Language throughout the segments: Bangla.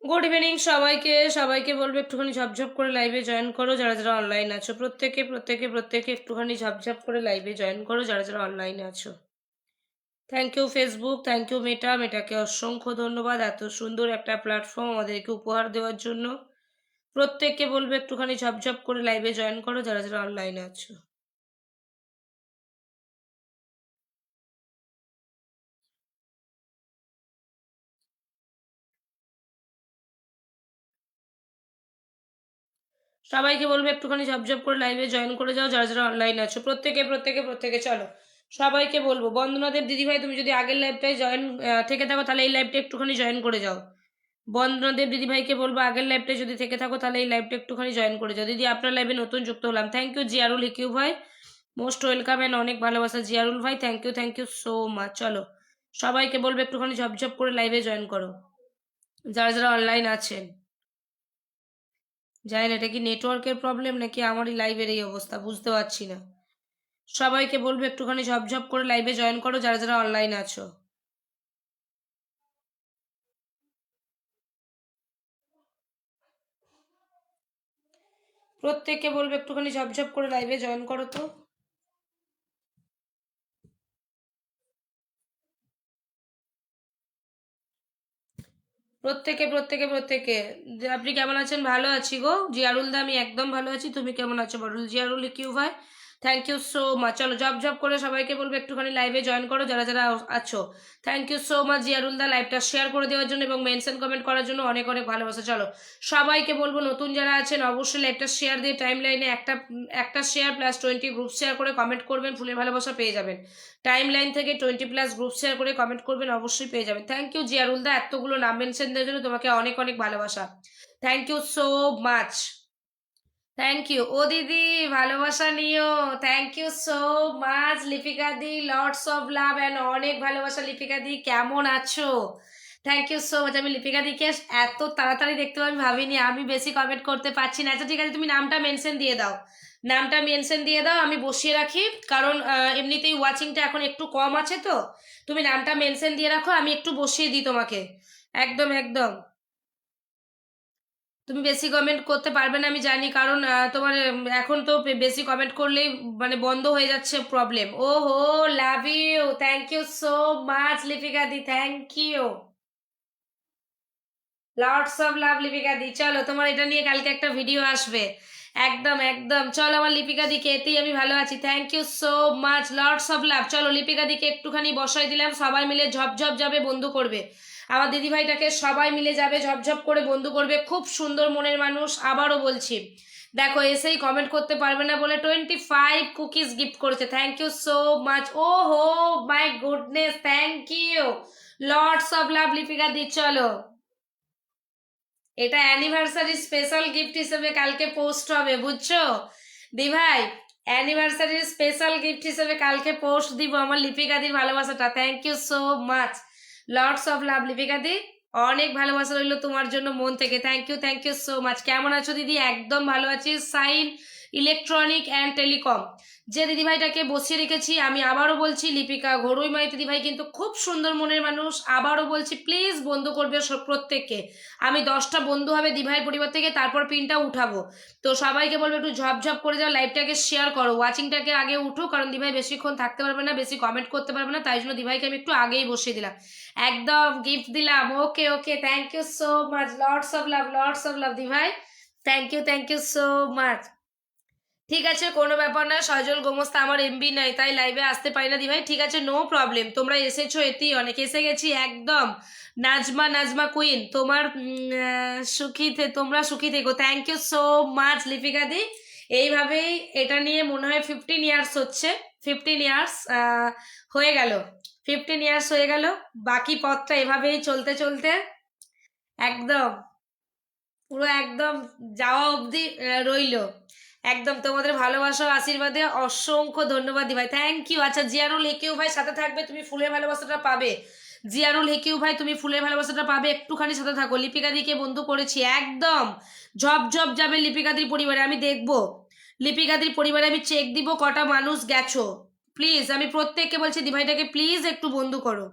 গুড ইভিনিং সবাইকে সবাইকে বলবো একটুখানি ঝপঝপ করে লাইভে জয়েন করো যারা যারা অনলাইন আছো, প্রত্যেকে প্রত্যেকে প্রত্যেকে একটুখানি ঝপঝপ করে লাইভে জয়েন করো যারা যারা অনলাইনে আছো। Thank you Facebook, thank you মেটাকে অসংখ্য ধন্যবাদ এত সুন্দর একটা প্ল্যাটফর্ম আমাদেরকে উপহার দেওয়ার জন্য। প্রত্যেককে বলবো একটুখানি ঝপঝপ করে লাইভে জয়েন করো যারা যারা অনলাইনে আছো। সবাইকে বলবো একটুখানি ঝপঝপ করে লাইভে জয়েন করে যাও যারা যারা অনলাইন আছো, প্রত্যেকে প্রত্যেকে প্রত্যেকে চলো। সবাইকে বলবো, বন্দনাদেব দিদিভাই তুমি যদি আগের লাইভটায় জয়েন থেকে থাকো তাহলে এই লাইভটা একটুখানি জয়েন করে যাও। বন্দনাদেব দিদিভাইকে বলবো আগের লাইভটায় যদি থেকে থাকো তাহলে এই লাইভটা একটুখানি জয়েন করে যাও। দিদি আপনার লাইভে নতুন যুক্ত হলাম, থ্যাংক ইউ জিয়ারুল হিকিউ ভাই, মোস্ট ওয়েলকাম অ্যান্ড অনেক ভালোবাসা জিয়ারুল ভাই, থ্যাংক ইউ সো মাচ। চলো সবাইকে বলবো একটুখানি ঝপঝপ করে লাইভে জয়েন করো যারা যারা অনলাইন আছেন। জানি না এটা কি নেটওয়ার্কের প্রবলেম নাকি আমারই লাইভের এই অবস্থা, বুঝতে পারছি না। সবাইকে বলবো একটুখানি ঝপঝপ করে লাইভে জয়েন করো যারা যারা অনলাইন আছো। প্রত্যেককে বলবো একটুখানি ঝপঝপ করে লাইভে জয়েন করো তো। প্রত্যেকে প্রত্যেকে প্রত্যেকে যে আপনি কেমন আছেন? ভালো আছি গো জিয়ারুল দা, আমি একদম ভালো আছি। তুমি কেমন আছো বড়ুল? জিয়ারুল কিউ ভাই, থ্যাংক ইউ সো মাচ। চলো জব জব করে সবাইকে বলবো একটুখানি লাইভে জয়েন করো যারা যারা আছো। Thank you so much Ziarul da, লাইভটা শেয়ার করে দেওয়ার জন্য এবং মেনশন কমেন্ট করার জন্য অনেক অনেক ভালোবাসা। চলো সবাইকে বলবো নতুন যারা আছেন অবশ্যই লাইভটা শেয়ার দিয়ে টাইম লাইনে একটা একটা শেয়ার প্লাস 20 গ্রুপ শেয়ার করে কমেন্ট করবেন, ফুলের ভালোবাসা পেয়ে যাবেন। টাইম লাইন থেকে 20+ গ্রুপ শেয়ার করে কমেন্ট করবেন, অবশ্যই পেয়ে যাবেন। থ্যাংক ইউ জিয়ারুল দা, এতগুলো নাম মেনশন দেওয়ার জন্য তোমাকে অনেক অনেক ভালোবাসা। Thank you so much. Thank you ও দিদি, ভালোবাসা নিও। Thank you so much Lipika di, lots of love and অনেক ভালোবাসা। লিপিকা দি কেমন আছো? Thank you so much. আমি লিপিকা দিকে এত তাড়াতাড়ি দেখতে পাবো আমি ভাবিনি, আমি বেশি কমেন্ট করতে পারছি না। আচ্ছা ঠিক আছে, তুমি নামটা মেনশন দিয়ে দাও, নামটা মেনশন দিয়ে দাও, আমি বসিয়ে রাখি। কারণ এমনিতেই ওয়াচিংটা এখন একটু কম আছে, তো তুমি নামটা মেনশন দিয়ে রাখো, আমি একটু বসিয়ে দিই তোমাকে। একদম একদম। তুমি বেশি কমেন্ট করতে পারবে না আমি জানি, কারণ তোমার এখন তো বেশি কমেন্ট করলেই মানে বন্ধ হয়ে যাচ্ছে প্রবলেম। ও হো, love you, thank you so much Lipika di, thank you, lots of love Lipika di. চলো তোমার এটা নিয়ে কালকে একটা ভিডিও আসবে। একদম একদম, চলো আমার লিপিকা দিকে, এতেই আমি ভালো আছি। Thank you so much, lots of love. চলো লিপিকা দিকে একটুখানি বসাই দিলাম, সবাই মিলে ঝপঝপ যাবে বন্ধু করবে। আমার দিদিভাইটাকে সবাই মিলে যাবে ঝপঝপ করে বন্ধু করবে, খুব সুন্দর মনের মানুষ। আবারও বলছি, দেখো এসেই কমেন্ট করতে পারবে না বলে 25 কুকিজ গিফট করেছে, থ্যাংক ইউ সো মাচ। ও হো my goodness, thank you, lots of love Lipika di. চলো এটা অ্যানিভার্সারি স্পেশাল গিফট হিসেবে কালকে পোস্ট হবে, বুঝছো দি ভাই? অ্যানিভার্সারি স্পেশাল গিফট হিসেবে কালকে পোস্ট দিব আমার লিপিকাদির ভালোবাসাটা। Thank you so much, lots of love লিপিকাদি, অনেক ভালোবাসা রইলো তোমার জন্য মন থেকে। Thank you so much. কেমন আছো দিদি? একদম ভালো আছি। সাইন ইলেকট্রনিক অ্যান্ড টেলিকম, যে দিদিভাইটাকে বসিয়ে রেখেছি, আমি আবারও বলছি লিপিকা ঘরুই মাই দিদিভাই কিন্তু খুব সুন্দর মনের মানুষ। আবারও বলছি প্লিজ বন্ধু করবে প্রত্যেককে। আমি 10টা বন্ধু হবে দিভাইয়ের পরিবার থেকে, তারপর পিনটা উঠাবো। তো সবাইকে বলবো একটু ঝপঝপ করে যাও, লাইভটাকে শেয়ার করো, ওয়াচিংটাকে আগে উঠো, কারণ দিভাই বেশিক্ষণ থাকতে পারবে না, বেশি কমেন্ট করতে পারবে না, তাই জন্য দিভাইকে আমি একটু আগেই বসিয়ে দিলাম। একদম গিফট দিলাম। Okay okay, thank you so much, lots of love দিভাই, থ্যাংক ইউ সো মাচ। ঠিক আছে কোনো ব্যাপার না, সজল গোমস্তা আমার এমবি নাই তাই লাইভে আসতে পারি না দিভাই, ঠিক আছে নো প্রবলেম। তোমরা এসেছো এতেই অনেক, এসে গেছি একদম। নাজমা নাজমা কুইন, তোমার তোমরা সুখী থেকো। Thank you so much Lipika di. এইভাবেই এটা নিয়ে মনে হয় 15 ইয়ার্স হচ্ছে, 15 ইয়ার্স হয়ে গেল, 15 ইয়ার্স হয়ে গেল। বাকি পথটা এভাবেই চলতে চলতে একদম পুরো একদম যাওয়া অবধি রইলো। একদম তোমাদের ভালোবাসা ও আশীর্বাদে অসংখ্য ধন্যবাদ ভাই, থ্যাংক ইউ। আচ্ছা জিয়ারুল হেকিউ ভাই সাথে থাকবে, তুমি ফুলের ভালোবাসাটা পাবে। জিয়ারুল হেকিউ ভাই তুমি ফুলের ভালোবাসাটা পাবে, একটুখানি সাথে থাকো। লিপিকা দিকে বন্ধু করেছি, একদম ঝপ যাবে লিপিকাদির পরিবারে, আমি দেখবো লিপিকাদির পরিবারে, আমি চেক দিব কটা মানুষ গেছো। প্লিজ আমি প্রত্যেককে বলছি দিভাইটাকে প্লিজ একটু বন্ধু করো,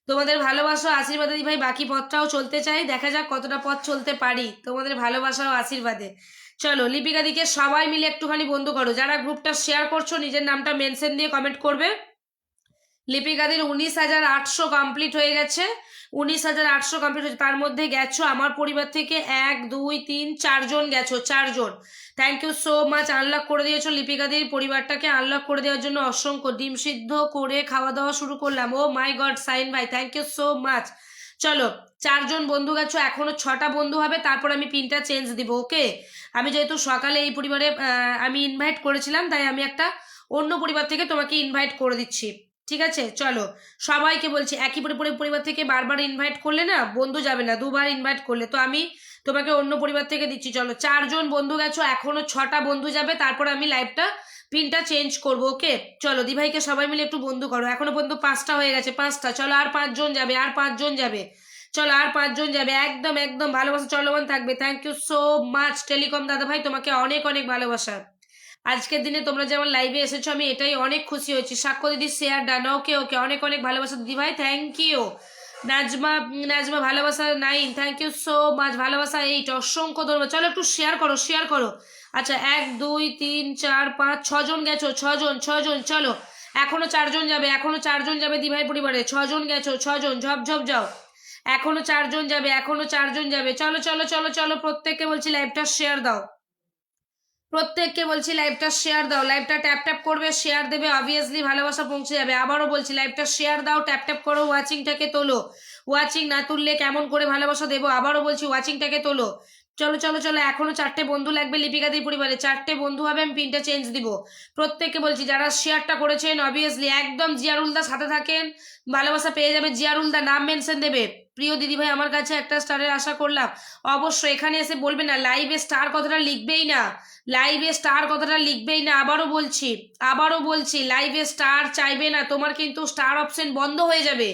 তোমাদের ভালোবাসা আশীর্বাদে দিভাই বাকি পথটাও চলতে চাই, দেখা যাক কতটা পথ চলতে পারি তোমাদের ভালোবাসা ও আশীর্বাদে। চলো লিপিকা দিকে সবাই মিলে একটুখানি বন্ধু করো, যারা গ্রুপটা শেয়ার করছো নিজের নামটা মেনশন দিয়ে কমেন্ট করবে। লিপিকাদের 19,800 কমপ্লিট হয়ে গেছে, 19,800 কমপ্লিট হয়েছে। তার মধ্যে গেছো আমার পরিবার থেকে 1 2 3 4 জন গেছো, 4 জন। Thank you so much, unlock করে দিয়েছো লিপিকাদের পরিবারটাকে আনলক করে দেওয়ার জন্য অসংখ্য। ডিম সিদ্ধ করে খাওয়া দাওয়া শুরু করলাম, ও মাই গড সাইন ভাই থ্যাংক ইউ সো মাচ। চলো 4 জন বন্ধু গেছো, এখনো 6টা বন্ধু হবে, তারপর আমি পিনটা চেঞ্জ দিব। ওকে, আমি যেহেতু সকালে এই পরিবারে আমি ইনভাইট করেছিলাম, তাই আমি একটা অন্য পরিবার থেকে তোমাকে ইনভাইট করে দিচ্ছি, ঠিক আছে? চলো সবাইকে বলছি, একই পরিবার থেকে বারবার ইনভাইট করলে না বন্ধু যাবে না, দুবার ইনভাইট করলে, তো আমি তোমাকে অন্য পরিবার থেকে দিচ্ছি। চলো 4 জন বন্ধু গেছো, এখনো 6টা বন্ধু যাবে, তারপর আমি লাইভটা পিনটা চেঞ্জ করব। ওকে চলো দিভাইকে সবাই মিলে একটু বন্ধু করো, এখনো পর্যন্ত 5টা হয়ে গেছে, 5টা। চলো আর 5 জন যাবে, আর 5 জন যাবে, চলো আর 5 জন যাবে। একদম একদম ভালোবাসা চলমান থাকবে। Thank you so much telecom দাদা ভাই, তোমাকে অনেক অনেক ভালোবাসা। আজকের দিনে তোমরা যেমন লাইভে এসেছো আমি এটাই অনেক খুশি হয়েছি। সাক্ষ্য দিদি শেয়ার ডান, ওকে ওকে, অনেক অনেক ভালোবাসা দিদি ভাই, থ্যাংক ইউ। নাজমা নাজমা ভালোবাসা 9, থ্যাংক ইউ সো মাচ, ভালোবাসা 8, অসংখ্য ধন্যবাদ। চলো একটু শেয়ার করো, শেয়ার করো। আচ্ছা 1 2 3 4 5 6 জন গেছো, 6 জন 6 জন। চলো এখনো 4 জন যাবে, এখনো 4 জন যাবে দিভাই পরিবারে, 6 জন গেছো, 6 জন, ঝপ ঝপ যাও। এখনো 4 জন যাবে, এখনো 4 জন যাবে। চলো চলো চলো চলো, প্রত্যেককে বলছি লাইভটা শেয়ার দাও, প্রত্যেককে বলছি লাইভটা শেয়ার দাও, লাইভটা ট্যাপ ট্যাপ করবে, শেয়ার দেবে, অবভিয়াসলি ভালোবাসা পৌঁছে যাবে। আবারও বলছি লাইভটা শেয়ার দাও, ট্যাপ ট্যাপ করো, ওয়াচিংটাকে তোলো, ওয়াচিং না তুললে কেমন করে ভালোবাসা দেবো, আবারও বলছি ওয়াচিংটাকে তোলো। চলো চলো চলো, এখনো 4টে বন্ধু লাগবে লিপিকাদের পরিবারে, 4টে বন্ধু হবে, আমি পিনটা চেঞ্জ দিব। প্রত্যেককে বলছি যারা শেয়ারটা করেছেন অবভিয়াসলি একদম জিয়ারুলদা সাথে থাকেন, ভালোবাসা পেয়ে যাবে। জিয়ারুলদা নাম মেনশন দেবে, প্রিয় দিদিভাই আমার কাছে একটা স্টারের আশা করলাম। অবশ্যই এখানে এসে বলবে না, লাইভে স্টার কথাটা লিখবেই না, লাইভে স্টার কথাটা লিখবেই না। আবারও বলছি লাইভে স্টার চাইবে না, তোমার কিন্তু স্টার অপশন বন্ধ হয়ে যাবে।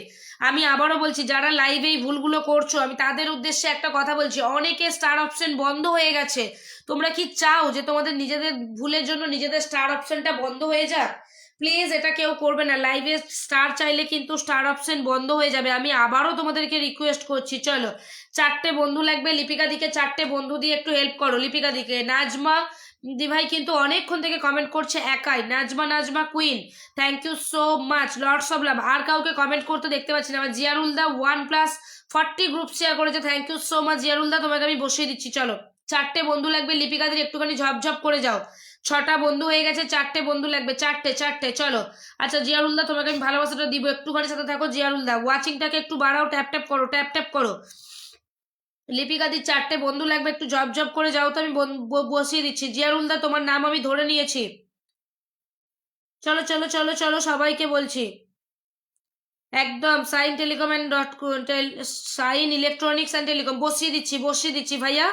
আমি আবারও বলছি যারা লাইভে এই ভুলগুলো করছো আমি তাদের উদ্দেশ্যে একটা কথা বলছি, অনেকে স্টার অপশন বন্ধ হয়ে গেছে। তোমরা কি চাও যে তোমাদের নিজেদের ভুলের জন্য নিজেদের স্টার অপশনটা বন্ধ হয়ে যাক? প্লিজ এটা কেউ করবে না, লাইভে স্টার চাইলে কিন্তু স্টার অপশন বন্ধ হয়ে যাবে। আমি আবারও তোমাদেরকে রিকোয়েস্ট করছি, চলো 4টে বন্ধু লাগবে লিপিকা দিকে, 4টে বন্ধু দিয়ে একটু হেল্প করো লিপিকা দিকে। নাজমা দিভাই কিন্তু অনেকক্ষণ থেকে কমেন্ট করছে একাই, Najma queen thank you so much, lots of love. আর কাউকে কমেন্ট করতে দেখতে পাচ্ছি না। আমার জিয়ারুলদা 1+40 গ্রুপ শেয়ার করেছে, থ্যাংক ইউ সো মাচ জিয়ারুলদা, তোমাকে আমি বসিয়ে দিচ্ছি। চলো 4টে বন্ধু লাগবে লিপিকাদের, একটুখানি ঝপঝপ করে যাও। 6টা বন্ধু হয়ে গেছে, 4টে বন্ধু লাগবে, 4টে চলো। আচ্ছা জিয়ারুলদা তোমাকে আমি ভালোবাসাটা দিব, একটুখানি সাথে থাকো জিয়ারুলদা, ওয়াচিংটাকে একটু বাড়াও, ট্যাপ ট্যাপ করো, ট্যাপ ট্যাপ করো। লিপিকাদির 4টে বন্ধু লাগবে, একটু জব করে যাও তো, আমি বসিয়ে দিচ্ছি। জিয়ারুলদা তোমার নাম আমি ধরে নিয়েছি। চলো চলো চলো চলো, সবাইকে বলছি একদম sign telecom and sign electronics and telecom বসিয়ে দিচ্ছি ভাইয়া,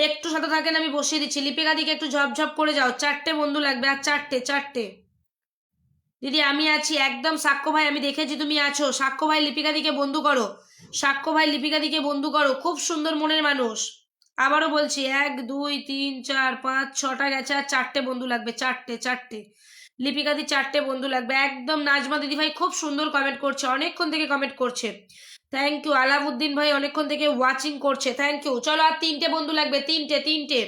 একটু সাথে থাকেন, আমি বসিয়ে দিচ্ছি। লিপিকাদিকে একটু ঝপঝপ করে যাও, 4টে বন্ধু লাগবে, আর 4টে দিদি আমি আছি একদম। সাক্ষ্য ভাই আমি দেখেছি তুমি আছো, সাক্ষ্য ভাই লিপিকাদিকে বন্ধু করো, সাক্ষ্য ভাই লিপিকাদিকে বন্ধু করো, খুব সুন্দর মনের মানুষ। আবারও বলছি 1 2 3 4 5 6টা গেছে, আর 4টে বন্ধু লাগবে, 4টে লিপিকাদি 4টে বন্ধু লাগবে একদম। নাজমা দিদি ভাই খুব সুন্দর কমেন্ট করছে, অনেকক্ষণ থেকে কমেন্ট করছে, থ্যাংক ইউ। আলাউদ্দিন ভাই অনেকক্ষণ থেকে ওয়াচিং করছে, থ্যাংক ইউ। চলো আর 3টে বন্ধু লাগবে, 3টে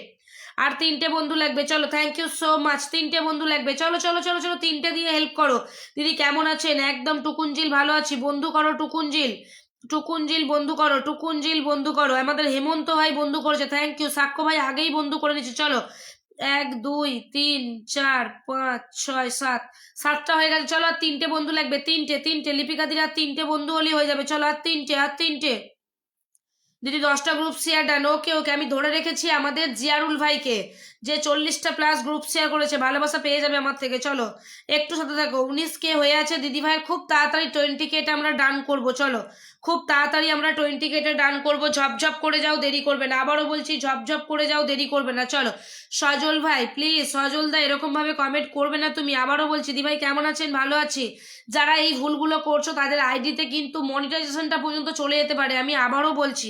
আর 3টে বন্ধু লাগবে, চলো থ্যাংক ইউ সো মাচ। 3টে বন্ধু লাগবে, চলো চলো চলো চলো, 3টে দিয়ে হেল্প করো। দিদি কেমন আছেন? একদম টুকুনজিল ভালো আছি, বন্ধু করো টুকুনজিল বন্ধু করো। আমাদের হেমন্ত ভাই বন্ধু করেছে, থ্যাংক ইউ। সাক্ষ্য ভাই আগেই বন্ধু করে নিচ্ছে, চলো 1 2 3 4 5 6 7, 7টা হয়ে গেছে। চলো আর 3টে বন্ধু লাগবে, 3টে লিপিকাদির আর 3টে বন্ধু হলেই হয়ে যাবে। চলো আর 3টে দিদি 10টা গ্রুপ শেয়ার ডান, ওকে ওকে, আমি ধরে রেখেছি আমাদের জিয়ারুল ভাইকে, যে 40টা প্লাস গ্রুপ শেয়ার করেছে, ভালোবাসা পেয়ে যাবে আমার থেকে। চলো একটু সাথে থাকো, 19K হয়ে আছে দিদি ভাইয়ের, খুব তাড়াতাড়ি 20K আমরা ডান করবো। চলো খুব তাড়াতাড়ি আমরা 20K ডান করবো, ঝপঝপ করে যাও, দেরি করবে না। আবারও বলছি ঝপঝপ করে যাও, দেরি করবে না। চলো সজল ভাই প্লিজ, সজল দা এরকম ভাবে কমেন্ট করবে না তুমি। আবারও বলছি দি ভাই কেমন আছেন? ভালো আছি। যারা এই ভুলগুলো করছো তাদের আইডিতে কিন্তু মনিটাইজেশনটা পর্যন্ত চলে যেতে পারে। আমি আবারও বলছি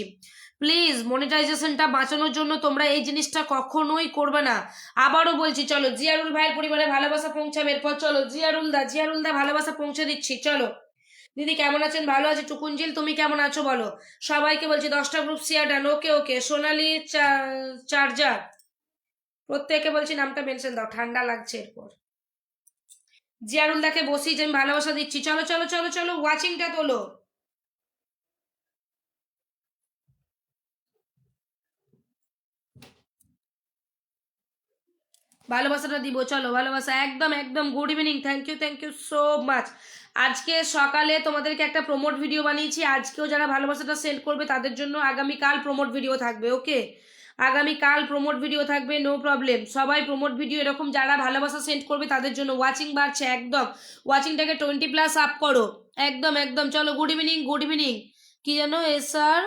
প্লিজ মনিটাইজেশনটা বাঁচানোর জন্য তোমরা এই জিনিসটা কখনোই করবে না। আবারও বলছি চলো জিয়ারুল ভাইয়ের পরিবারে ভালোবাসা পৌঁছাবে, এরপর চলো জিয়ারুলদা ভালোবাসা পৌঁছে দিচ্ছি। চলো দিদি কেমন আছেন? ভালো আছি। টুকুঞ্জিল তুমি কেমন আছো বলো? সবাইকে বলছি 10টা গ্রুপ শেয়ার ডান। ওকে ওকে। সোনালি চার্জার, প্রত্যেকে বলছি নামটা মেনশন দাও, ঠান্ডা লাগছে এরপর। জিয়ারুল দাকে বসিয়ে যে আমি ভালোবাসা দিচ্ছি। চলো চলো চলো চলো, ওয়াচিংটা তোলো। ভালোবাসাটা দিব, চলো ভালোবাসা। একদম একদম। Good evening, thank you so much. আজকে সকালে তোমাদেরকে একটা প্রমোট ভিডিও বানিয়েছি, আজকেও যারা ভালোবাসাটা সেন্ড করবে তাদের জন্য আগামীকাল প্রমোট ভিডিও থাকবে। ওকে, আগামীকাল প্রমোট ভিডিও থাকবে, নো প্রবলেম। সবাই প্রমোট ভিডিও এরকম যারা ভালোবাসা সেন্ড করবে তাদের জন্য। ওয়াচিং বাড়ছে একদম, ওয়াচিংটাকে 20+ আপ করো। একদম একদম। চলো, গুড ইভিনিং গুড ইভিনিং। কি জানো এসার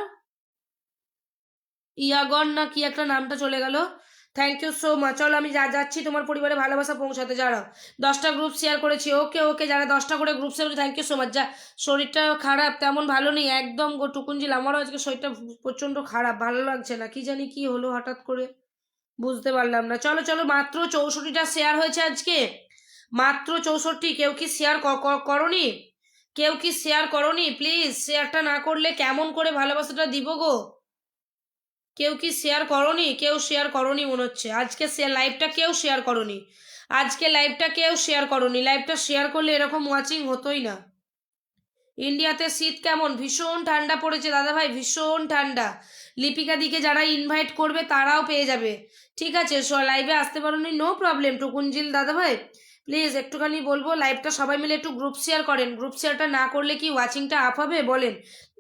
ইয়াগন না কি একটা নামটা চলে গেল। Thank you so much. চলো আমি যাচ্ছি তোমার পরিবারে ভালোবাসা পৌঁছাতে। যারা 10টা গ্রুপ শেয়ার করেছি, ওকে ওকে, যারা 10টা করে গ্রুপ শেয়ার করেছি থ্যাংক ইউ সো মাচ। যা শরীরটা খারাপ, তেমন ভালো নেই একদম গো টুকুনজিল, আমারও আজকে শরীরটা প্রচন্ড খারাপ, ভালো লাগছে না, কি জানি কি হলো হঠাৎ করে, বুঝতে পারলাম না। চলো চলো, মাত্র 64টা শেয়ার হয়েছে আজকে, মাত্র 64। কেউ কি শেয়ার করনি? কেউ কি শেয়ার করনি? প্লিজ শেয়ারটা না করলে কেমন করে ভালোবাসাটা দিব গো? কেউ কি শেয়ার করনি? কেউ শেয়ার করনি মনে হচ্ছে। আজকে লাইভটা কেউ শেয়ার করনি, আজকে লাইভটা কেউ শেয়ার করনি। লাইভটা শেয়ার করলে এরকম ওয়াচিং হতোই না। ইন্ডিয়াতে শীত কেমন? ভীষণ ঠান্ডা পড়েছে দাদা ভাই, ভীষণ ঠান্ডা। লিপিকা দিকে যারা ইনভাইট করবে তারাও পেয়ে যাবে, ঠিক আছে? লাইভে আসতে পারোনি, নো প্রবলেম। টুকুনজিল দাদা ভাই প্লিজ একটুখানি বলবো, লাইভটা সবাই মিলে একটু গ্রুপ শেয়ার করেন। গ্রুপ শেয়ারটা না করলে কি ওয়াচিংটা আপ হবে বলেন?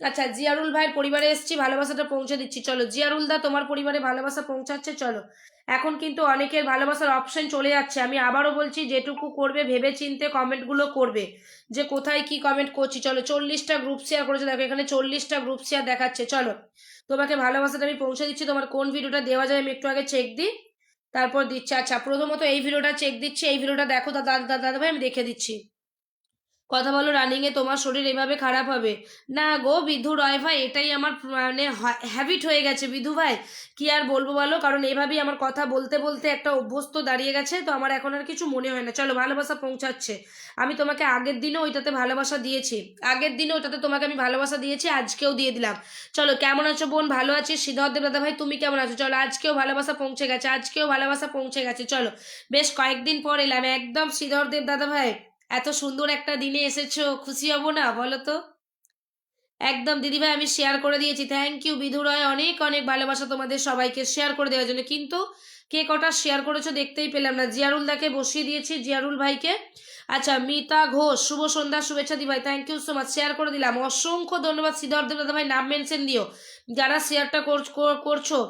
আচ্ছা, জিয়ারুল ভাইয়ের পরিবারে এসেছি, ভালোবাসাটা পৌঁছে দিচ্ছি। চলো জিয়ারুল দা, তোমার পরিবারে ভালোবাসা পৌঁছাচ্ছে। চলো, এখন কিন্তু অনেকের ভালোবাসার অপশন চলে যাচ্ছে। আমি আবারও বলছি, যেটুকু করবে ভেবে চিনতে কমেন্টগুলো করবে, যে কোথায় কি কমেন্ট করছি। চলো, 40টা গ্রুপ শেয়ার করেছে, দেখো এখানে 40টা গ্রুপ শেয়ার দেখাচ্ছে। চলো, তোমাকে ভালোবাসাটা আমি পৌঁছে দিচ্ছি। তোমার কোন ভিডিওটা দেওয়া যায় আমি একটু আগে চেক দিই, তারপর দিচ্ছি। আচ্ছা, প্রথমত এই ভিডিওটা চেক দিচ্ছি, এই ভিডিওটা দেখো দাদা দাদা ভাই, আমি দেখে দিচ্ছি। কথা বলো, রানিং এ তোমার শরীর এভাবে খারাপ হবে না গো বিধু রয় ভাই, এটাই আমার মানে হ্যাবিট হয়ে গেছে বিধু ভাই, কি আর বলবো বলো, কারণ এভাবেই আমার কথা বলতে বলতে একটা অভ্যস্ত দাঁড়িয়ে গেছে, তো আমার এখন আর কিছু মনে হয় না। চলো, ভালোবাসা পৌঁছাচ্ছে। আমি তোমাকে আগের দিনও ওইটাতে ভালোবাসা দিয়েছি, আগের দিনও ওটাতে তোমাকে আমি ভালোবাসা দিয়েছি, আজকেও দিয়ে দিলাম। চলো, কেমন আছো বোন? ভালো আছি। শ্রীধর দেব দাদা ভাই তুমি কেমন আছো? চলো, আজকেও ভালোবাসা পৌঁছে গেছে, আজকেও ভালোবাসা পৌঁছে গেছে। চলো, বেশ কয়েকদিন পর এলাম একদম। শ্রীধর দেব দাদা ভাই এত সুন্দর একটা দিনে এসেছো, খুশি হব না বলো তো? একদম দিদিভাই, আমি শেয়ার করে দিয়েছি। থ্যাংক ইউ বিধু রয়, অনেক অনেক ভালোবাসা তোমাদের সবাইকে শেয়ার করে দেওয়ার জন্য। কিন্তু কে কটা শেয়ার করেছো দেখতেই পেলাম না। জিয়ারুল দাকে বসিয়ে দিয়েছি, জিয়ারুল ভাইকে। আচ্ছা, মিতা ঘোষ শুভ সন্ধ্যা, শুভেচ্ছা দি ভাই, thank you so much, share করে দিলাম। অসংখ্য ধন্যবাদ শ্রীধর দেব দাদা ভাই, নাম মেনশন দিও যারা শেয়ারটা করছো,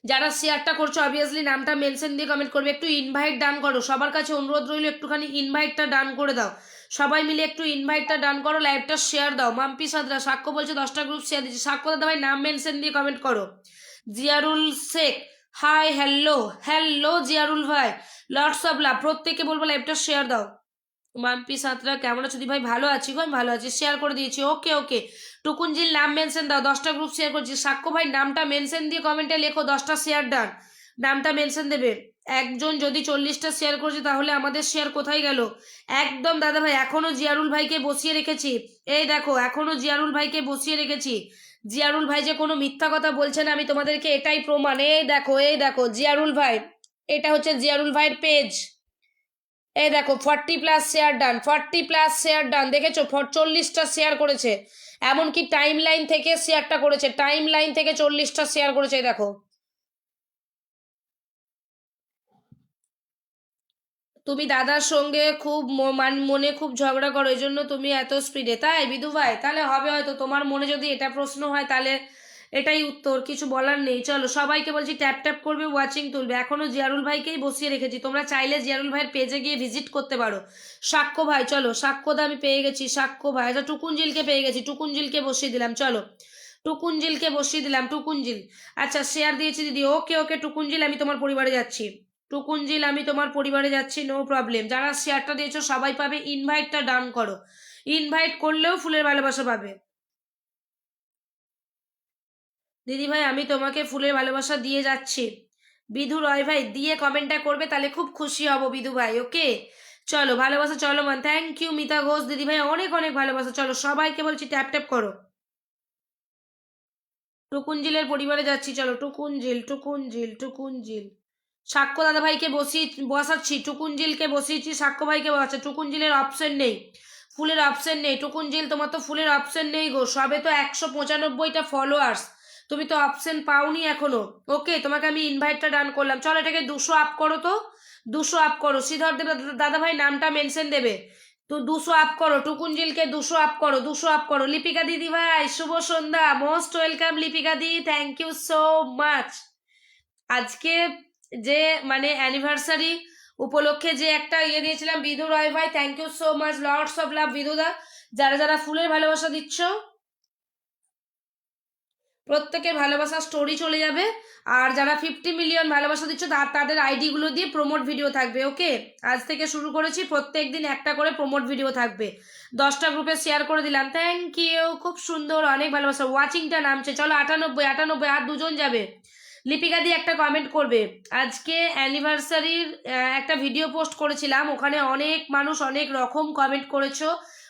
যারা শেয়ারটা করছো অবভিয়াসলি নামটা মেনশন দিয়ে কমেন্ট করবে। একটু ইনভাইট ডান করো, সবার কাছে অনুরোধ রইল একটুখানি ইনভাইটটা ডান করে দাও। সবাই মিলে একটু ইনভাইটটা ডান করো, লাইভটা শেয়ার দাও। মাম্পি সাদরা, সাক্ষ্য বলছে 10টা গ্রুপ শেয়ার দিচ্ছে। সাক্ষ্য দাদা ভাই নাম মেনশন দিয়ে কমেন্ট করো। Jiarul Sheikh, hi hello hello Jiarul ভাই, লটস অফ লাভ। প্রত্যেকে বলবো লাইভটা শেয়ার দাও। মাম্পি সাঁতরা কেমন আছো? দি ভাই ভালো আছি গো, আমি ভালো আছি, শেয়ার করে দিয়েছি। ওকে ওকে, টুকুনজির নাম মেনশন দাও, 10টা গ্রুপ শেয়ার করছি। সাক্ষ্য ভাই নামটা মেনশন দিয়ে কমেন্টে লেখো 10টা শেয়ার ডান, নামটা মেনশন দেবে। একজন যদি 40টা শেয়ার করছে তাহলে আমাদের শেয়ার কোথায় গেল? একদম দাদা ভাই, এখনো জিয়ারুল ভাইকে বসিয়ে রেখেছি। এই দেখো, এখনো জিয়ারুল ভাইকে বসিয়ে রেখেছি। জিয়ারুল ভাই যে কোনো মিথ্যা কথা বলছে না, আমি তোমাদেরকে এটাই প্রমাণ। এই দেখো, এই দেখো জিয়ারুল ভাই, এটা হচ্ছে জিয়ারুল ভাইয়ের পেজ। এই দেখো 40+ শেয়ার ডান, 40+ শেয়ার ডান, দেখেছো? 40টা শেয়ার করেছে, এমনকি টাইম লাইন থেকে শেয়ারটা করেছে, টাইম লাইন থেকে 40টা শেয়ার করেছে। দেখো, তুমি দাদার সঙ্গে খুব মনে খুব ঝগড়া করো, এই জন্য তুমি এত স্পিডে, তাই বিদু ভাই? তাহলে হবে হয়তো, তোমার মনে যদি এটা প্রশ্ন হয় তাহলে এটাই উত্তর, কিছু বলার নেই। চলো, সবাইকে বলছি ট্যাপ ট্যাপ করবে, ওয়াচিং তুলবে। এখনো জিয়ারুল ভাইকেই বসিয়ে রেখেছি, তোমরা চাইলে জিয়ারুল ভাইয়ের পেজে গিয়ে ভিজিট করতে পারো। সাক্ষ্য ভাই, চলো সাক্ষ্যদা আমি পেয়ে গেছি, সাক্ষ্য ভাই। আচ্ছা, টুকুনজিলকে পেয়ে গেছি, টুকুনজিলকে বসিয়ে দিলাম। চলো, টুকুনজিলকে বসিয়ে দিলাম, টুকুনজিল। আচ্ছা, শেয়ার দিয়েছি দিদি, ওকে ওকে টুকুনজিল, আমি তোমার পরিবারে যাচ্ছি। টুকুনজিল, আমি তোমার পরিবারে যাচ্ছি, নো প্রবলেম। যারা শেয়ারটা দিয়েছো সবাই পাবে, ইনভাইটটা ডান করো, ইনভাইট করলেও ফুলের ভালোবাসা পাবে। দিদি ভাই আমি তোমাকে ফুলের ভালোবাসা দিয়ে যাচ্ছি। বিধু রয় ভাই দিয়ে কমেন্টটা করবে, তাহলে খুব খুশি হব বিধু ভাই। ওকে, চলো ভালোবাসা চলমান। থ্যাংক ইউ মিতা ঘোষ দিদিভাই, অনেক অনেক ভালোবাসা। চলো সবাইকে বলছি ট্যাপ ট্যাপ করো। টুকুনজিলের পরিবারে যাচ্ছি, চলো টুকুনজিল টুকুনজিল টুকুনজিল। সাক্ষ্য দাদাভাইকে বসাচ্ছি, টুকুনজিলকে বসিয়েছি, সাক্ষ্য ভাইকে বসাচ্ছে। টুকুনজিলের অপশন নেই, ফুলের অপশন নেই। টুকুনজিল তোমার তো ফুলের অপশন নেই গো, সবে তো 195টা ফলোয়ার্স, তুমি তো অপশন পাওনি এখনো। ওকে, তোমাকে আমি ইনভাইটটা ডান করলাম। চলো এটাকে 200 আপ করো তো, 200 আপ করো। শ্রীধর দেব দাদাভাই নামটা মেনশন দেবে তো 200 আপ করো। টুকুনজিলকে 200 আপ করো, 200 আপ করো। লিপিকা দিদি ভাই শুভ সন্ধ্যা, most welcome Lipika di, thank you so much. আজকে যে মানে অ্যানিভার্সারি উপলক্ষে যে একটা দিয়েছিলাম, বিধু রয় ভাই, thank you so much, lots of love বিধুদা। যারা যারা ফুলের ভালোবাসা দিচ্ছ প্রত্যেকের ভালোবাসা স্টোরি চলে যাবে। আর যারা 50 মিলিয়ন ভালোবাসা দিচ্ছ তাদের আইডিগুলো দিয়ে প্রমোট ভিডিও থাকবে। ওকে, আজ থেকে শুরু করেছি, প্রত্যেক দিন একটা করে প্রমোট ভিডিও থাকবে। 10টা গ্রুপে শেয়ার করে দিলাম। থ্যাংক ইউ, খুব সুন্দর, অনেক ভালোবাসা। ওয়াচিংটা নামছে, চলো 98 আর 2জন যাবে। লিপিকা দিয়ে একটা কমেন্ট করবে। আজকে অ্যানিভার্সারির একটা ভিডিও পোস্ট করেছিলাম, ওখানে অনেক মানুষ অনেক রকম কমেন্ট করেছো,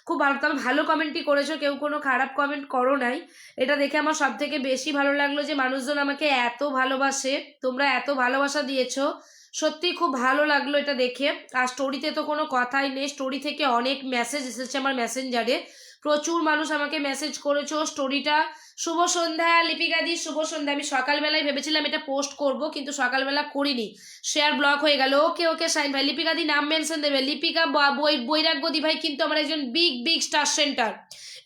খুব ভালো, তবে ভালো কমেন্টই করেছো, কেউ কোনো খারাপ কমেন্ট করো নাই। এটা দেখে আমার সব থেকে বেশি ভালো লাগলো যে মানুষজন আমাকে এত ভালোবাসে, তোমরা এত ভালোবাসা দিয়েছো, সত্যি খুব ভালো লাগলো এটা দেখে। আর স্টোরিতে তো কোনো কথাই নেই, স্টোরি থেকে অনেক মেসেজ এসেছে আমার মেসেঞ্জারে, প্রচুর মানুষ আমাকে মেসেজ করেছো স্টোরিটা। শুভ সন্ধ্যা লিপিকা দি, শুভ সন্ধ্যা। আমি সকালবেলায় ভেবেছিলাম এটা পোস্ট করব, কিন্তু সকালবেলা করিনি, শেয়ার ব্লক হয়ে গেল। ওকে ওকে শাইন ভাই, লিপিকা দি নাম মেনশন দেবে। লিপিকা বৈরাগ্য দি ভাই কিন্তু আমার একজন বিগ বিগ স্টার সেন্টার,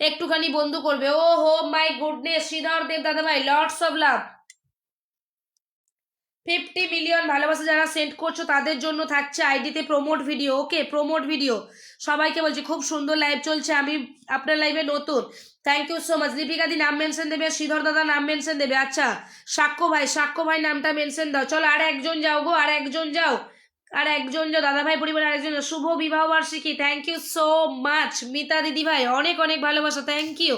একটুখানি বন্ধু করবে। ও হো মাই গুডনেস, শ্রীধর দেব দাদা ভাই, লর্ডস অফ লাভ। 50 মিলিয়ন ভালোবাসা যারা সেন্ড করছো তাদের জন্য থাকছে আইডিতে প্রমোট ভিডিও। ওকে, প্রমোট ভিডিও সবাইকে বলছি, খুব সুন্দর লাইভ চলছে, আমি আপনার লাইভে নতুন। Thank you so much. Lipika di নাম মেনশন দেবে, শ্রীধর দাদা নাম মেনশন দেবে। আচ্ছা সাক্ষ্য ভাই নামটা মেনশন দাও। চলো আর একজন যাও গো, আর একজন যাও, আর একজন যাও, দাদা ভাই পরিবারের আরেকজন যাও। শুভ বিবাহ বার্ষিকী, thank you so much. Mita দিদি ভাই অনেক অনেক ভালোবাসা, থ্যাংক ইউ।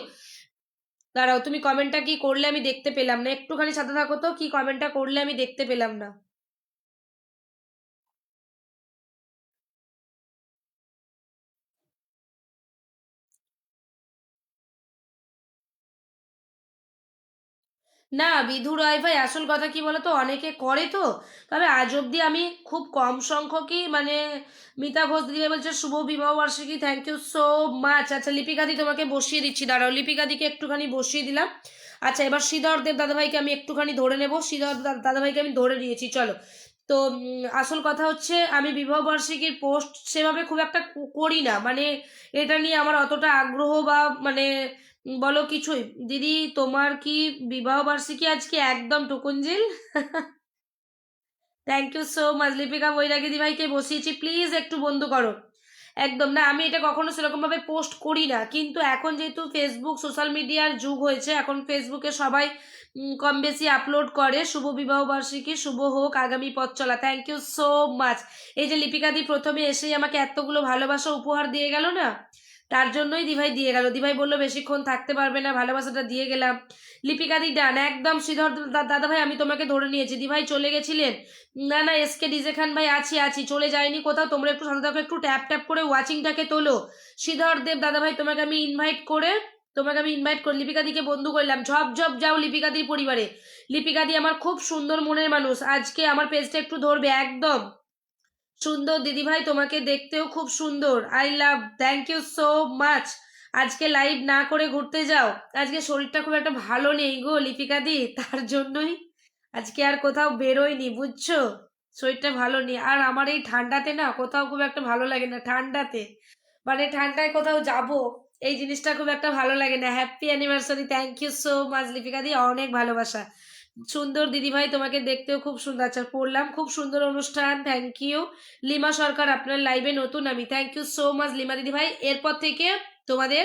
দাঁড়াও, তুমি কমেন্টটা কি করলে আমি দেখতে পেলাম না, একটুখানি সাথে থাকো তো, কি কমেন্টটা করলে আমি দেখতে পেলাম না। না বিধু রায় ভাই, আসল কথা কি বলতো, অনেকে করে তো, তবে আজ অব্দি আমি খুব কম সংখ্যকই মানে। মিতা ঘোষ দিদি বলছে শুভ বিবাহ বার্ষিকী, থ্যাংক ইউ সো মাচ। আচ্ছা লিপিকা দি তোমাকে বসিয়ে দিচ্ছি, দাঁড়াও, লিপিকা দিকে একটুখানি বসিয়ে দিলাম। আচ্ছা এবার শ্রীধর দেব দাদাভাইকে আমি একটুখানি ধরে নেব, শ্রীধর দাদাভাইকে আমি ধরে নিয়েছি। চলো, তো আসল কথা হচ্ছে আমি বিবাহ বার্ষিকীর পোস্ট সেভাবে খুব একটা করি না, মানে এটা নিয়ে আমার অতটা আগ্রহ বা মানে বলো কিছুই। দিদি তোমার কি বিবাহ বার্ষিকী আজকে? একদম টুকুনজিল। Thank you so much. Lipika Bairagi দিভাইকে বসিয়েছি, প্লিজ একটু বন্ধু করো। একদম না, আমি এটা কখনো সেরকম ভাবে পোস্ট করি না, কিন্তু এখন যেহেতু ফেসবুক সোশ্যাল মিডিয়ার যুগ হয়েছে, এখন ফেসবুকে সবাই কম বেশি আপলোড করে। শুভ বিবাহ বার্ষিকী, শুভ হোক আগামী পথ চলা। Thank you so much. এই যে লিপিকা দি প্রথমে এসেই আমাকে এতগুলো ভালোবাসা উপহার দিয়ে গেল না, তার জন্যই দিভাই দিয়ে গেল। দিভাই বললো বেশিক্ষণ থাকতে পারবে না, ভালোবাসাটা দিয়ে গেলাম। লিপিকা দি ডান, একদম। শ্রীধর দাদা ভাই আমি তোমাকে ধরে নিয়েছি। দিভাই চলে গেছিলেন? না না, এসকে ডিজে খান ভাই আছি আছি, চলে যায়নি কোথাও। তোমরা একটু সাথে থাকো, একটু ট্যাপ ট্যাপ করে ওয়াচিংটাকে তোলো। শ্রীধর দেব দাদা ভাই তোমাকে আমি ইনভাইট করে, লিপিকা দিকে বন্ধু করলাম। ঝপ ঝপ যাও লিপিকা দির পরিবারে। লিপিকা দি আমার খুব সুন্দর মনের মানুষ, আজকে আমার পেজটা একটু ধরবে। একদম সুন্দর দিদিভাই, তোমাকে দেখতেও খুব সুন্দর, I love, thank you so much. আজকে লাইভ না করে ঘুরতে যাও, আজকে শরীরটা খুব একটা ভালো নেই গো লিপিকা দি, তার জন্যই আজকে আর কোথাও বেরোয়নি, বুঝছো, শরীরটা ভালো নেই। আর আমার এই ঠান্ডাতে না কোথাও খুব একটা ভালো লাগে না, ঠান্ডাতে মানে ঠান্ডায় কোথাও যাব, এই জিনিসটা খুব একটা ভালো লাগে না। Happy anniversary, thank you so much Lipika di, অনেক ভালোবাসা। সুন্দর দিদিভাই তোমাকে দেখতেও খুব সুন্দর। আচ্ছা পড়লাম, খুব সুন্দর অনুষ্ঠান, থ্যাংক ইউ। লিমা সরকার আপনার লাইভে নতুন আমি, thank you so much Lima দিদিভাই। এরপর থেকে তোমাদের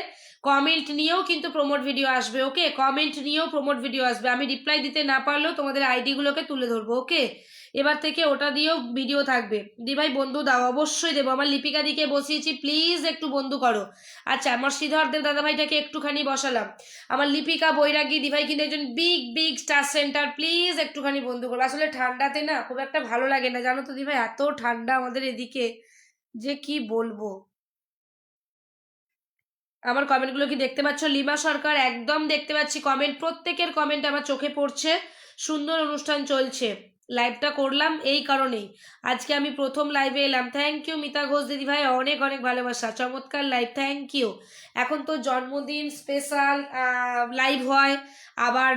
কমেন্ট নিয়েও কিন্তু প্রমোট ভিডিও আসবে। ওকে, কমেন্ট নিয়েও প্রমোট ভিডিও আসবে, আমি রিপ্লাই দিতে না পারলেও তোমাদের আইডিগুলোকে তুলে ধরবো। ওকে, এবার থেকে ওটা দিয়েও ভিডিও থাকবে। দিভাই বন্ধু দাও, অবশ্যই দেবো। আমার লিপিকা দিকে বসিয়েছি, প্লিজ একটু বন্ধু করো। আচ্ছা আমার শ্রীধর দেব দাদাভাইটাকে একটুখানি বসালাম। আমার লিপিকা বৈরাগী দিভাই কিন্তু একজন big big star centre, please একটুখানি বন্ধু করো। আসলে ঠান্ডাতে না খুব একটা ভালো লাগে না, জানো তো দিভাই, এত ঠান্ডা আমাদের এদিকে, যে কি বলবো। আমার কমেন্টগুলো কি দেখতে পাচ্ছ? লিমা সরকার, একদম দেখতে পাচ্ছি কমেন্ট, প্রত্যেকের কমেন্ট আমার চোখে পড়ছে। সুন্দর অনুষ্ঠান চলছে। লাইভটা করলাম এই কারণেই, আজকে আমি প্রথম লাইভে এলাম। থ্যাংক ইউ মিতা ঘোষ দিদি ভাই, অনেক অনেক ভালোবাসা, চমৎকার লাইভ, থ্যাংক ইউ। এখন তো জন্মদিন স্পেশাল লাইভ হয়, আবার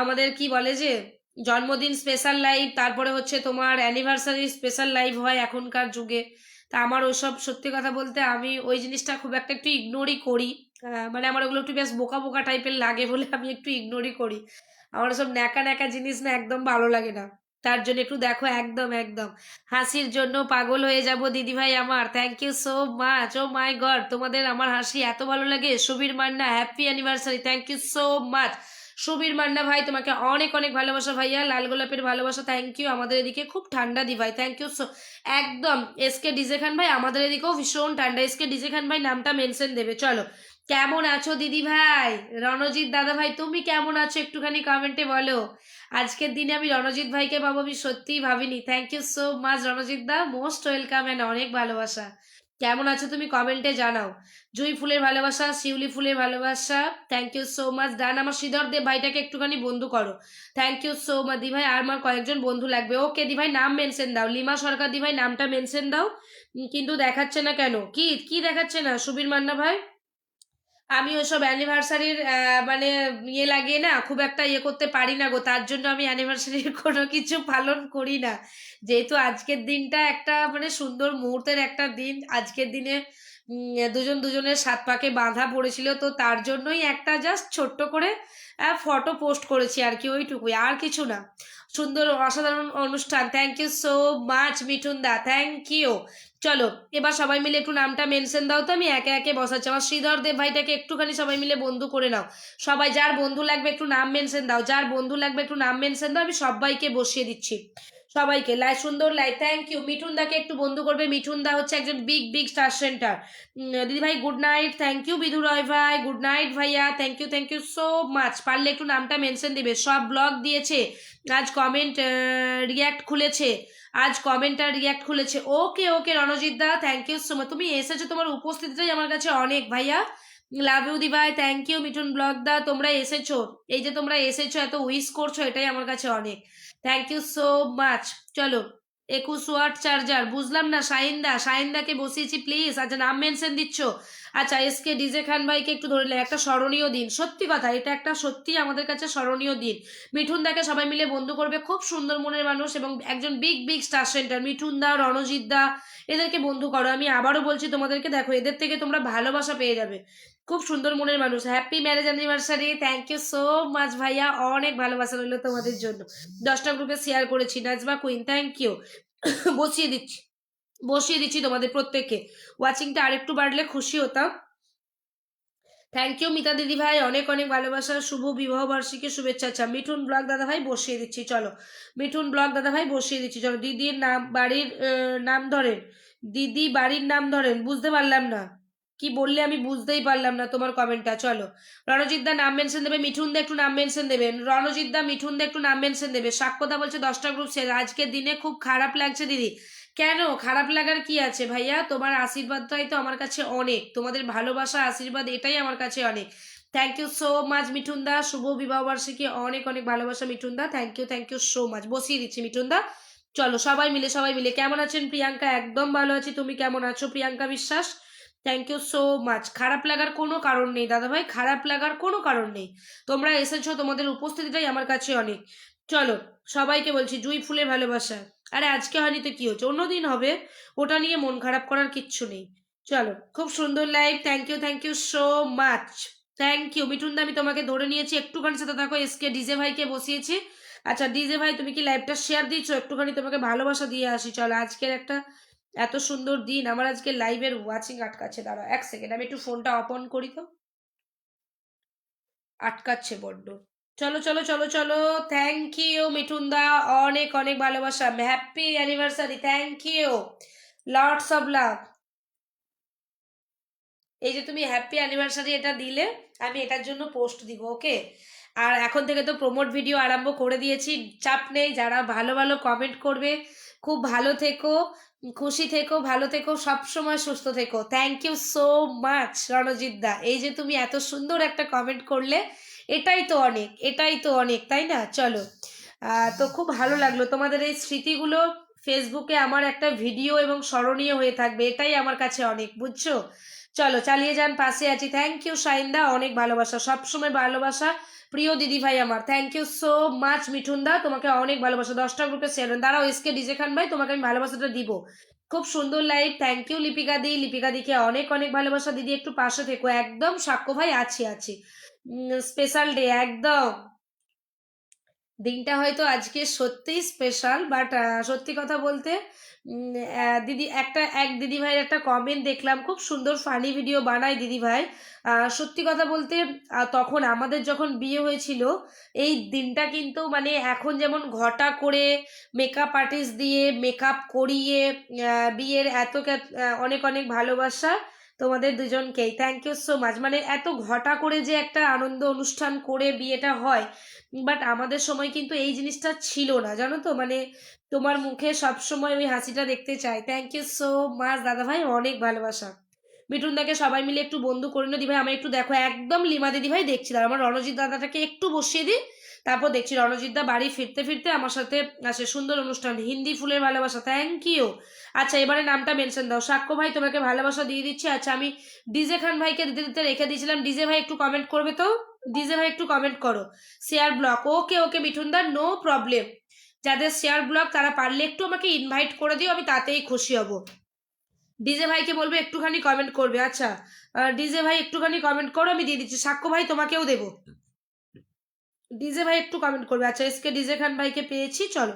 আমাদের কি বলে যে জন্মদিন স্পেশাল লাইভ, তারপরে হচ্ছে তোমার অ্যানিভার্সারি স্পেশাল লাইভ হয় এখনকার যুগে। তা আমার ওসব সত্যি কথা বলতে আমি ওই জিনিসটা খুব একটা একটু ইগনোরই করি। মানে আমার ওগুলো একটু বেশ বোকা বোকা টাইপের লাগে বলে আমি একটু ইগনোরই করি। আমার সব ন্যাকা ন্যাকা জিনিস না একদম ভালো লাগে না। তার জন্য একটু দেখো, একদম একদম হাসির জন্য পাগল হয়ে যাব দিদি ভাই আমার, thank you so much. Oh my god, তোমাদের আমার হাসি এত ভালো লাগে। Subir Manna, happy anniversary, thank you so much. Subir Manna ভাই, তোমাকে অনেক অনেক ভালোবাসা ভাইয়া, লাল গোলাপের ভালোবাসা, থ্যাংক ইউ। আমাদের এদিকে খুব ঠান্ডা দি ভাই, থ্যাংক ইউ সো। একদম এসকে ডিজে খান ভাই, আমাদের এদিকেও ভীষণ ঠান্ডা। এসকে ডিজে খান ভাই নামটা মেনশন দেবে। চলো, কেমন আছো দিদি ভাই? রণজিৎ দাদা ভাই, তুমি কেমন আছো একটুখানি কমেন্টে বলো। আজকের দিনে আমি রণজিৎ ভাইকে পাবো আমি সত্যিই ভাবিনি। Thank you so much Ranjit দা, মোস্ট ওয়েলকাম অ্যান্ড অনেক ভালোবাসা। কেমন আছো তুমি কমেন্টে জানাও। জুই ফুলের ভালোবাসা, শিউলি ফুলের ভালোবাসা, থ্যাংক ইউ সো মাচ। ডান, আমার শ্রীধর দেব ভাইটাকে একটুখানি বন্ধু করো। থ্যাংক ইউ সো মাচ দি ভাই, আর আমার কয়েকজন বন্ধু লাগবে। ওকে দি ভাই, নাম মেনশন দাও। লিমা সরকার দি ভাই, নামটা মেনশন দাও। কিন্তু দেখাচ্ছে না কেন? কি কি দেখাচ্ছে না সুবীর মান্না ভাই? আমি ওসব অ্যানিভার্সারির মানে ইয়ে লাগিয়ে না খুব একটা ইয়ে করতে পারি না গো, তার জন্য আমি অ্যানিভার্সারির কোনো কিছু পালন করি না। যেহেতু আজকের দিনটা একটা মানে সুন্দর মুহূর্তের একটা দিন, আজকের দিনে দুজন দুজনের সাত পাকে বাঁধা পড়েছিল, তো তার জন্যই একটা জাস্ট ছোট্ট করে ফটো পোস্ট করেছি আর কি, ওইটুকুই, আর কিছু না। সুন্দর অসাধারণ অনুষ্ঠান, thank you so much Mithun the, thank you. চলো, এবার সবাই মিলে একটু নামটা মেনশন দাও তো, আমি একে একে বসাচ্ছি। আমার শ্রীধর দেব ভাইটাকে একটুখানি সবাই মিলে বন্ধু করে নাও। সবাই যার বন্ধু লাগবে একটু নাম মেনশন দাও, যার বন্ধু লাগবে একটু নাম মেনশন দাও, আমি সবাইকে বসিয়ে দিচ্ছি। সবাইকে সুন্দর লাই, থ্যাংক ইউ। মিঠুন দাকে একটু বন্ধু করবে, মিঠুন দা হচ্ছে একজন বিগ বিগ স্টার সেন্টার। দিদি ভাই গুড নাইট, থ্যাংক ইউ। বিধু রয় ভাই গুড নাইট ভাইয়া, থ্যাংক ইউ সো মাচ। পারলে একটু নামটা মেনশন দিবে। সব ব্লগ দিয়েছে, আজ কমেন্ট রিয়াক্ট খুলেছে, আজ কমেন্ট আর রিয়াক্ট খুলেছে। ওকে ওকে রণজিৎ দা, থ্যাংক ইউ সো মাচ। তুমি এসেছো, তোমার উপস্থিতিটাই আমার কাছে অনেক ভাইয়া। লাভ ইউ দি ভাই, থ্যাংক ইউ। মিঠুন ব্লগ দা, তোমরা এসেছো, এই যে তোমরা এসেছো এত উইশ করছো, এটাই আমার কাছে অনেক, থ্যাংক ইউ সো মাচ। চলো, 21 ওয়াট চার্জার, বুঝলাম না। শাহিনদাকে বসিয়েছি প্লিজ। আচ্ছা, নাম মেনশন দিচ্ছ। আচ্ছা, এসকে ডিজে খান ভাইকে একটু ধরে একটা স্মরণীয় দিন, সত্যি কথা এটা একটা সত্যি আমাদের কাছে স্মরণীয় দিন। মিঠুন দাকে সবাই মিলে বন্ধু করবে, খুব সুন্দর মনের মানুষ এবং একজন big big star centre. Mithun da, Ranjit da, এদেরকে বন্ধু করো। আমি আবারও বলছি তোমাদেরকে, দেখো এদের থেকে তোমরা ভালোবাসা পেয়ে যাবে। খুব সুন্দর মনের মানুষ। Happy marriage anniversary, thank you so much ভাইয়া, অনেক ভালোবাসা রইলো তোমাদের জন্য। 10টা গ্রুপে শেয়ার করেছি। Najma queen, thank you. বসিয়ে দিচ্ছি তোমাদের প্রত্যেককে। ওয়াচিংটা আরেকটু বাড়লে খুশি হতাম। থ্যাংক ইউ মিতা দিদি ভাই, অনেক অনেক ভালোবাসা, শুভ বিবাহ বার্ষিকী শুভেচ্ছা। আচ্ছা, মিঠুন ব্লগ দাদা ভাই বসিয়ে দিচ্ছি। চলো, মিঠুন ব্লগ দাদা ভাই বসিয়ে দিচ্ছি। চলো, দিদির নাম বাড়ির নাম ধরেন, দিদি বাড়ির নাম ধরেন, বুঝতে পারলাম না কি বললে, আমি বুঝতেই পারলাম না তোমার কমেন্টটা। চলো, রণজিৎ দা নাম মেনশন দেবে, মিঠুন দা একটু নাম মেনশন দেবেন, রণজিৎ দা মিঠুন দা একটু নাম মেনশন দেবে। সাক্ষ্যদা বলছে 10টা গ্রুপ শেষ, আজকের দিনে খুব খারাপ লাগছে দিদি। কেন খারাপ লাগার কি আছে ভাইয়া? তোমার আশীর্বাদটাই তো আমার কাছে অনেক, তোমাদের ভালোবাসা আশীর্বাদ এটাই আমার কাছে অনেক। Thank you so much Mithun da, শুভ বিবাহ বার্ষিকী, অনেক অনেক ভালোবাসা মিঠুন দা, থ্যাংক ইউ সো মাচ। বসিয়ে দিচ্ছি মিঠুন দা। চলো, সবাই মিলে কেমন আছেন? প্রিয়াঙ্কা, একদম ভালো আছি, তুমি কেমন আছো? Priyanka Biswas, thank you so much. খারাপ লাগার কোনো কারণ নেই দাদা ভাই, খারাপ লাগার কোনো কারণ নেই। তোমরা এসেছো, তোমাদের উপস্থিতিটাই আমার কাছে অনেক। চলো, সবাইকে বলছি জুই ফুলের ভালোবাসা। আরে আজকে হয়নি তো কি হচ্ছে, অন্যদিন হবে, ওটা নিয়ে মন খারাপ করার কিচ্ছু নেই। চলো, খুব সুন্দর live, thank you so much. Thank you Mithun da, আমি তোমাকে ধরে নিয়েছি, একটুখানি সাথে থাকো। এসকে ডিজে ভাইকে বসিয়েছি। আচ্ছা ডিজে ভাই, তুমি কি লাইভটা শেয়ার দিচ্ছ? একটুখানি তোমাকে ভালোবাসা দিয়ে আসি। চলো, আজকের একটা এত সুন্দর দিন, আমার আজকে লাইভের ওয়াচিং আটকাচ্ছে, দাঁড়া 1 সেকেন্ড, আমি একটু ফোনটা অন করি তো, আটকাচ্ছে বড্ড। চলো চলো চলো চলো, থ্যাংক ইউ মিঠুন দা, অনেক অনেক ভালোবাসা, happy anniversary, thank you, lots of love. এই যে তুমি হ্যাপি অ্যানিভার্সারি এটা দিলে, আমি এটার জন্য পোস্ট দিব, ওকে? আর এখন থেকে তো প্রমোট ভিডিও আরম্ভ করে দিয়েছি, চাপ নেই, যারা ভালো ভালো কমেন্ট করবে খুব ভালো থেকো। খুশি থেকো, ভালো থেকো, সবসময় সুস্থ থেকো। Thank you so much Ranjit da, এই যে তুমি এত সুন্দর একটা কমেন্ট করলে, এটাই তো অনেক, এটাই তো অনেক, তাই না? চলো, তো খুব ভালো লাগলো তোমাদের এই স্মৃতিগুলো ফেসবুকে আমার একটা ভিডিও এবং স্মরণীয় হয়ে থাকবে, এটাই আমার কাছে অনেক, বুঝছো? চলো চালিয়ে যান, পাশে আছি। থ্যাংক ইউ শাইনদা, অনেক ভালোবাসা, সবসময় ভালোবাসা। প্রিয় দিদি ভাই আমার, thank you so much. Mithun দা, তোমাকে অনেক ভালোবাসা, 10টা গ্রুপে শেয়ার দাঁড়াও, এসকে ডিজে খান ভাই, তোমাকে আমি ভালোবাসাটা দিব। খুব সুন্দর লাইভ, থ্যাংক ইউ লিপিকা দি, লিপিকা দিকে অনেক অনেক ভালোবাসা। দিদি একটু পাশে থেকো, একদম সাক্ষ্য ভাই, আছি আছি। স্পেশাল ডে একদম, দিনটা হয়তো আজকে সত্যিই স্পেশাল, বাট সত্যি কথা বলতে দিদি এক দিদি ভাইয়ের একটা কমেন্ট দেখলাম, খুব সুন্দর ফানি ভিডিও বানায় দিদি ভাই। সত্যি কথা বলতে তখন আমাদের যখন বিয়ে হয়েছিল, এই দিনটা কিন্তু মানে এখন যেমন ঘটা করে মেকআপ আর্টিস্ট দিয়ে মেকআপ করিয়ে বিয়ের অনেক অনেক ভালোবাসা তোমাদের দুজনকেই, থ্যাংক ইউ সো মাচ। মানে এত ঘটা করে যে একটা আনন্দ অনুষ্ঠান করে বিয়েটা হয়, বাট আমাদের সময় কিন্তু এই জিনিসটা ছিল না, জানো তো, মানে তোমার মুখে সবসময় ওই হাসিটা দেখতে চাই। থ্যাংক ইউ সো মাচ দাদা ভাই, অনেক ভালোবাসা। মিঠুন দাকে সবাই মিলে একটু বন্ধু করে নো দি ভাই, আমি একটু দেখো, একদম লিমা দিদি ভাই দেখছি, আর আমার রণজিৎ দাদাটাকে একটু বসিয়ে দিই, তারপর দেখছি রণজিৎ দা বাড়ি ফিরতে ফিরতে আমার সাথে আসে। সুন্দর অনুষ্ঠান, হিন্দি ফুলের ভালোবাসা, থ্যাংক ইউ। আচ্ছা এবারে নামটা মেনশন দাও, সাক্ষ্য ভাই তোমাকে ভালোবাসা দিয়ে দিচ্ছি। আচ্ছা আমি ডিজে খান ভাইকে দিতে দিতে রেখে দিয়েছিলাম, ডিজে ভাই একটু কমেন্ট করবে তো, ডিজে ভাই একটু কমেন্ট করো। শেয়ার ব্লক, ওকে ওকে মিঠুন দা, নো প্রবলেম। যাদের শেয়ার ব্লক তারা পারলে একটু আমাকে ইনভাইট করে দিও, আমি তাতেই খুশি হব। ডিজে ভাইকে বলবে একটুখানি কমেন্ট করবে। আচ্ছা ডিজে ভাই একটুখানি কমেন্ট করো, আমি দিয়ে দিচ্ছি। সাক্ষ্য ভাই তোমাকেও দেবো, ডিজে ভাই একটু কমেন্ট করবে। আচ্ছা এসকে ডিজে খান ভাইকে পেয়েছি, চলো।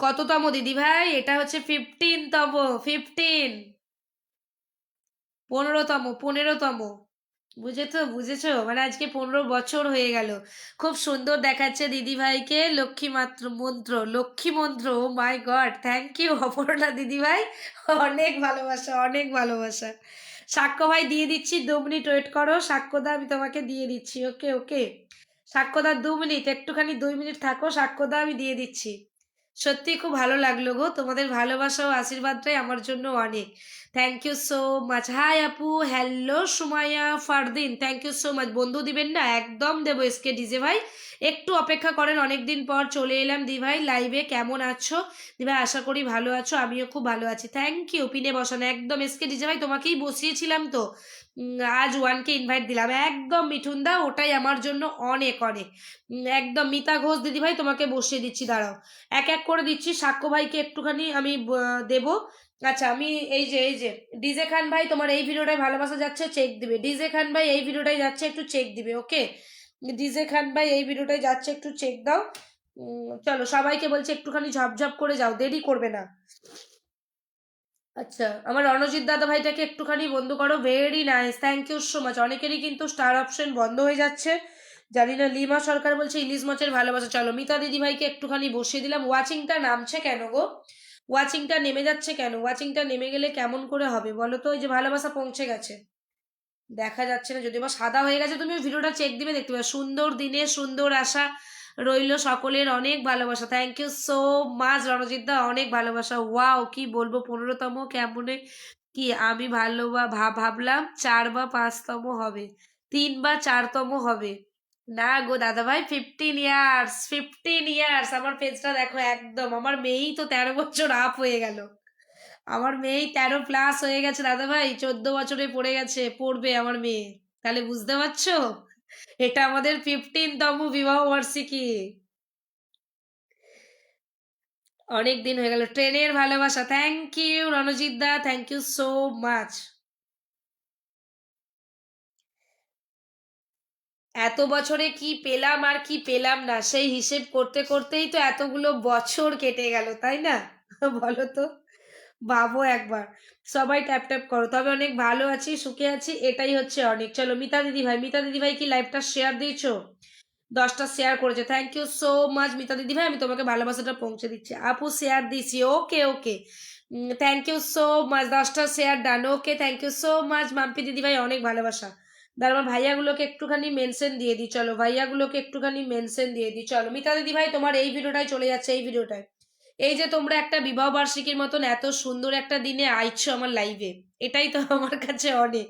কততম দিদি ভাই? এটা হচ্ছে 15তম, 15, 15তম, 15তম। বুঝেছো বুঝেছো, মানে আজকে 15 বছর হয়ে গেল। খুব সুন্দর দেখাচ্ছে দিদি ভাইকে, লক্ষ্মী মাত্র মন্ত্র, লক্ষ্মী মন্ত্র, ও my god, thank you Aparna দিদি ভাই, অনেক ভালোবাসা, অনেক ভালোবাসা। সাক্ষ্য ভাই দিয়ে দিচ্ছি, 2 মিনিট ওয়েট করো সাক্ষ্যদা, আমি তোমাকে দিয়ে দিচ্ছি। ওকে ওকে সাক্ষ্যদা, 2 মিনিট, একটুখানি 2 মিনিট থাকো সাক্ষ্যদা, আমি দিয়ে দিচ্ছি। সত্যি খুব ভালো লাগলো গো, তোমাদের ভালোবাসা ও আশীর্বাদটাই আমার জন্য অনেক। Thank you so much. Hi আপু, hello Sumaiya Fardin, thank you so much. বন্ধু দিবেন না? একদম দেবো এসকে ডিজে ভাই, একটু অপেক্ষা করেন, অনেকদিন পর চলে এলাম দি ভাই লাইভে। কেমন আছো দি ভাই? আশা করি ভালো আছো, আমিও খুব ভালো আছি। থ্যাংক ইউ পিনে বসানো, একদম এসকে ডিজে ভাই তোমাকেই বসিয়েছিলাম তো, আজ 1কে ইনভাইট দিলাম, একদম মিঠুন দা, ওটাই আমার জন্য অনেক অনেক। একদম মিতা ঘোষ দিদি ভাই তোমাকে বসিয়ে দিচ্ছি, দাঁড়াও এক এক করে দিচ্ছি। সাক্ষ্য ভাইকে একটুখানি আমি দেবো। আচ্ছা আমি এই যে ডিজে খান ভাই, তোমার এই ভিডিওটাই ভালোবাসা যাচ্ছে, চেক দিবে। ডিজে খান ভাই এই ভিডিওটাই যাচ্ছে, একটু চেক দিবে। ওকে ডিজে খান ভাই এই ভিডিওটাই যাচ্ছে, একটু চেক দাও। চলো সবাইকে বলছি একটুখানি ঝপঝপ করে যাও, দেরি করবে না। আচ্ছা আমার রণজিৎ দাদা ভাইটাকে একটুখানি বন্ধ করো, very nice, thank you so much. অনেকেরই কিন্তু স্টার অপশন বন্ধ হয়ে যাচ্ছে, জানি না। লিমা সরকার বলছে ইলিশ মাছের ভালোবাসা, চলো মিতা দিদি ভাইকে একটুখানি বসিয়ে দিলাম। ওয়াচিংটা নামছে কেন গো? ওয়াচিংটা নেমে যাচ্ছে কেন? ওয়াচিংটা নেমে গেলে কেমন করে হবে বলো তো? ওই যে ভালোবাসা পৌঁছে গেছে, দেখা যাচ্ছে না, যদি বা সাদা হয়ে গেছে, তুমি ভিডিওটা চেক দিবে, দেখতে পাবে। সুন্দর দিনে সুন্দর আশা রইল, সকলের অনেক ভালোবাসা। Thank you so much Ranjit দা, অনেক ভালোবাসা। ওয়াও কি বলবো, 15তম কেমনে কি আমি ভাবলাম 4 বা 5তম হবে, 3 বা 4তম হবে। না গো দাদা ভাই, 15 ইয়ার্স, 15 ইয়ার্স। আমার পেজটা দেখো, একদম আমার মেয়েই তো 13 বছর আপ হয়ে গেল, আমার মেয়েই 13+ হয়ে গেছে দাদা ভাই, 14 বছরে পড়ে গেছে, পড়বে আমার মেয়ে, তাহলে বুঝতে পারছো, এটা আমাদের 15তম বিবাহ বার্ষিকী। অনেক দিন হয়ে গেল। ট্রেনের ভালোবাসা, থ্যাংক ইউ রণজিৎ দা, থ্যাংক ইউ সো মাচ। এত বছরে কি পেলাম আর কি পেলাম না, সেই হিসেব করতে করতেই তো এতগুলো বছর কেটে গেল, তাই না? বলো তো, ভাবো একবার। সবাই ট্যাপ ট্যাপ করো, তবে অনেক ভালো আছি, সুখে আছি, এটাই হচ্ছে অনেক। চলো মিতা দিদি ভাই, মিতা দিদি ভাই কি লাইভটা শেয়ার দিয়েছো? 10টা শেয়ার করেছে, thank you so much Mita দিদি ভাই, আমি তোমাকে ভালোবাসাটা পৌঁছে দিচ্ছি। আপু শেয়ার দিছি, okay okay, thank you so much, 10টা share done, okay thank you so much Mampi দিদি ভাই, অনেক ভালোবাসা। তারপর ভাইয়াগুলোকে একটুখানি মেনশন দিয়ে দিই, চলো ভাইয়াগুলোকে একটুখানি মেনশন দিয়ে দিই। চলো মিতা দিদি ভাই তোমার এই ভিডিওটাই চলে যাচ্ছে, এই ভিডিওটায় এই যে তোমরা একটা বিবাহ বার্ষিকীর মতন এত সুন্দর একটা দিনে আইছো আমার লাইভে, এটাই তো আমার কাছে অনেক।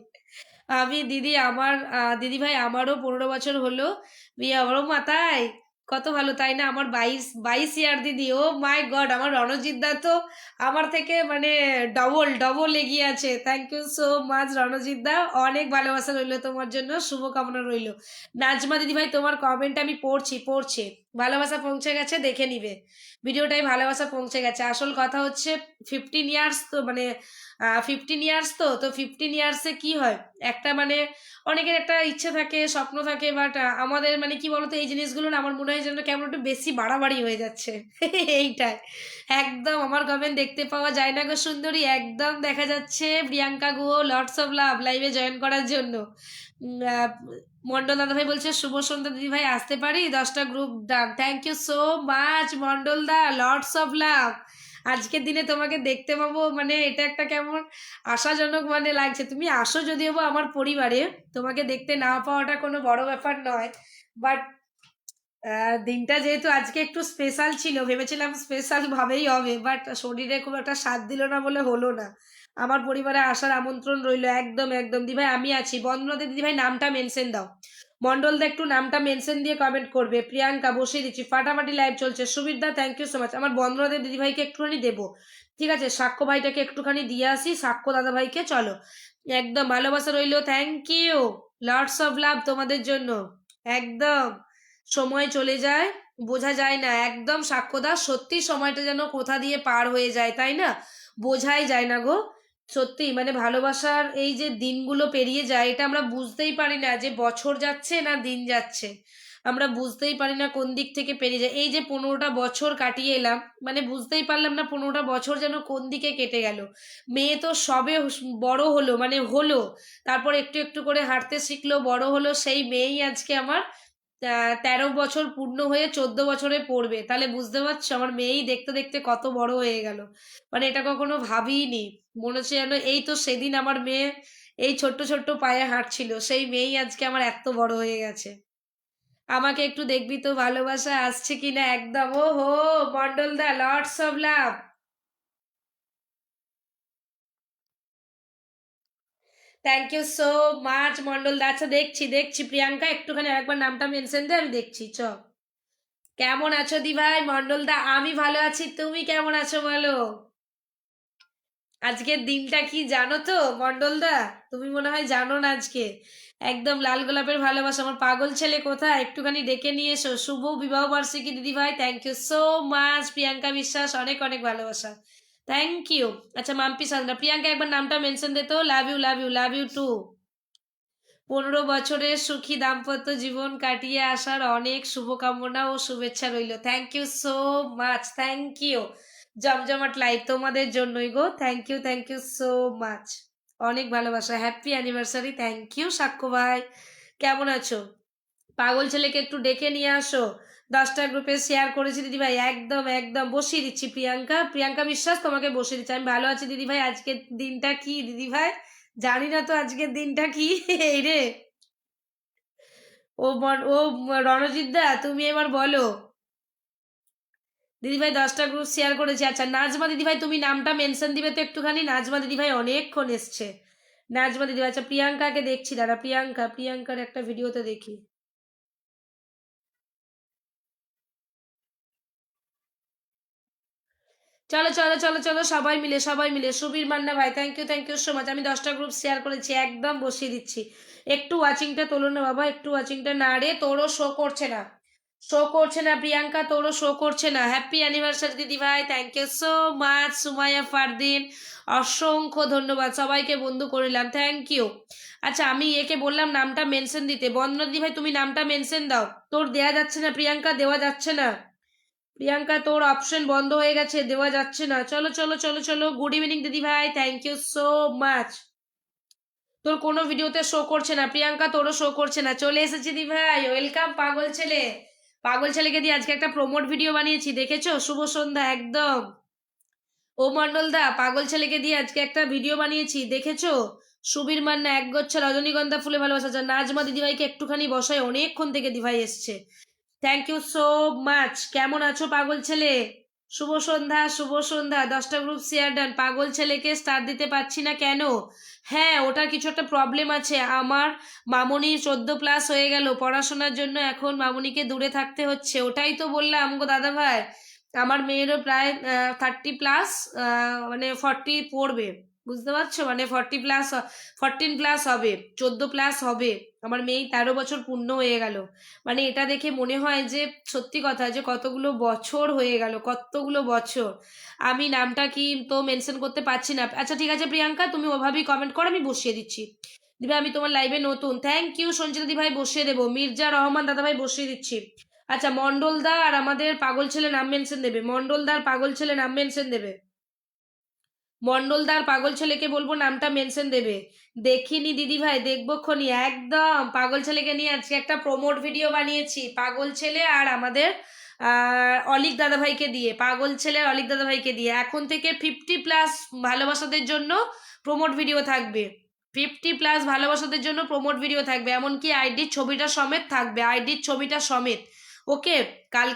আমি দিদি আমার দিদি ভাই আমারও 15 বছর হলো বিয়ে, আমারও মাথায় কত ভালো তাই না? আমার 22 22 ইয়ার দিদি, ও মাই গড! আমার রণজিৎ দা তো আমার থেকে মানে ডবল ডবল এগিয়ে আছে। Thank you so much Ranjit দা, অনেক ভালোবাসা রইলো তোমার জন্য, শুভকামনা রইলো। নাজমা দিদি ভাই তোমার কমেন্ট আমি পড়ছি, ভালোবাসা পৌঁছে গেছে, দেখে নিবে ভিডিওটাই, ভালোবাসা পৌঁছে গেছে। আসল কথা হচ্ছে 15 ইয়ার্স তো মানে 15 ইয়ার্স, তো 15 ইয়ার্সে কি হয় একটা মানে অনেকের একটা ইচ্ছে থাকে, স্বপ্ন থাকে, বাট আমাদের মানে কি বলতো এই জিনিসগুলো না আমার মনে হয় যেন কেমন একটু বেশি বাড়াবাড়ি হয়ে যাচ্ছে। এইটাই একদম। আমার কমেন্ট দেখতে পাওয়া যায় না গো সুন্দরী, একদম দেখা যাচ্ছে। Priyanka Guha loads of love লাইভে জয়েন করার জন্য মন্ডল দাদা ভাই বলছে শুভ সন্ধ্যা দিদি ভাই, আসতে পারি? 10টা group done. Thank you so much Mondal দা, লর্ডস অফ লাভ। আজকের দিনে তোমাকে দেখতে পাবো মানে এটা একটা কেমন আশাজনক মানে লাগছে। তুমি আসো যদিও বা আমার পরিবারে, তোমাকে দেখতে না পাওয়াটা কোনো বড় ব্যাপার নয়, বাট দিনটা যেহেতু আজকে একটু স্পেশাল ছিল, ভেবেছিলাম স্পেশাল ভাবেই হবে, বাট শরীরে খুব একটা সাথ দিল না বলে হলো না। আমার পরিবারে আসার আমন্ত্রণ রইলো, একদম একদম দিদিভাই আমি আছি। বন্দনাতে দিদিভাই নামটা মেনশন দাও, মন্ডলদা একটু নামটা মেনশন দিয়ে কমেন্ট করবে। প্রিয়াঙ্কা বসিয়ে দিচ্ছি, ফাটাফাটি লাইভ চলছে। সুবিরদা থ্যাংক ইউ সো মাচ। আমার বন্দনাদের দিদিভাইকে একটুখানি দেবো, ঠিক আছে? সাক্ষ্য ভাইটাকে একটুখানি দিয়ে আসি, সাক্ষ্য দাদা ভাইকে, চলো। একদম ভালোবাসা রইলো, thank you, loads of love তোমাদের জন্য। একদম সময় চলে যায়, বোঝা যায় না একদম। সাক্ষ্যদা সত্যি সময়টা যেন কোথা দিয়ে পার হয়ে যায়, তাই না? বোঝাই যায় না গো সত্যি। মানে ভালোবাসার এই যে দিনগুলো পেরিয়ে যায়, এটা আমরা বুঝতেই পারি না যে বছর যাচ্ছে না দিন যাচ্ছে, আমরা বুঝতেই পারি না কোন দিক থেকে পেরিয়ে যায়। এই যে 15টা বছর কাটিয়ে এলাম, মানে বুঝতেই পারলাম না 15টা বছর যেন কোন দিকে কেটে গেল। মেয়ে তো সবে বড় হলো, মানে হলো, তারপর একটু একটু করে হাঁটতে শিখলো, বড় হলো, সেই মেয়েই আজকে আমার 13 বছর পূর্ণ হয়ে 14 বছরে পড়বে। তাহলে বুঝতে পারছো আমার মেয়েই দেখতে দেখতে কত বড় হয়ে গেল। মানে এটা কখনো ভাবিনি, মনে হচ্ছে যেন এই তো সেদিন আমার মেয়ে এই ছোট্ট ছোট্ট পায়ে হাঁটছিল, সেই মেয়েই আজকে আমার এত বড় হয়ে গেছে। আমাকে একটু দেখবি তো ভালোবাসা আসছে কিনা। একদম, ও হো মন্ডল দা, Lords of love. Thank you so much Mondal দা। আচ্ছা দেখছি প্রিয়াঙ্কা একটুখানি আরেকবার নামটা মেনশন দে, আমি দেখছি চ। কেমন আছো দি ভাই? মন্ডল দা আমি ভালো আছি, তুমি কেমন আছো বলো? আজকের দিনটা কি জানো তো মন্ডল দা? তুমি মনে হয় জানো না আজকে। একদম লাল গোলাপের ভালোবাসা, আমার পাগল ছেলে কোথায়, একটুখানি ডেকে নিয়ে এসো। শুভ বিবাহ বার্ষিকী দিদি ভাই, thank you so much. Priyanka Biswas অনেক অনেক ভালোবাসা, থ্যাংক ইউ। আচ্ছা মাম্পি সাজনা, প্রিয়াঙ্কা একবার নামটা মেনশন দে তো। Love you love you love you too. 15 বছরের সুখী দাম্পত্য জীবন কাটিয়ে আসার অনেক শুভকামনা ও শুভেচ্ছা রইল। Thank you so much, thank you. জমজমাট লাইভ তোমাদের জন্যই গো, থ্যাংক ইউ সো মাচ। অনেক ভালোবাসা, হ্যাপি অ্যানিভার্সারি, থ্যাংক ইউ সাক্ষ্য ভাই। কেমন আছো? পাগল ছেলেকে একটু ডেকে নিয়ে আসো। 10টা গ্রুপে শেয়ার করেছি দিদি ভাই, একদম একদম বসিয়ে দিচ্ছি। প্রিয়াঙ্কা বিশ্বাস তোমাকে বসিয়ে দিচ্ছি। আমি ভালো আছি দিদি ভাই। আজকের দিনটা কি দিদি ভাই? জানি না তো আজকের দিনটা কি। এই রে, রণজিৎ দা তুমি এবার বলো। দিদিভাই 10টা গ্রুপ শেয়ার করেছি। আচ্ছা নাজমা দিদিভাই তুমি নামটা মেনশন দিবে তো একটুখানি। নাজমা দিদিভাই অনেকক্ষণ এসছে। নাজমা দিদিভাই, আচ্ছা প্রিয়াঙ্কাকে দেখছি দাদা, প্রিয়াঙ্কার একটা ভিডিওতে দেখি। চলো চলো চলো চলো, সবাই মিলে। সুবীর মান্না ভাই, থ্যাংক ইউ সো মাচ। আমি 10টা গ্রুপ শেয়ার করেছি, একদম বসিয়ে দিচ্ছি। একটু ওয়াচিংটা তোলো না বাবা, একটু ওয়াচিংটা। না রে, তোরও শো করছে না, শো করছে না প্রিয়াঙ্কা, তোরও শো করছে না। হ্যাপি অ্যানিভার্সারি দিদি ভাই, thank you so much. Sumaiya Fardin, অসংখ্য ধন্যবাদ, সবাইকে বন্ধু করিলাম, থ্যাংক ইউ। আচ্ছা আমি একে বললাম নামটা মেনশন দিতে, বন্দনা দিদি ভাই তুমি নামটা মেনশন দাও। তোর দেয়া যাচ্ছে না প্রিয়াঙ্কা, দেওয়া যাচ্ছে না। প্রিয়াঙ্কা তোর অপশন বন্ধ হয়ে গেছে, দেওয়া যাচ্ছে না। চলো চলো চলো চলো। গুড ইভিনিং দিদি ভাই, থ্যাংক ইউ সো মাচ। তোর কোনো ভিডিওতে শো করছে না প্রিয়াঙ্কা, তোরও শো করছে না। চলে এসেছি দিদি ভাই, ওয়েলকাম পাগল ছেলে। পাগল ছেলেকে দিয়ে আজকে একটা প্রমোট ভিডিও বানিয়েছি, দেখেছো? শুভ সন্ধ্যা, একদম। ও মন্ডল দা, পাগল ছেলেকে দিয়ে আজকে একটা ভিডিও বানিয়েছি, দেখেছো? সুবীর মান্না, একগোচ্ছা রজনীগন্ধা ফুলে ভালোবাসা। নাজমা দিদিভাইকে একটুখানি বসায়, অনেকক্ষণ থেকে দিভাই এসছে। Thank you so much. কেমন আছো পাগল ছেলে? শুভ সন্ধ্যা, শুভ সন্ধ্যা। 10টা গ্রুপ শেয়ার ডান। পাগল ছেলেকে স্টার দিতে পারছি না কেন? হ্যাঁ, ওটা কিছু একটা প্রবলেম আছে। আমার মামনির 14+ হয়ে গেল, পড়াশোনার জন্য এখন মামনিকে দূরে থাকতে হচ্ছে। ওটাই তো বললাম গো দাদা ভাই। আমার মেয়েরও প্রায় 30+, মানে 40 পড়বে। বুঝতে পারছো, মানে 40+, 14+ হবে, 14+ হবে। আমার মেয়ে 13 বছর পূর্ণ হয়ে গেল। মানে এটা দেখে মনে হয় যে সত্যি কথা, যে কতগুলো বছর হয়ে গেল, কতগুলো বছর। আমি নামটা কি তো মেনশন করতে পারছি না। আচ্ছা ঠিক আছে প্রিয়াঙ্কা, তুমি ওভাবেই কমেন্ট করো, আমি বসিয়ে দিচ্ছি। দিদি আমি তোমার লাইভে নতুন। থ্যাংক ইউ সঞ্চিতা দি ভাই, বসিয়ে দেবো। মির্জা রহমান দাদা ভাই বসিয়ে দিচ্ছি। আচ্ছা, মন্ডলদা আর আমাদের পাগল ছেলে নাম মেনশন দেবে। মন্ডলদা আর পাগল ছেলে নাম মেনশন দেবে। মন্ডলদার পাগল ছেলেকে বলবো নামটা মেনশন দেবে। দেখিনি দিদি ভাই, দেখবো খনি। একদম পাগল ছেলেকে নিয়ে আজকে একটা প্রমোট ভিডিও বানিয়েছি, পাগল ছেলে আর আমাদের অলিক দাদা ভাইকে দিয়ে। পাগল ছেলে আর অলিক দাদা ভাইকে দিয়ে এখন থেকে 50+ ভালোবাসাদের জন্য প্রমোট ভিডিও থাকবে। 50+ ভালোবাসাদের জন্য প্রমোট ভিডিও থাকবে, এমনকি আইডির ছবিটা সমেত থাকবে, আইডির ছবিটা সমেত। ওকে। কাল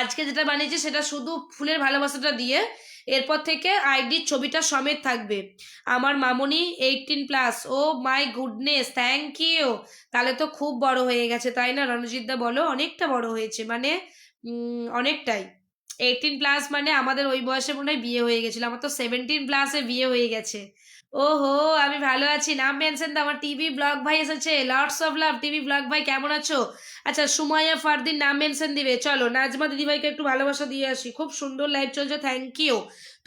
আজকে যেটা বানিয়েছি সেটা শুধু ফুলের ভালোবাসাটা দিয়ে, এরপর থেকে আইডির ছবিটা সমেত থাকবে। আমার মামনি 18+। ও মাই গুডনেস, থ্যাংক ইউ। তাহলে তো খুব বড় হয়ে গেছে তাই না রণজিৎদা, বলো? অনেকটা বড় হয়েছে, মানে অনেকটাই। 18+ মানে আমাদের ওই বয়সে মনে হয় বিয়ে হয়ে গেছিল। আমার তো 17+-এ বিয়ে হয়ে গেছে। ওহো, আমি ভালো আছি। নাম মেনশন তো। আমার টিভি ব্লগ ভাই এসেছে, lots of love. TV blog ভাই কেমন আছো? আচ্ছা, সুমাইয়া ফারদিন নাম মেনশন দিবে। চলো নাজমা দিদিভাইকে একটু ভালোবাসা দিয়ে আসি। খুব সুন্দর লাইভ চলছে, থ্যাংক ইউ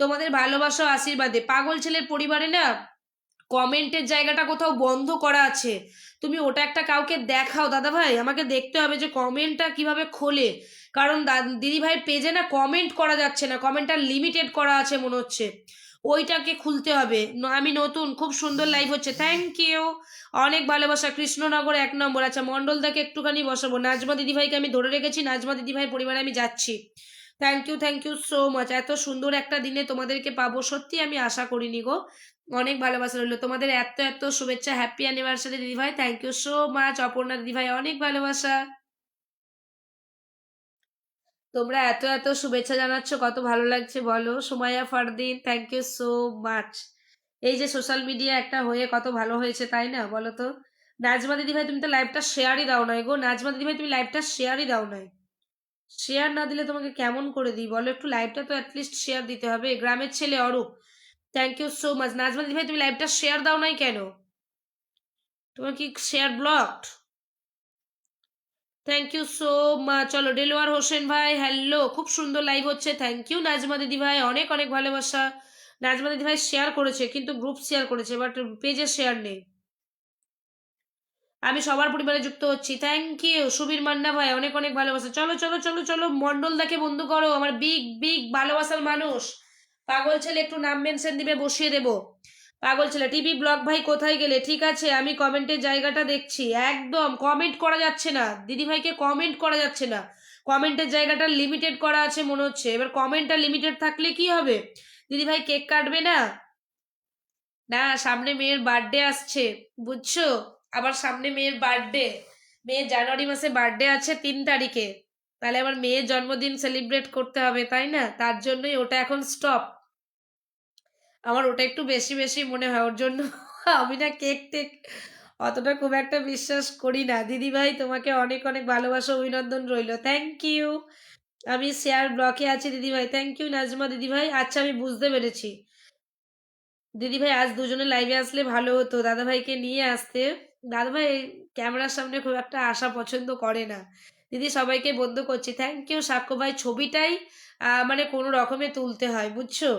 তোমাদের ভালোবাসা ও আশীর্বাদে। পাগল ছেলের পরিবারে না কমেন্টের জায়গাটা কোথাও বন্ধ করা আছে, তুমি ওটা একটা কাউকে দেখাও দাদা ভাই। আমাকে দেখতে হবে যে কমেন্টটা কিভাবে খোলে, কারণ দিদি ভাইয়ের পেজে না কমেন্ট করা যাচ্ছে না, কমেন্টটা লিমিটেড করা আছে মনে হচ্ছে, ওইটাকে খুলতে হবে। আমি নতুন, খুব সুন্দর লাইভ হচ্ছে, থ্যাংক ইউ। অনেক ভালোবাসা। কৃষ্ণনগর 1 নম্বর। আচ্ছা, মন্ডলদাকে একটুখানি বসাবো। নাজমা দিদিভাইকে আমি ধরে রেখেছি, নাজমা দিদিভাই পরিবারে আমি যাচ্ছি। Thank you so much. এত সুন্দর একটা দিনে তোমাদেরকে পাবো সত্যি আমি আশা করিনি গো। অনেক ভালোবাসা রইলো তোমাদের, এত এত শুভেচ্ছা। হ্যাপি অ্যানিভার্সারি দিদিভাই, thank you so much. Aparna দিদিভাই অনেক ভালোবাসা। তোমরা এত এত শুভেচ্ছা জানাচ্ছ, কত ভালো লাগছে বলো। Sumaiya Fardin, thank you so much. এই যে সোশ্যাল মিডিয়া একটা হয়ে কত ভালো হয়েছে তাই না, বলো তো? নাজমা দিদিভাই তুমি তো লাইভটা শেয়ারই দাও নাই গো। নাজমা দিদিভাই তুমি লাইভটা শেয়ারই দাও নাই। শেয়ার না দিলে তোমাকে কেমন করে দিই বলো? একটু লাইভটা তো অ্যাটলিস্ট শেয়ার দিতে হবে। গ্রামের ছেলে Arup, thank you so much. Najma দিদিভাই তুমি লাইভটা শেয়ার দাও নাই কেন? তোমার কি share blocked? Thank you so much. চলো ডেলোয়ার হোসেন ভাই, হ্যালো, খুব সুন্দর লাইভ হচ্ছে, থ্যাংক ইউ নাজমা দিদি ভাই, অনেক অনেক ভালোবাসা। নাজমা দিদি ভাই শেয়ার করেছে, কিন্তু গ্রুপ শেয়ার করেছে, বাট পেজে শেয়ার নেই। আমি সবার পরিবারে যুক্ত হচ্ছি, থ্যাংক ইউ। সুবীর মান্না ভাই অনেক অনেক ভালোবাসা। চলো চলো চলো চলো, মন্ডল দাকে বন্ধু করো, আমার বিগ বিগ ভালোবাসার মানুষ। পাগল ছেলে একটু নাম মেনশন দিবে, বসিয়ে দেবো। পাগল ছেলে টিভি ব্লগ ভাই কোথায় গেলে? ঠিক আছে, আমি কমেন্টের জায়গাটা দেখছি। একদম কমেন্ট করা যাচ্ছে না দিদিভাইকে, কমেন্ট করা যাচ্ছে না। কমেন্টের জায়গাটা লিমিটেড করা আছে মনে হচ্ছে। এবার কমেন্টটা লিমিটেড থাকলে কি হবে? দিদিভাই কেক কাটবে না? না, সামনে মেয়ের বার্থডে আসছে, বুঝছো? আবার সামনে মেয়ের বার্থডে, মেয়ের জানুয়ারি মাসে বার্থডে আছে 3 তারিখে। তাহলে আবার মেয়ের জন্মদিন সেলিব্রেট করতে হবে তাই না? তার জন্যই ওটা এখন স্টপ। আমার ওটা একটু বেশি বেশি মনে হয় ওর জন্য। আমি না কেক টেক অতটা খুব একটা বিশ্বাস করি না। দিদিভাই তোমাকে অনেক অনেক ভালোবাসা, অভিনন্দন রইলো, থ্যাংক ইউ। আমি শেয়ার ব্লকে আছি দিদিভাই, থ্যাংক ইউ নাজমা দিদিভাই। আচ্ছা, আমি বুঝতে পেরেছি। দিদিভাই আজ দুজনে লাইভে আসলে ভালো হতো, দাদাভাইকে নিয়ে আসতে। দাদাভাই ক্যামেরার সামনে খুব একটা আসা পছন্দ করে না। দিদি সবাইকে বন্ধ করছি, থ্যাংক ইউ সাক্ষ্য ভাই। ছবিটাই মানে কোনো রকমে তুলতে হয়, বুঝছো?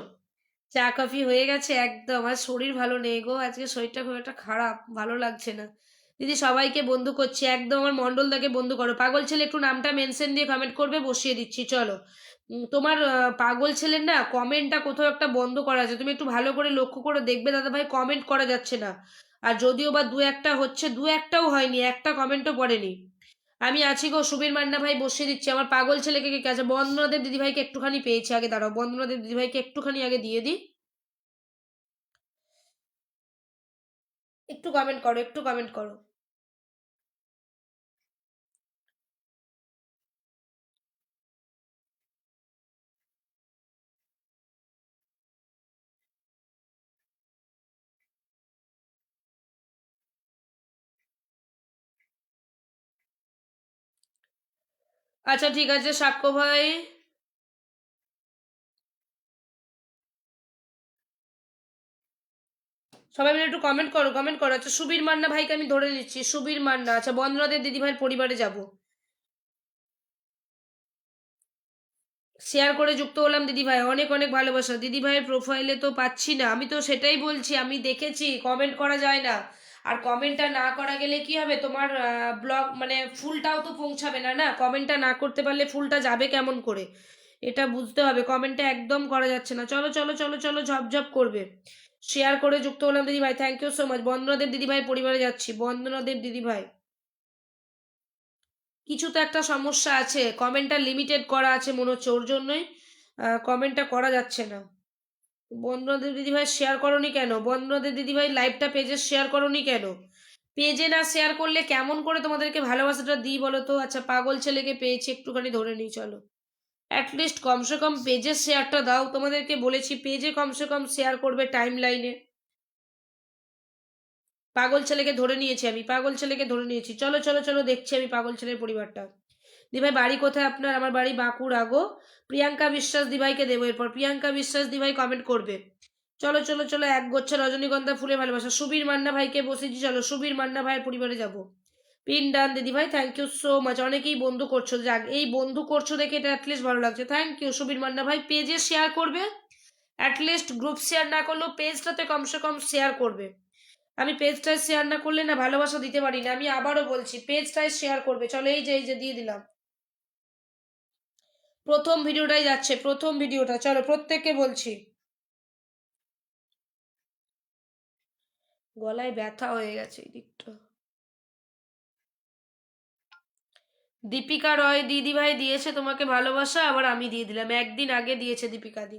চা কফি হয়ে গেছে একদম। আর শরীর ভালো নেই গো, আজকে শরীরটা খুব একটা খারাপ, ভালো লাগছে না। দিদি সবাইকে বন্ধু করছি একদম। আমার মন্ডলদাকে বন্ধু করো। পাগল ছেলে একটু নামটা মেনশন দিয়ে কমেন্ট করবে, বসিয়ে দিচ্ছি। চলো তোমার পাগল ছেলের না কমেন্টটা কোথাও একটা বন্ধ করা আছে, তুমি একটু ভালো করে লক্ষ্য করে দেখবে দাদা ভাই, কমেন্ট করা যাচ্ছে না। আর যদিও বা দু একটা হচ্ছে, দু একটাও হয়নি, একটা কমেন্টও পড়েনি। আমি আছি গো। সুবীর মান্না ভাই বসিয়ে দিচ্ছি। আমার পাগল ছেলেকে কে আছে? বন্দনাদেব দিদিভাইকে একটুখানি পেয়েছি, আগে দাঁড়াও, বন্দনাদেব দিদিভাইকে একটুখানি আগে দিয়ে দিই। একটু কমেন্ট করো, একটু কমেন্ট করো। আচ্ছা ঠিক আছে সাক্ষ্য ভাই। সবাই মিলে একটু কমেন্ট করো, কমেন্ট করো। আচ্ছা সুবীর মান্না ভাইকে আমি ধরে নিচ্ছি, সুবীর মান্না। আচ্ছা বন্দনাদের দিদি ভাইয়ের পরিবারে যাব, শেয়ার করে যুক্ত হলাম দিদি ভাই, অনেক অনেক ভালোবাসা। দিদি ভাইয়ের প্রোফাইলে তো পাচ্ছি না, আমি তো সেটাই বলছি, আমি দেখেছি কমেন্ট করা যায় না। আর কমেন্টটা না করা গেলে কি হবে, তোমার ব্লগ মানে ফুলটাও তো পৌঁছাবে না, না কমেন্টটা না করতে পারলে ফুলটা যাবে কেমন করে, এটা বুঝতে হবে। কমেন্টটা একদম করা যাচ্ছে না। চলো চলো চলো চলো, ঝপঝপ করবে। শেয়ার করে যুক্ত হলাম দিদি ভাই, থ্যাংক ইউ সো মাচ। বন্দনাদেব দিদি ভাইয়ের পরিবারে যাচ্ছি, বন্দনাদেব দিদি ভাই। কিছু তো একটা সমস্যা আছে, কমেন্টটা লিমিটেড করা আছে মনে হচ্ছে, ওর জন্যই কমেন্টটা করা যাচ্ছে না। বন্ধুদের দিদিভাই শেয়ার করনি কেন? বন্ধুদের দিদিভাই লাইভটা পেজে শেয়ার করনি কেন? পেজে না শেয়ার করলে কেমন করে তোমাদেরকে ভালোবাসাটা দিই বলো তো? আচ্ছা পাগল ছেলেকে পেয়েছি, একটুখানি ধরে নিই চলো। অ্যাটলিস্ট কমসে কম পেজে শেয়ারটা দাও, তোমাদেরকে বলেছি পেজে কমসে কম শেয়ার করবে টাইম লাইনে। পাগল ছেলেকে ধরে নিয়েছি আমি, পাগল ছেলেকে ধরে নিয়েছি। চলো চলো চলো, দেখছি আমি পাগল ছেলের পরিবারটা। দিভাই বাড়ি কোথায় আপনার? আমার বাড়ি বাঁকুড়া গো। প্রিয়াঙ্কা বিশ্বাস দিভাইকে দেবো এরপর, প্রিয়াঙ্কা বিশ্বাস দিভাই কমেন্ট করবে। চলো চলো চলো, এক গোচ্ছা রজনীগন্ধা ফুলে ভালোবাসা। সুবীর মান্না ভাইকে বসেছি, চলো সুবীর মান্না ভাইয়ের পরিবারে যাব। পিন ডান দিদি ভাই, থ্যাংক ইউ সো মাচ। অনেকেই বন্ধু করছো, যাক এই বন্ধু করছো দেখে এটা অ্যাটলিস্ট ভালো লাগছে, থ্যাংক ইউ সুবীর মান্না ভাই। পেজে শেয়ার করবে, অ্যাটলিস্ট গ্রুপ শেয়ার না করলেও পেজটাতে কমসে কম শেয়ার করবে। আমি পেজটায় শেয়ার না করলে না ভালোবাসা দিতে পারি না, আমি আবারও বলছি পেজটায় শেয়ার করবে। চলো এই যে দিয়ে দিলাম, প্রথম ভিডিওটাই যাচ্ছে, প্রথম ভিডিওটা, চলো প্রত্যেককে বলছি। গলায় ব্যথা হয়ে গেছে এই দিকটা। দীপিকা রয় দিদি ভাই দিয়েছে তোমাকে ভালোবাসা, আবার আমি দিয়ে দিলাম, একদিন আগে দিয়েছে দীপিকা দি।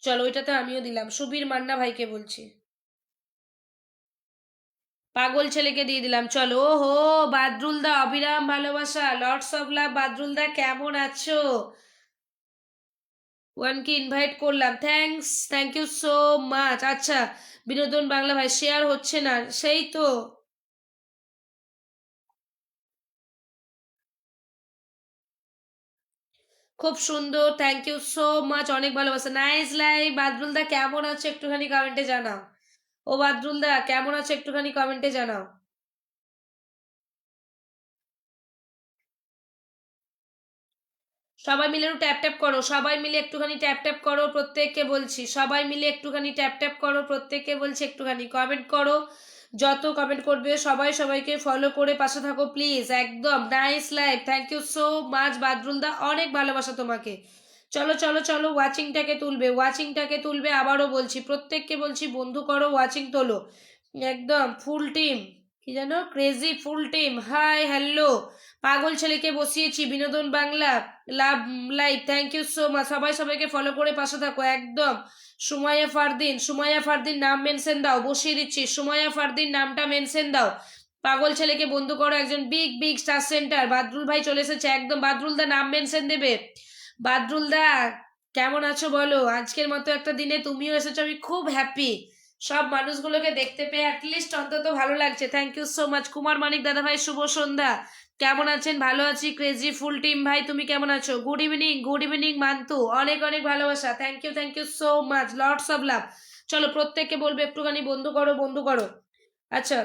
চলো ওইটাতে আমিও দিলাম, সুবীর মান্না ভাইকে বলছি। পাগল ছেলেকে দিয়ে দিলাম, চলো। ও হো, বাদরুল দা অবিরাম ভালোবাসা, লর্ডস অফ লাভ। বাদরুল দা কেমন আছো? ওয়ানকে ইনভাইট করলাম, thanks, thank you so much. আচ্ছা বিনোদন বাংলা ভাই শেয়ার হচ্ছে না, সেই তো। খুব সুন্দর, থ্যাংক ইউ সো মাচ, অনেক ভালোবাসা, নাইস লাইভ। বাদরুল দা কেমন আছো একটুখানি কমেন্টে জানাও। ও বাদরুল দা কেমন আছো একটুখানি কমেন্টে জানাও। সবাই মিলে একটু ট্যাপ ট্যাপ করো, সবাই মিলে একটুখানি ট্যাপ ট্যাপ করো, প্রত্যেককে বলছি সবাই মিলে একটুখানি ট্যাপ ট্যাপ করো, প্রত্যেককে বলছি একটুখানি কমেন্ট করো। যত কমেন্ট করবে সবাই সবাইকে ফলো করে পাশে থাকো প্লিজ, একদম nice live, thank you so much Badrul দা, অনেক ভালোবাসা তোমাকে। চলো চলো চলো, ওয়াচিংটাকে তুলবে, ওয়াচিংটাকে তুলবে, আবারও বলছি প্রত্যেককে বলছি বন্ধু করো, ওয়াচিং তোলো। একদম ফুল টিম, কি জানো, crazy full team, hi hello. পাগল ছেলেকে বসিয়েছি, Binodon Bangla love live, thank you so much. সবাই সবাইকে ফলো করে পাশে থাকো একদম। সুমাইয়া ফারদিন, সুমাইয়া ফারদিন নাম মেনশন দাও, বসিয়ে দিচ্ছি, সুমাইয়া ফারদিন নামটা মেনশন দাও। পাগল ছেলেকে বন্ধু করো, একজন বিগ বিগ স্টার সেন্টার। বাদরুল ভাই চলে এসেছে, একদম বাদরুল দা নাম মেনশন দেবে। বাদরুল দা কেমন আছো বলো? আজকের মতো একটা দিনে তুমিও এসেছো, আমি খুব হ্যাপি। সব মানুষগুলোকে দেখতে পেয়ে অ্যাটলিস্ট অন্তত ভালো লাগছে, thank you so much. Kumar Manik দাদা ভাই শুভ সন্ধ্যা, কেমন আছেন? ভালো আছি। ক্রেজি ফুল টিম ভাই তুমি কেমন আছো? Good evening, good evening Mantu, অনেক অনেক ভালোবাসা, thank you so much, lots of love. চলো প্রত্যেককে বলবে একটুখানি বন্ধু করো, বন্ধু করো। আচ্ছা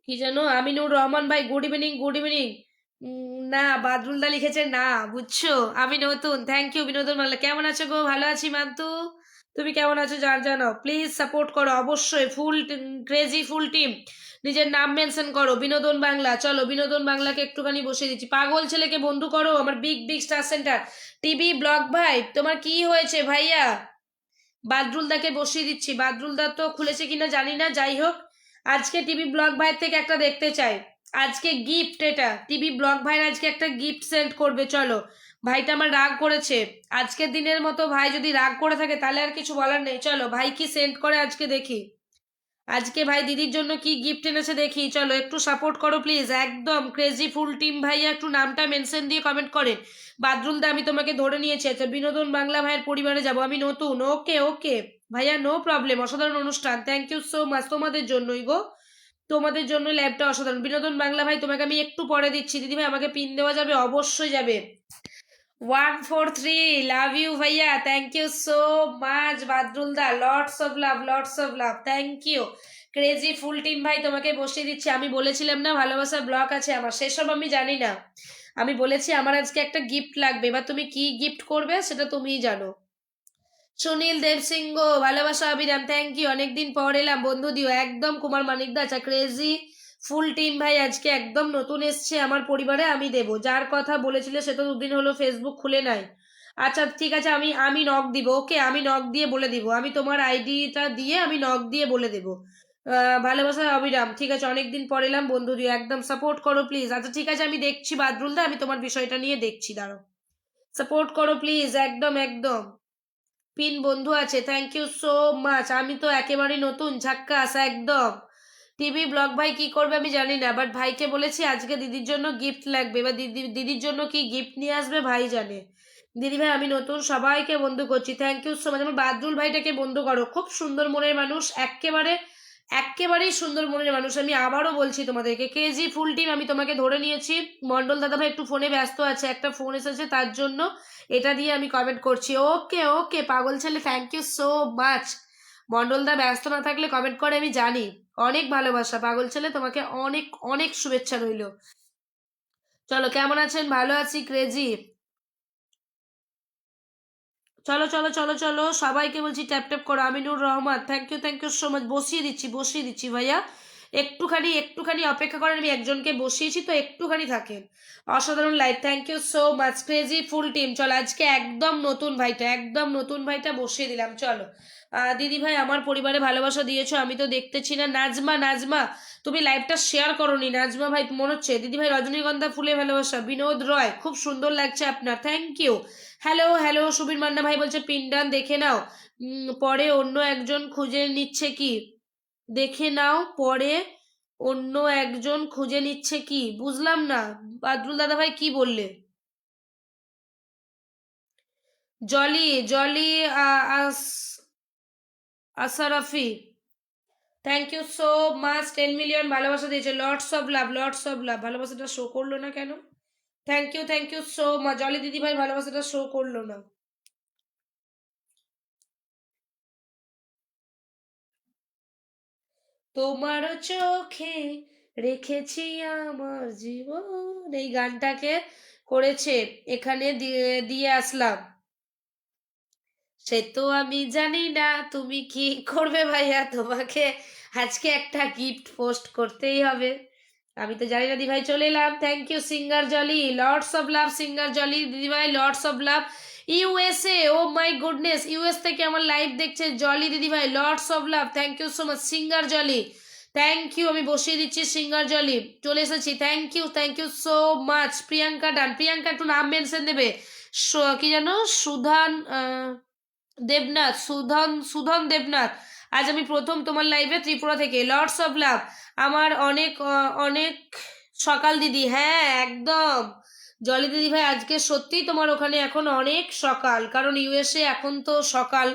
কি যেন, আমিনুর রহমান ভাই গুড ইভিনিং, গুড ইভিনিং। না বাদরুল দা লিখেছে না, বুঝছো আমি নতুন। থ্যাংক ইউ বিনোদন বাংলা, কেমন আছো গো? ভালো আছি মান্তু, তুমি কেমন আছো যার জানাও, প্লিজ সাপোর্ট করো অবশ্যই, ফুল ক্রেজি ফুল টিম। নিজের নাম মেনশন করো, বিনোদন বাংলা। চলো বিনোদন বাংলাকে একটুখানি বসিয়ে দিচ্ছি, পাগল ছেলেকে বন্ধু করো, আমার big big star centre. TV blog ভাই তোমার কি হয়েছে ভাইয়া? বাদরুল দাকে বসিয়ে দিচ্ছি, বাদরুল দা তো খুলেছে কিনা জানি না, যাই হোক। আজকে টিভি ব্লগ ভাইয়ের থেকে একটা দেখতে চাই, আজকে গিফট, এটা টিভি ব্লগ ভাইয়ের আজকে একটা গিফট সেন্ড করবে। চলো, ভাইটা আমার রাগ করেছে, আজকের দিনের মতো ভাই যদি রাগ করে থাকে তাহলে আর কিছু বলার নেই। চলো ভাই কি সেন্ড করে আজকে দেখি, আজকে ভাই দিদির জন্য কি গিফট এনেছে দেখি। চলো একটু সাপোর্ট করো প্লিজ, একদম ক্রেজি ফুল টিম ভাইয়া একটু নামটা মেনশন দিয়ে কমেন্ট করে। বাদরুল দা আমি তোমাকে ধরে নিয়েছি, আচ্ছা বিনোদন বাংলা ভাইয়ের পরিবারে যাব, আমি নতুন, ওকে ওকে ভাইয়া নো প্রবলেম, অসাধারণ অনুষ্ঠান, থ্যাংক ইউ সো মাচ, তোমাদের জন্যই গো। তোমাদের জন্য লাইভটা অসাধারণ। বিনোদন বাংলা ভাই তোমাকে আমি একটু পরে দিচ্ছি দিদি ভাই, আমাকে পিন দেওয়া যাবে? অবশ্যই যাবে। 143 লাভ ইউ ভাইয়া, thank you so much. Badrul দা lots of love, thank you. Crazy full team ভাই তোমাকে বসিয়ে দিচ্ছি। আমি বলেছিলাম না ভালোবাসার ব্লক আছে আমার, সেসব আমি জানি না। আমি বলেছি আমার আজকে একটা গিফট লাগবে, এবার তুমি কি গিফট করবে সেটা তুমিই জানো। সুনীল দেবসিংহ ভালোবাসা অভিরাম, থ্যাংক ইউ। অনেকদিন পর এলাম বন্ধু দিও একদম। কুমার মানিকদা, আচ্ছা ক্রেজি ফুল টিম ভাই আজকে একদম নতুন এসছে আমার পরিবারে, আমি দেব। যার কথা বলেছিলে সে তো দুদিন হলো ফেসবুক খুলে নাই। আচ্ছা ঠিক আছে, আমি আমি নক দিব, ওকে আমি নক দিয়ে বলে দিব, আমি তোমার আইডিটা দিয়ে আমি নক দিয়ে বলে দেব। ভালোবাসা অবিরাম, ঠিক আছে অনেকদিন পর এলাম বন্ধু দিও, একদম সাপোর্ট করো প্লিজ। আচ্ছা ঠিক আছে আমি দেখছি বাদরুল দা, আমি তোমার বিষয়টা নিয়ে দেখছি, দাঁড়ো। সাপোর্ট করো প্লিজ, একদম একদম। পিন বন্ধু আছে, থ্যাংক ইউ সো মাচ। আমি তো একেবারে নতুন, ঝাক্কাস একদম। টিভি ব্লগ ভাই কি করবে আমি জানি না, বাট ভাইকে বলেছি আজকে দিদির জন্য গিফট লাগবে, বা দিদির জন্য কি গিফট নিয়ে আসবে ভাই জানে। দিদি ভাই আমি নতুন, সবাইকে বন্ধু করছি, থ্যাংক ইউ সো মাচ। আমার বাদরুল ভাইটাকে বন্ধু করো, খুব সুন্দর মনের মানুষ, একেবারে একেবারেই সুন্দর মনের মানুষ। আমি আবারও বলছি তোমাদেরকে, কেজি ফুল টিম আমি তোমাকে ধরে নিয়েছি। মন্ডল দাদা ভাই একটু ফোনে ব্যস্ত আছে, একটা ফোন এসেছে তার জন্য এটা দিয়ে আমি কমেন্ট করছি। ওকে ওকে পাগল ছেলে, thank you so much. Mondal দা ব্যস্ত না থাকলে কমেন্ট করে আমি জানি। অনেক ভালোবাসা পাগল ছেলে, তোমাকে অনেক অনেক শুভেচ্ছা রইল। চলো কেমন আছেন? ভালো আছি ক্রেজি। চলো চলো চলো চলো সবাইকে বলছি ট্যাপ ট্যাপ করো। Aminur Rahman, thank you so much. বসিয়ে দিচ্ছি ভাইয়া, একটুখানি একটুখানি অপেক্ষা করেন, আমি একজনকে বসিয়েছি তো একটুখানি থাকেন। অসাধারণ live, thank you so much crazy full team. চলো আজকে একদম নতুন ভাইটা বসিয়ে দিলাম। চলো দিদি ভাই আমার পরিবারে ভালোবাসা দিয়েছো, আমি তো দেখতেছি না। নাজমা তুমি লাইভটা শেয়ার করোনি নাজমা ভাই, মনে হচ্ছে। দিদি ভাই রজনীগন্ধা ফুলে ভালোবাসা। বিনোদ রয়, খুব সুন্দর লাগছে আপনার, thank you. Hello hello Subir Manna ভাই বলছে পিন্ডান দেখে নাও, পরে অন্য একজন খুঁজে নিচ্ছে কি? দেখে নাও পরে অন্য একজন খুঁজে নিচ্ছে কি? বুঝলাম না বাদরুল দাদা ভাই কি বললে? Jolly Jolly Asarafi, thank you so much. 10 million ভালোবাসা দিয়েছে। Lots of love. ভালোবাসাটা শো করলো না কেন? Thank you so much. Jolly দিদি ভাই ভালোবাসাটা শো করলো না। তোমার চোখে রেখেছি আমার জীবন, এই গানটাকে করেছে, এখানে দিয়ে দিয়ে আসলাম। সে তো আমি জানি না তুমি কি করবে ভাইয়া, তোমাকে আজকে একটা গিফট পোস্ট করতেই হবে। আমি তো জানি না দিদিভাই, চলে এলাম। Thank you singer Jolly, lords of love singer Jolly দিদিভাই, lords of love. USA, oh my goodness, US থেকে আমার লাইভ দেখছে জলি দিদিভাই, lords of love, thank you so much. Singer Jolly, thank you, আমি বসিয়ে দিচ্ছি সিঙ্গার জলি, চলে এসেছি, thank you so much. Priyanka done, Priyanka একটু নাম মেনশন দেবে। কি জানো, সুধান দেবনাথ, সুধন দেবনাথ। আজ আমি প্রথম তোমার লাইভে ত্রিপুরা থেকে, লর্ডস অফ লাভ। আমার অনেক অনেক সকাল দিদি, হ্যাঁ একদম। জলি দিদি ভাই আজকে সত্যি তোমার ওখানে এখন অনেক সকাল, কারণ ইউএসএ এখন তো সকাল,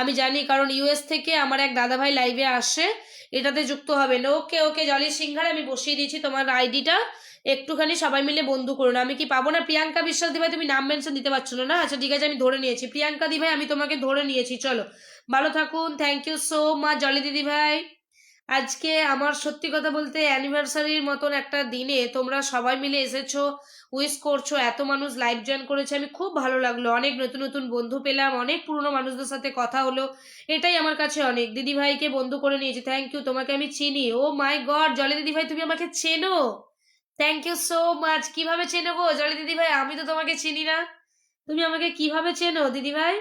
আমি জানি, কারণ ইউএস থেকে আমার এক দাদা ভাই লাইভে আসে, এটাতে যুক্ত হবেন। ওকে ওকে জলি সিংহার, আমি বসিয়ে দিয়েছি তোমার আইডিটা, একটুখানি সবাই মিলে বন্ধু করুন। আমি কি পাবো না? প্রিয়াঙ্কা বিশ্বাস দিভাই তুমি নাম মেনশন দিতে পারছো না, না আচ্ছা ঠিক আছে আমি ধরে নিয়েছি। প্রিয়াঙ্কা দি ভাই আমি তোমাকে ধরে নিয়েছি, চলো ভালো থাকুন, thank you so much Jolly দিদি ভাই। আজকে আমার সত্যি কথা বলতে অ্যানিভার্সারির মতন একটা দিনে তোমরা সবাই মিলে এসেছো, উইশ করছো, এত মানুষ লাইভ জয়েন করেছে, আমি খুব ভালো লাগলো। অনেক নতুন নতুন বন্ধু পেলাম, অনেক পুরনো মানুষদের সাথে কথা হলো, এটাই আমার কাছে অনেক। দিদি ভাইকে বন্ধু করে নিয়েছি, থ্যাংক ইউ। তোমাকে আমি চিনি, ও মাই গড জলি দিদি ভাই তুমি আমাকে চেনো, থ্যাংক ইউ সো মাচ। কিভাবে চেনো গো জলি দিদি ভাই? আমি তো তোমাকে চিনি না, তুমি আমাকে কিভাবে চেনো দিদি ভাই?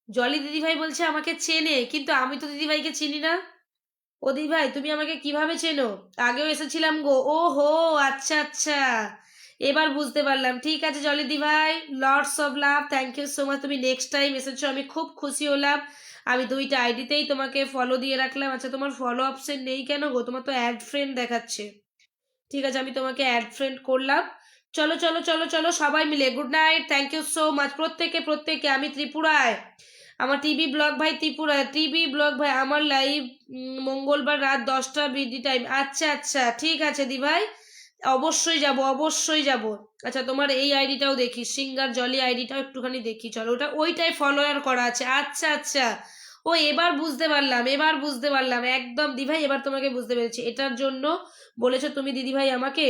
জলি দিদি ভাই বলছে আমাকে চেনে, কিন্তু আমি তো দিদি ভাইকে চিনি না। ও দিদি ভাই তুমি আমাকে কিভাবে চেনো? আগেও এসেছিলাম গো। ও হো, আচ্ছা আচ্ছা, এবার বুঝতে পারলাম। ঠিক আছে জলি দিদি ভাই, Lords of love, thank you so much. তুমি নেক্সট টাইম এসেছো, আমি খুব খুশি হলাম। আমি দুইটা আইডিতেই তোমাকে ফলো দিয়ে রাখলাম। আচ্ছা তোমার ফলো অপশন নেই কেন গো? তোমার তো অ্যাড ফ্রেন্ড দেখাচ্ছে। ঠিক আছে আমি তোমাকে অ্যাড ফ্রেন্ড করলাম। চলো চলো চলো চলো সবাই মিলে good night, thank you so much. প্রত্যেকে প্রত্যেকে, আমি ত্রিপুরায়, আমার টিভি ব্লগ ভাই ত্রিপুরা, টিভি ব্লগ ভাই আমার লাইভ মঙ্গলবার রাত 10টা বিডি টাইম। আচ্ছা আচ্ছা ঠিক আছে দি ভাই, অবশ্যই যাব অবশ্যই যাব। আচ্ছা তোমার এই আইডিটাও দেখি, সিঙ্গার জলি আইডিটাও একটুখানি দেখি, চলো ওটা ওইটাই ফলোয়ার করা আছে। আচ্ছা আচ্ছা, ও এবার বুঝতে পারলাম, এবার বুঝতে পারলাম একদম দিভাই, এবার তোমাকে বুঝতে পেরেছি। এটার জন্য বলেছো তুমি দিদিভাই আমাকে?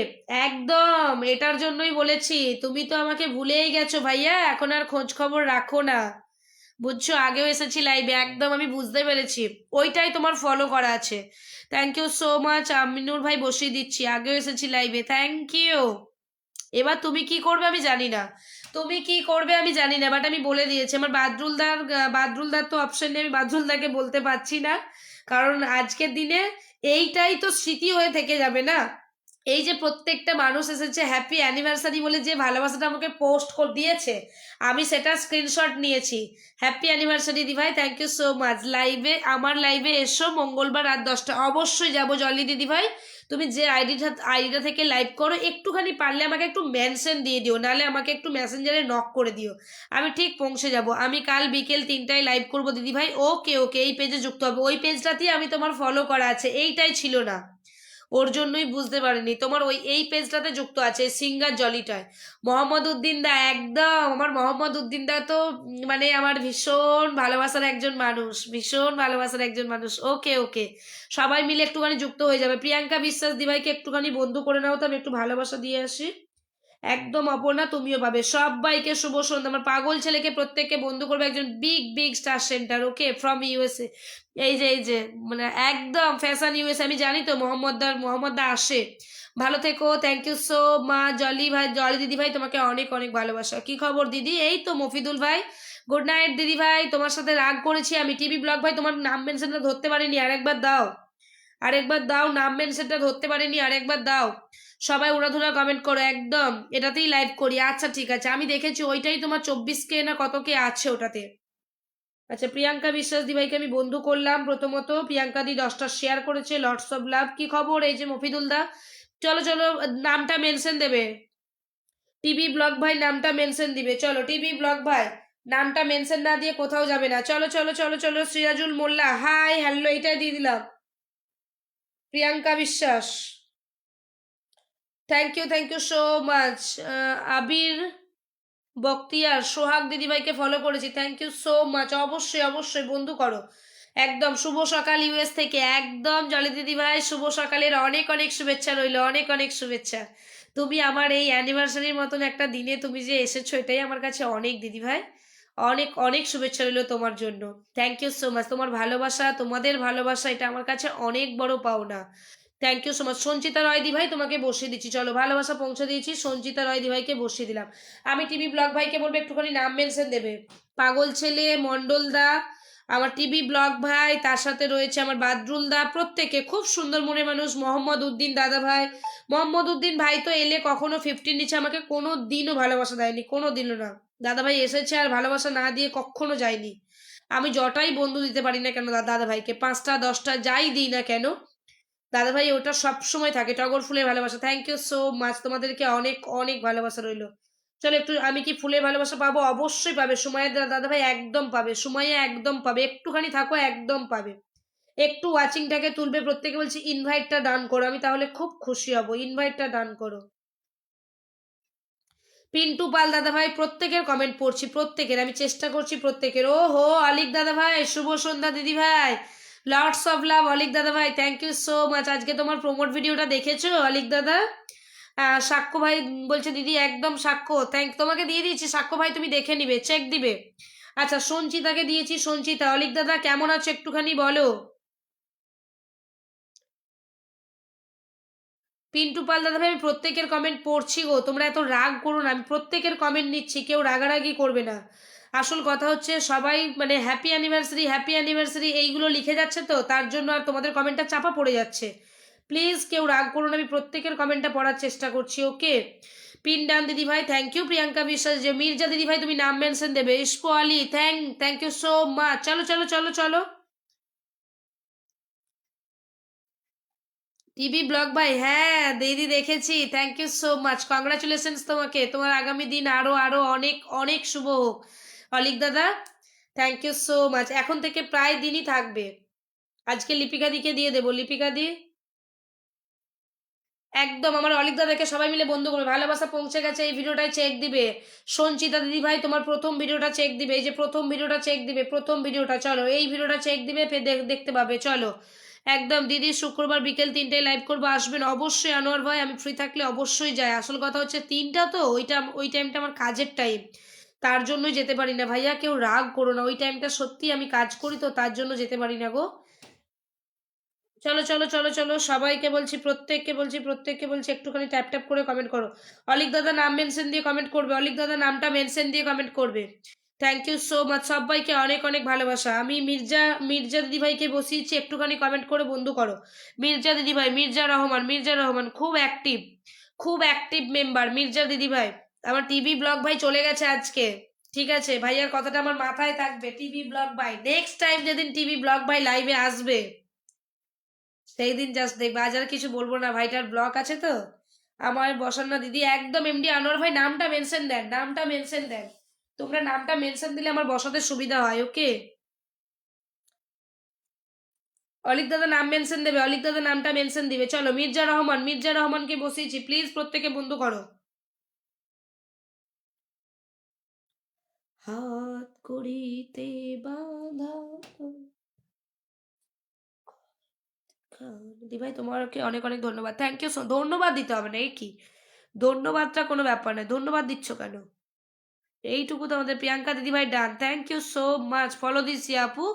একদম এটার জন্যই বলেছি। তুমি তো আমাকে ভুলেই গেছো ভাইয়া, এখন আর খোঁজ খবর রাখো না, বুঝছো? আগেও এসেছি লাইভে, একদম আমি বুঝতে পেরেছি, ওইটাই তোমার ফলো করা আছে। Thank you so much Aminur ভাই, বসিয়ে দিচ্ছি, আগেও এসেছি লাইভে, থ্যাংক ইউ। এবার তুমি কি করবে আমি জানি না, তুমি কি করবে আমি জানি না, বাট আমি বলে দিয়েছি আমার বাদরুলদার তো অপশন নেই, আমি বাদরুলদাকে বলতে পারছি না, কারণ আজকের দিনে এইটাই তো স্মৃতি হয়ে থেকে যাবে না। এই যে প্রত্যেকটা মানুষ এসেছে হ্যাপি অ্যানিভার্সারি বলে, যে ভালোবাসাটা আমাকে পোস্ট করে দিয়েছে, আমি সেটা স্ক্রিনশট নিয়েছি। হ্যাপি অ্যানিভার্সারি দিভাই, থ্যাংক ইউ সো মাচ। লাইভে, আমার লাইভে এসো মঙ্গলবার রাত 10টা, অবশ্যই যাবো জলি দিদিভাই। তুমি যে আইডিটা থেকে লাইভ করো, একটুখানি পারলে আমাকে একটু মেনশন দিয়ে দিও, নাহলে আমাকে একটু মেসেঞ্জারে নক করে দিও, আমি ঠিক পৌঁছে যাব। আমি কাল বিকেল 3টায় লাইভ করবো দিদিভাই। ওকে ওকে, এই পেজে যুক্ত হবে, ওই পেজটাতেই আমি তোমার ফলো করা আছে, এইটাই ছিল না, ওর জন্যই বুঝতে পারিনি। তোমার ওই এই পেজটাতে যুক্ত আছে সিঙ্গার জলিটায়। মোহাম্মদ উদ্দিন দা, একদম আমার মোহাম্মদ উদ্দিন দা তো মানে আমার ভীষণ ভালোবাসার একজন মানুষ, ভীষণ ভালোবাসার একজন মানুষ। ওকে ওকে, সবাই মিলে একটুখানি যুক্ত হয়ে যাবে। প্রিয়াঙ্কা বিশ্বাস দিভাইকে একটুখানি বন্ধু করে নাও তো, আমি একটু ভালোবাসা দিয়ে আসি। একদম অপর্ণা তুমিও পাবে, সবাইকে শুভ সন্ধ্যা। আমার পাগল ছেলেকে প্রত্যেককে বন্ধু করবে, একজন big big star centre, okay from USA. এই যে মানে একদম ফ্যাশন ইউএসএ, আমি জানি তো মোহাম্মদ দা আসে। ভালো থেকো, thank you so much Jolly ভাই, জলি দিদি ভাই তোমাকে অনেক অনেক ভালোবাসা। কি খবর দিদি? এই তো মফিদুল ভাই, গুড নাইট দিদি ভাই। তোমার সাথে রাগ করেছি আমি, টিভি ব্লগ ভাই তোমার নাম মেনশনটা ধরতে পারিনি, আরেকবার দাও, আরেকবার দাও, নাম মেনশনটা ধরতে পারিনি, আরেকবার দাও। সবাই উড়াধুরা কমেন্ট করো, একদম এটাতেই লাইভ করি। আচ্ছা ঠিক আছে, আমি দেখেছি ওইটাই তোমার 24K না কত কে আছে ওটাতে। আচ্ছা প্রিয়াঙ্কা বিশ্বাস দিভাইকে আমি বন্ধু করলাম প্রথমত, প্রিয়াঙ্কা দি 10টা শেয়ার করেছে, লটস অফ লাভ। কি খবর? এই যে মফিদুল দা, চলো চলো, নামটা মেনশন দেবে, টিভি ব্লগ ভাই নামটা মেনশন দিবে, চলো টিভি ব্লগ ভাই নামটা মেনশন না দিয়ে কোথাও যাবে না, চলো চলো চলো চলো। সিরাজুল মোল্লা, হাই হ্যালো, এটাই দিয়ে দিলাম। Priyanka Biswas, thank you so much. Abir Baktiar, Sohag দিদিভাইকে ফলো করেছি, থ্যাংক ইউ সো মাচ। অবশ্যই অবশ্যই বন্ধু করো, একদম শুভ সকাল ইউএস থেকে, একদম জলি দিদিভাই শুভ সকালের অনেক অনেক শুভেচ্ছা রইল, অনেক অনেক শুভেচ্ছা। তুমি আমার এই অ্যানিভার্সারির মতন একটা দিনে তুমি যে এসেছো, এটাই আমার কাছে অনেক দিদিভাই, অনেক অনেক শুভেচ্ছা রইল তোমার জন্য, থ্যাংক ইউ সো মাচ। তোমার ভালোবাসা, তোমাদের ভালোবাসা, এটা আমার কাছে অনেক বড় পাওনা, thank you so much. Sanchita Roy দিভাই তোমাকে বসিয়ে দিচ্ছি, চলো ভালোবাসা পৌঁছে দিয়েছি, সঞ্চিতা রয় দিভাইকে বসিয়ে দিলাম। আমি টিভি ব্লগ ভাইকে বলবো একটুখানি নাম মেনশন দেবে, পাগল ছেলে, মন্ডল দা, আমার টিভি ব্লগ ভাই, তার সাথে রয়েছে আমার বাদরুল দা, প্রত্যেকে খুব সুন্দর মনের মানুষ। মোহাম্মদ উদ্দিন দাদা ভাই, মোহাম্মদ উদ্দিন ভাই তো এলে কখনো 50 নিচে আমাকে কোনো দিনও ভালোবাসা দেয়নি, কোনো দিনও না। দাদা ভাই এসেছে আর ভালোবাসা না দিয়ে কখনো যায়নি। আমি যটাই বন্ধু দিতে পারি না কেন দাদা ভাইকে, 5টা 10টা যাই দিই না কেন, দাদা ভাই ওটা সব সময় থাকে, টগর ফুলের ভালোবাসা। থ্যাংক ইউ সো মাচ, তোমাদেরকে অনেক অনেক ভালোবাসা রইলো। চলো একটু, আমি কি ফুলের ভালোবাসা পাবো? অবশ্যই পাবে, সময়ের দাদা ভাই একদম পাবে, সময়ে একদম পাবে, একটুখানি থাকো একদম পাবে। একটু ওয়াচিংটাকে তুলবে, প্রত্যেকে বলছি ইনভাইটটা ডান করো, আমি তাহলে খুব খুশি হব, ইনভাইটটা ডান করো। পিন্টু পাল দাদা ভাই, প্রত্যেকের কমেন্ট পড়ছি, প্রত্যেকের আমি চেষ্টা করছি প্রত্যেকের। ও হো অলিক দাদা ভাই, শুভ সন্ধ্যা দিদি ভাই, লটস অফ লাভ অলিক দাদা ভাই, থ্যাংক ইউ সো মাচ। আজকে তোমার প্রমোট ভিডিওটা দেখেছো অলিক দাদা? সাক্ষ্য ভাই বলছে দিদি একদম সাক্ষ্য, তোমাকে দিয়ে দিয়েছি সাক্ষ্য ভাই, তুমি দেখে নিবে, চেক দিবে। আচ্ছা সঞ্চিতাকে দিয়েছি, সঞ্চিতা, অলিক দাদা কেমন আছো একটুখানি বলো। পিন্টু পাল দাদা ভাই, আমি প্রত্যেকের কমেন্ট পড়ছি গো, তোমরা এত রাগ করো না, আমি প্রত্যেকের কমেন্ট নিচ্ছি, কেউ রাগারাগি করবে না। আসল কথা হচ্ছে সবাই মানে হ্যাপি অ্যানিভার্সারি এইগুলো লিখে যাচ্ছে, তো তার জন্য আর তোমাদের কমেন্টটা চাপা পড়ে যাচ্ছে। প্লিজ কেউ রাগ করো না, আমি প্রত্যেকের কমেন্টটা পড়ার চেষ্টা করছি, ওকে। পিন ডান দিদি ভাই, থ্যাংক ইউ। প্রিয়াঙ্কা বিশ্বাস, যে মির্জা দিদি ভাই তুমি নাম মেনশন দেবে। ইস্পো Ali, thank you so much. চলো চলো চলো চলো। টিভি ব্লগ ভাই, হ্যাঁ দিদি দেখেছি, thank you so much, congratulations তোমাকে, তোমার আগামী দিন আরো আরো অনেক অনেক শুভ হোক। অলিক দাদা থ্যাংক ইউ সো মাচ। এখন থেকে প্রায় দিনই থাকবে। আজকে লিপিকা দিকে দিয়ে দেবো। লিপিকা দি একদম আমার অলিক দাদাকে সবাই মিলে বন্ধু করবে। ভালোবাসা পৌঁছে গেছে, এই ভিডিওটাই চেক দিবে। সঞ্চিতা দিদি ভাই তোমার প্রথম ভিডিওটা চেক দিবে, এই যে প্রথম ভিডিওটা চেক দিবে, প্রথম ভিডিওটা চলো এই ভিডিওটা চেক দিবে, দেখতে পাবে। চলো একদম দিদি শুক্রবার বিকেল 3টায় লাইভ করবো, আসবেন অবশ্যই। আনোয়ার ভাই আমি ফ্রি থাকলে অবশ্যই যাই। আসল কথা হচ্ছে 3টা তো ওই টাইমটা আমার কাজের টাইম, তার জন্যই যেতে পারি না। ভাইয়া কেউ রাগ করো না, ওই টাইমটা সত্যি আমি কাজ করি তো তার জন্য যেতে পারি না গো। চলো চলো চলো চলো সবাইকে বলছি, প্রত্যেককে বলছি একটুখানি ট্যাপ ট্যাপ করে কমেন্ট করো। অলিক দাদা নাম মেনশন দিয়ে কমেন্ট করবে, অলিক দাদা নামটা মেনশন দিয়ে কমেন্ট করবে। থ্যাংক ইউ সো মাচ সবাইকে, অনেক অনেক ভালোবাসা। আমি মির্জা দিদিভাইকে বসিয়েছি, একটুখানি কমেন্ট করে বন্ধু করো। মির্জা দিদিভাই, মির্জা রহমান খুব অ্যাক্টিভ মেম্বার মির্জা দিদিভাই। আমার টিভি ব্লগ ভাই চলে গেছে আজকে, ঠিক আছে ভাইয়ার কথাটা আমার মাথায় থাকবে। টিভি ব্লগ ভাই নেক্সট টাইম যেদিন টিভি ব্লগ ভাই লাইভে আসবে সেই দিন জাস্ট দেখবে, আজ আর কিছু বলবো না। ভাইটার ব্লক আছে তো আমার বসান না দিদি। একদম এমডি আনোয়ার ভাই নামটা মেনশন দেন, নামটা মেনশন দেন। তোমরা নামটা মেনশন দিলে আমার বসাতে সুবিধা হয়। ওকে অলিক দাদা নাম মেনশন দেবে, অলিক দাদা নামটা মেনশন দিবে। চলো মির্জা রহমানকে বসিয়েছি, প্লিজ প্রত্যেকে বন্ধু করো। হাত করিতে বাঁধা দিদি ভাই তোমাকে অনেক অনেক ধন্যবাদ। Thank you. ধন্যবাদ দিতে হবে না, এই কি ধন্যবাদটা কোনো ব্যাপার নয়, ধন্যবাদ দিচ্ছ কেন? এইটুকু তো আমাদের প্রিয়াঙ্কা দিদিভাই done. Thank you so much, follow দিচ্ছি আপু।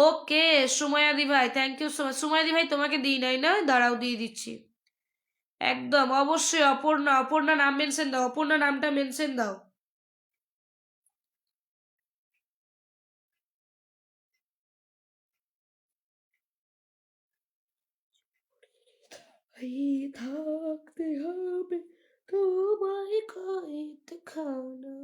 ওকে সুমায়া দিভাই thank you so much. Sumaya দিভাই তোমাকে দিই নাই না, দাঁড়াও দিয়ে দিচ্ছি। একদম অবশ্যই অপর্ণা নাম মেনশন দাও, অপর্ণা নামটা মেনশন দাও। থাকতে হবে তোমায় কয়েকখানা।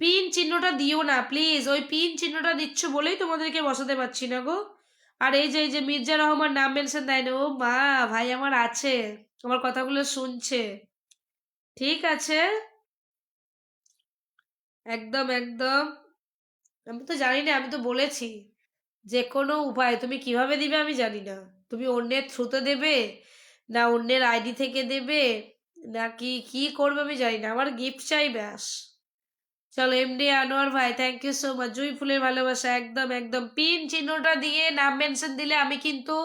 পিন চিহ্নটা দিও না প্লিজ, ওই পিন চিহ্নটা দিচ্ছ বলেই তোমাদেরকে বসাতে পারছি না গো। আর এই যে মির্জা রহমান নাম মেনশন দেয় না, ও মা ভাই আমার আছে, আমার কথাগুলো শুনছে। ঠিক আছে একদম একদম। আমি তো জানি না, আমি তো বলেছি যে কোনো উপায়, তুমি কিভাবে দিবে আমি জানি না। তুমি অন্যের থ্রুতে দেবে না অন্যের আইডি থেকে দেবে না কি কি করবে আমি জানি না, আমার গিফট চাই ব্যাস। চলো এমডি আনোয়ার ভাই থ্যাংক ইউ সো মাচ। জুই ফুলের ভালোবাসা একদম একদম। পিন চিহ্নটা দিয়ে নাম মেনশন দিলে আমি কিন্তু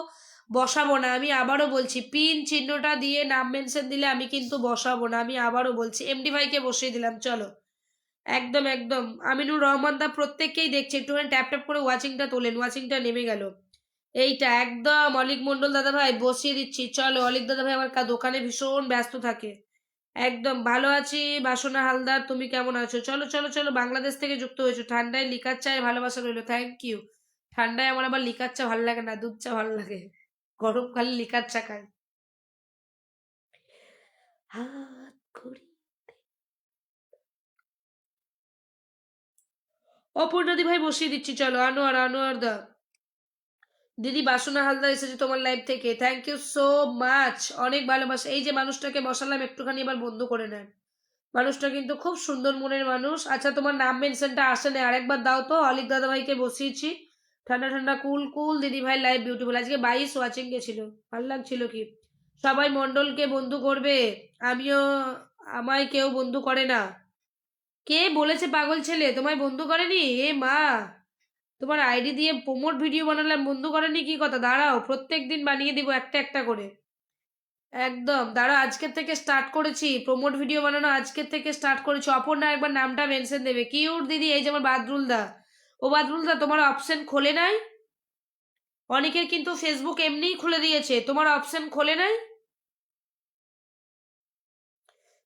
বসাবো না, আমি আবারও বলছি পিন চিহ্নটা দিয়ে নাম মেনশন দিলে আমি কিন্তু বসাবো না, আমি আবারও বলছি। এমডি ভাইকে বসিয়ে দিলাম চলো একদম একদম। আমিনুর রহমান দা প্রত্যেককেই দেখছে, একটুখানি ট্যাপ ট্যাপ করে ওয়াচিংটা তোলেন, ওয়াচিংটা নেমে গেল। এইটা একদম অলিক মন্ডল দাদা ভাই বসিয়ে দিচ্ছি। চলো অলিক দাদা ভাই আমার দোকানে ভীষণ ব্যস্ত থাকে। একদম ভালো আছি বাসনা হালদার, তুমি কেমন আছো? চলো চলো চলো, বাংলাদেশ থেকে যুক্ত হয়েছো। ঠান্ডায় লিকার চায় ভালোবাসা রইলো, থ্যাংক ইউ। ঠান্ডায় আমার আবার লিকার চা ভালো লাগে না, দুধ চা ভালো লাগে, গরমকালে লিকার চা খাই। হাত করি অপর্ণাদি ভাই বসিয়ে দিচ্ছি। চলো আনোয়ার দা দিদি বাসনা হালদার এসেছে তোমার লাইভ থেকে, থ্যাংক ইউ সো মাচ, অনেক ভালোবাসা। এই যে মানুষটাকে বসালাম একটুখানি এবার বন্ধ করে নেন, মানুষটা কিন্তু খুব সুন্দর মনের মানুষ। আচ্ছা তোমার নাম মেনশনটা আসে না, আরেকবার দাও তো। অলিক দাদা ভাইকে বসিয়েছি, ঠান্ডা ঠান্ডা কুল কুল দিদি ভাই লাইভ বিউটিফুল। আজকে 22 ওয়াচিং গেছিল, ভালো লাগছিল কি? সবাই মন্ডলকে বন্ধু করবে, আমিও, আমায় কেউ বন্ধু করে না। কে বলেছে পাগল ছেলে তোমায় বন্ধু করেনি? এ মা, তোমার আইডি দিয়ে প্রমোট ভিডিও বানালাম বন্ধু করেনি কি কথা? দাঁড়াও প্রত্যেক দিন বানিয়ে দিব একটা একটা করে। একদম দাঁড়াও, আজকের থেকে স্টার্ট করেছি প্রমোট ভিডিও বানানো, আজকের থেকে স্টার্ট করেছি। অপর্ণা একবার নামটা মেনশন দেবে। কিউট দিদি, এই যে আমার বাদরুল দা, ও বাদরুল দা তোমার অপশন খোলে নাই? অনেকের কিন্তু ফেসবুক এমনিই খুলে দিয়েছে, তোমার অপশন খোলে নাই।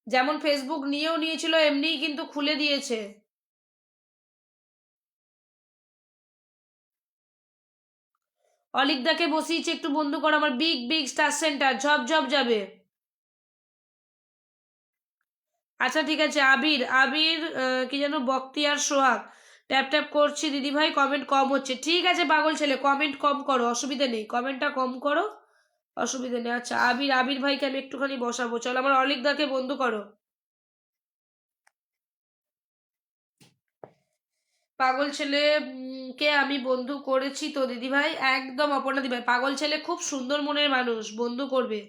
যেমন ফেসবুক নিয়েও নিয়েছিল এমনিই কিন্তু খুলে দিয়েছে। অলিকদাকে বসিয়েছে একটু বন্ধু করো, আমার বিগ বিগ স্টার সেন্টার ঝপ ঝপ যাবে। আচ্ছা ঠিক আছে। আবির আবির কি যেন বক্তিয়ার সোহাগ, ট্যাপ ট্যাপ করছি দিদি ভাই, কমেন্ট কম হচ্ছে। ঠিক আছে পাগল ছেলে, কমেন্ট কম করো, অসুবিধা নেই, কমেন্টটা কম করো, অসুবিধা নেই। আচ্ছা আবির ভাইকে আমি একটুখানি বসাবো। চলো আমার অলিকদাকে বন্ধু করো। পাগল ছেলে কে আমি বন্ধু করেছি তো দিদিভাই, একদম অপর্ণা দিদিভাই, পাগল ছেলে খুব সুন্দর মনের মানুষ, বন্ধু করবে।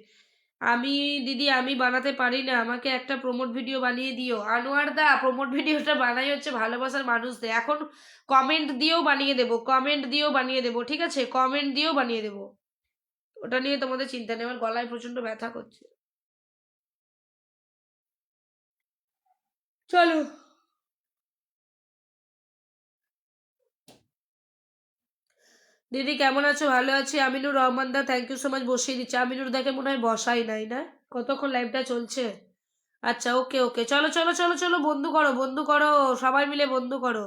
আমি দিদি আমি বানাতে পারি না, আমাকে একটা প্রমোট ভিডিও বানিয়ে দিও। আনোয়ার দা, প্রমোট ভিডিওটা বানাই হচ্ছে ভালোবাসার মানুষদের, এখন কমেন্ট দিয়েও বানিয়ে দেবো, কমেন্ট দিয়েও বানিয়ে দেবো, ঠিক আছে, কমেন্ট দিয়েও বানিয়ে দেবো, ওটা নিয়ে তোমাদের চিন্তা নেই। আমার গলায় প্রচন্ড ব্যথা করছে। চলো দিদি, কেমন আছো? ভালো আছি। আমিনুর রহমান দা, থ্যাংক ইউ সো মাচ, বসিয়ে দিচ্ছে। আমিনুর দাকে মনে হয় বসাই নাই না? কতক্ষণ লাইভটা চলছে? আচ্ছা, ওকে ওকে, চলো চলো চলো চলো, বন্ধু করো বন্ধু করো, সবাই মিলে বন্ধু করো।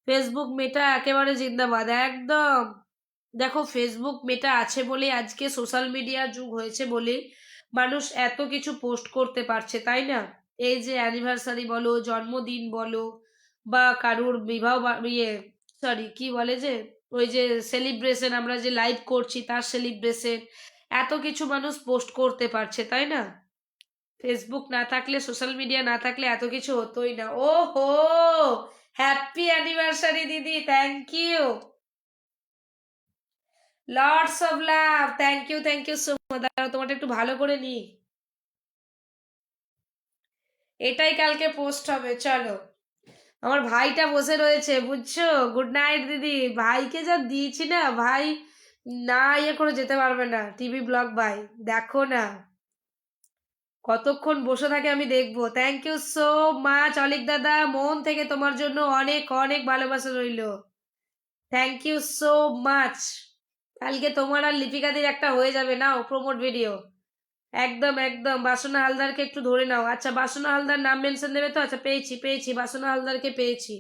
ফেসবুক মেটা একেবারে জিন্দাবাদ, একদম। দেখো, ফেসবুক মেটা আছে বলে, আজকে সোশ্যাল মিডিয়ার যুগ হয়েছে বলে মানুষ এত কিছু পোস্ট করতে পারছে, তাই না? এই যে অ্যানিভার্সারি বলো, জন্মদিন বলো, বা কারুর বিবাহ ইয়ে, সরি কি বলে যে, ওই যে সেলিব্রেশন, আমরা যে লাইভ করছি তার সেলিব্রেশন, এত কিছু মানুষ পোস্ট করতে পারছে, তাই না? ফেসবুক না থাকলে, সোশ্যাল মিডিয়া না থাকলে এত কিছু হতোই না। ও হো, হ্যাপি অ্যানিভার্সারি দিদি, thank you, lots of love, thank you so much. দাঁড়াও, তোমারটা একটু ভালো করে নি, এটাই কালকে পোস্ট হবে, চলো। আমার ভাইটা বসে রয়েছে, বুঝছো? গুড নাইট দিদি, ভাইকে যা দিয়েছি না ভাই, না ইয়ে করে যেতে পারবে না। টিভি ব্লগ ভাই, দেখো না কতক্ষণ বসে থাকে, আমি দেখবো। থ্যাংক ইউ সো মাচ অলিক দাদা, মন থেকে তোমার জন্য অনেক অনেক ভালোবাসা রইলো, থ্যাংক ইউ সো মাচ। কালকে তোমার আর লিপিকাদের একটা হয়ে যাবে, নাও প্রমোট ভিডিও, একদম একদম। বাসনা হালদারকে একটু ধরে নাও। আচ্ছা, বাসনা হালদার নাম মেনশন দেবে তো? আচ্ছা, পেয়েছি পেয়েছি, বাসনা হালদারকে পেয়েছি।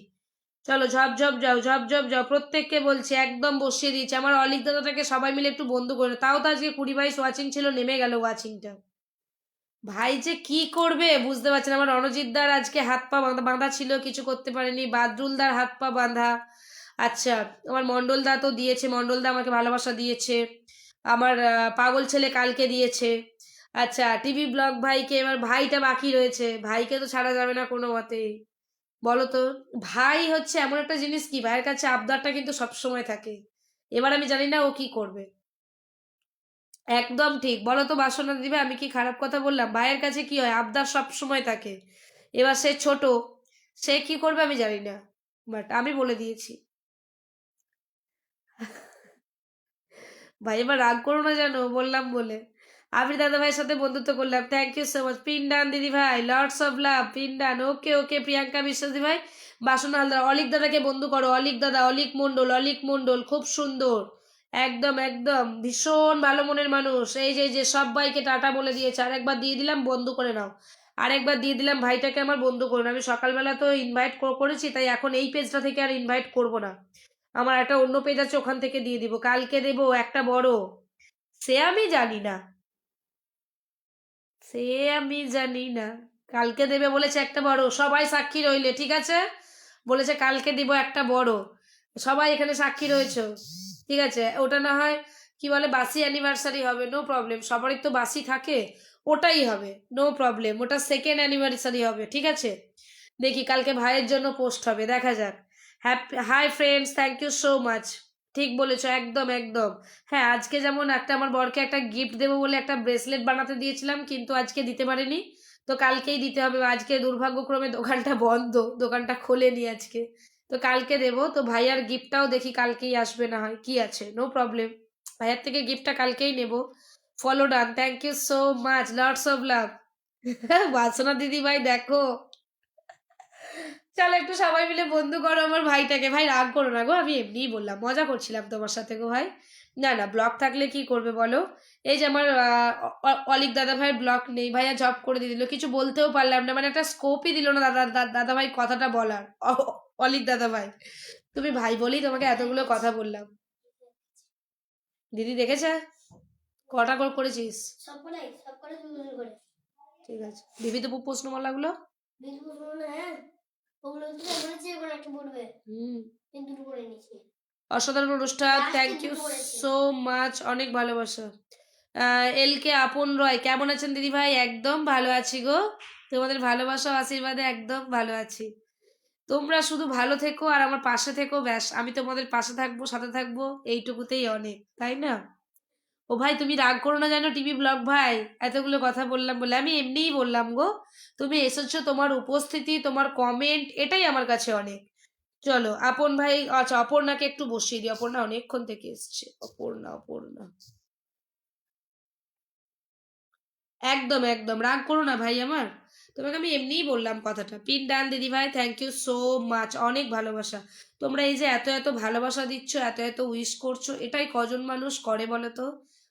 চলো ঝপ ঝপ যাও, ঝপ ঝপ যাও, প্রত্যেককে বলছি, একদম বসিয়ে দিয়েছি। আমার অলিক দাদাটাকে সবাই মিলে একটু বন্ধু করে, তাও তো আজকে 20 22 ওয়াচিং ছিল, নেমে গেল ওয়াচিংটা। ভাই যে কি করবে বুঝতে পারছি না। আমার রণজিৎদার আজকে হাত পা বাঁধা বাঁধা ছিল, কিছু করতে পারেনি। বাদরুলদার হাত পা বাঁধা। আচ্ছা, আমার মন্ডলদা তো দিয়েছে, মন্ডলদা আমাকে ভালোবাসা দিয়েছে। আমার পাগল ছেলে কালকে দিয়েছে। আচ্ছা, টিভি ব্লগ ভাইকে, এবার ভাইটা বাকি রয়েছে, ভাইকে তো ছাড়া যাবে না কোনো মতেই, বলো তো। ভাই হচ্ছে এমন একটা জিনিস, কি ভাইয়ের কাছে আবদারটা কিন্তু সবসময় থাকে। এবার আমি জানি না ও কি করবে। একদম ঠিক, বলো তো বাসনা দিবে, আমি কি খারাপ কথা বললাম? ভাইয়ের কাছে কি হয়, আবদার সব সময় থাকে। এবার সে ছোট, সে কি করবে আমি জানি না, বাট আমি বলে দিয়েছি। ভাই এবার রাগ করো না, জানো বললাম বলে। আমি দাদা ভাইয়ের সাথে বন্ধুত্ব করলাম, থ্যাংক ইউ সো মাচ। পিন্ডান দিদি ভাই, লর্ডস অফ লাভ, পিন্ডান, ওকে ওকে। প্রিয়াঙ্কা বিশ্বাস দিদি ভাই, বাসনা হালদার, অলিক দাদাকে বন্ধু করো, অলিক দাদা, অলিক মন্ডল, অলিক মন্ডল খুব সুন্দর, একদম একদম ভীষণ ভালো মনের মানুষ। এই যে সবাইকে টাটা বলে দিয়েছে, আরেকবার দিয়ে দিলাম, বন্ধু করে নাও। আরেকবার দিয়ে দিলাম, ভাইটাকে আমার বন্ধু করুন। আমি সকালবেলা তো ইনভাইট করেছি, তাই এখন এই পেজটা থেকে আর ইনভাইট করব না। আমার একটা অন্য পেজ আছে, ওখান থেকে দিয়ে দিব, কালকে দেবো একটা বড়। সে আমি জানি না, সে আমি জানি না। কালকে দেবে বলেছে একটা বড়, সবাই সাক্ষী রইলে, ঠিক আছে? বলেছে কালকে দিব একটা বড়, সবাই এখানে সাক্ষী রয়েছে, ঠিক আছে? ওটা না হয় কি বলে, বাসি অ্যানিভার্সারি হবে, নো প্রবলেম, সবারই তো বাসি থাকে, ওটাই হবে, নো প্রবলেম। ওটা সেকেন্ড অ্যানিভার্সারি হবে, ঠিক আছে? দেখি কালকে ভাইয়ের জন্য পোস্ট হবে, দেখা যাক। Happy, hi friends, thank you so much. ঠিক বলেছো, একদম একদম। হ্যাঁ, আজকে যেমন একটা আমার বরকে একটা গিফট দেবো বলে একটা ব্রেসলেট বানাতে দিয়েছিলাম, কিন্তু আজকে দিতে পারিনি, তো কালকেই দিতে হবে। আজকে দুর্ভাগ্যক্রমে দোকানটা বন্ধ, দোকানটা খোলেনি আজকে, তো কালকে দেবো। তো ভাইয়ার গিফটটাও দেখি কালকেই আসবে, না হয় কি আছে, নো প্রবলেম, ভাইয়ার থেকে গিফটটা কালকেই নেব। Follow done, thank you so much, lots of love. Basana দিদি ভাই দেখো, চলো একটু সবাই মিলে বন্ধু করো আমার ভাইটাকে। ভাই রাগ করো না গো, আমি এমনিই বললাম, মজা করছিলাম তোমার সাথে গো ভাই। না না, ব্লক থাকলে কি করবে বলো? এই যে আমার অলিক দাদা ভাইয়ের ব্লক নেই, ভাইয়া জব করে দিয়ে দিল, কিছু বলতেও পারলাম না, মানে একটা স্কোপই দিল না দাদা ভাই কথাটা বলার। অলিক দাদা ভাই, তুমি ভাই বলেই তোমাকে এতগুলো কথা বললাম। দিদি দেখেছে কটা করেছিস? ঠিক আছে, দিবি তো প্রশ্নমালাগুলো। অসাধারণ অনুষ্ঠান, থ্যাংক ইউ সো মাচ, অনেক ভালোবাসা। এল কে আপন রয়, কেমন আছেন দিদি ভাই? একদম ভালো আছি গো, তোমাদের ভালোবাসা আশীর্বাদে একদম ভালো আছি। তোমরা শুধু ভালো থেকো আর আমার পাশে থেকো, ব্যাস আমি তোমাদের পাশে থাকবো, সাথে থাকবো, এইটুকুতেই অনেক, তাই না? ও ভাই তুমি রাগ করো না জানো টিভি ব্লগ ভাই, এতগুলো কথা বললাম বলে, আমি এমনিই বললাম গো। তুমি এসেছো, তোমার উপস্থিতি, তোমার কমেন্ট, এটাই আমার কাছে অনেক। চলো আপন ভাই, আচ্ছা অপর্ণাকে একটু বসিয়ে দিই, অপর্ণা অনেকক্ষণ থেকে এসছে। অপর্ণা, অপর্ণা, একদম একদম রাগ করো না ভাই আমার, তোমাকে আমি এমনিই বললাম কথাটা। পিন ডান দিদি ভাই, থ্যাংক ইউ সো মাচ, অনেক ভালোবাসা। তোমরা এই যে এত এত ভালোবাসা দিচ্ছ, এত এত উইশ করছো, এটাই কজন মানুষ করে বলো তো?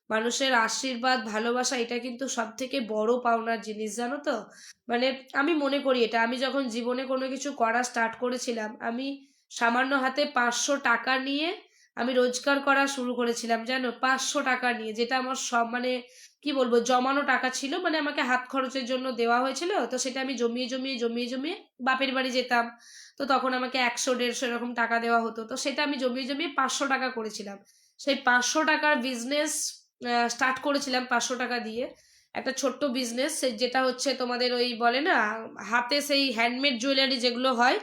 মানুষের আশীর্বাদ, ভালোবাসা, এটা কিন্তু সব থেকে বড় পাওনার জিনিস, জানো তো? মানে আমি মনে করি এটা, আমি যখন জীবনে কোনো কিছু করা স্টার্ট করেছিলাম, আমি সামান্য হাতে 500 টাকা নিয়ে আমি রোজগার করা শুরু করেছিলাম, জানো? 500 টাকা নিয়ে, যেটা আমার সব মানে কি বলবো, জমানো টাকা ছিল, মানে আমাকে হাত খরচের জন্য দেওয়া হয়েছিল, তো সেটা আমি জমিয়ে জমিয়ে জমিয়ে জমিয়ে বাপের বাড়ি যেতাম। তো তখন আমাকে 100 150 এরকম টাকা দেওয়া হতো, তো সেটা আমি জমিয়ে জমিয়ে 500 টাকা করেছিলাম। সেই 500 টাকার বিজনেস স্টার্ট করেছিলাম 500 টাকা দিয়ে, একটা ছোট্ট বিজনেস, যেটা হচ্ছে তোমাদের ওই বলে না, হাতে সেই হ্যান্ডমেড জুয়েলারি যেগুলো হয়।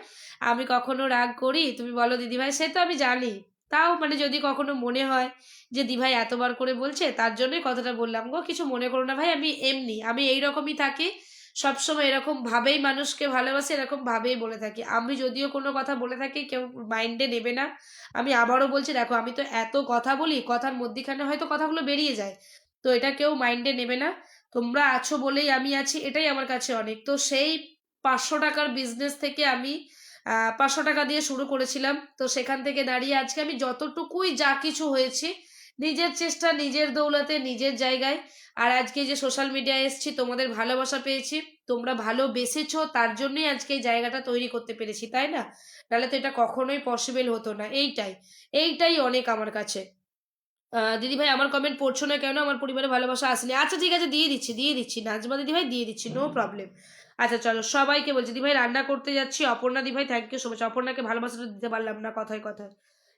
আমি কখনো রাগ করি তুমি বলো দিদিভাই, সে তো আমি জানি। তাও মানে যদি কখনো মনে হয় যে দিভাই এতবার করে বলছে, তার জন্যই কথাটা বললাম গো, কিছু মনে করো না ভাই, আমি এমনি আমি এইরকমই থাকি, সবসময় এরকম ভাবেই মানুষকে ভালোবাসি, এরকম ভাবেই বলে থাকি। আমি যদিও কোনো কথা বলে থাকি, কেউ মাইন্ডে নেবে না। আমি আবারও বলছি, দেখো আমি তো এত কথা বলি, কথার মধ্যিখানে হয়তো কথাগুলো বেরিয়ে যায়, তো এটা কেউ মাইন্ডে নেবে না। তোমরা আছো বলেই আমি আছি, এটাই আমার কাছে অনেক। তো সেই 500 টাকার বিজনেস থেকে আমি 500 টাকা দিয়ে শুরু করেছিলাম, তো সেখান থেকে দাঁড়িয়ে আজকে আমি যতটুকুই যা কিছু হয়েছি, নিজের চেষ্টা, নিজের দৌলতে, নিজের জায়গায়। আর আজকে যে সোশ্যাল মিডিয়ায় এসেছি, তোমাদের ভালোবাসা পেয়েছি, তোমরা ভালোবেসেছো, তার জন্যই আজকে এই জায়গাটা তৈরি করতে পেরেছি, তাই না? নাহলে তো এটা কখনোই পসিবল হতো না। এইটাই, এইটাই অনেক আমার কাছে। দিদি ভাই আমার কমেন্ট পড়ছো না কেন? আমার পরিবারে ভালোবাসা আসেনি? আচ্ছা ঠিক আছে, দিয়ে দিচ্ছি, দিয়ে দিচ্ছি নাজমা দিদি ভাই, দিয়ে দিচ্ছি, নো প্রবলেম। আচ্ছা চলো, সবাইকে বলছি দিদি ভাই রান্না করতে যাচ্ছি। অপর্ণা দি ভাই থ্যাংক ইউ সো মাচ, অপর্ণাকে ভালোবাসাটা দিতে পারলাম না কথায় কথায়।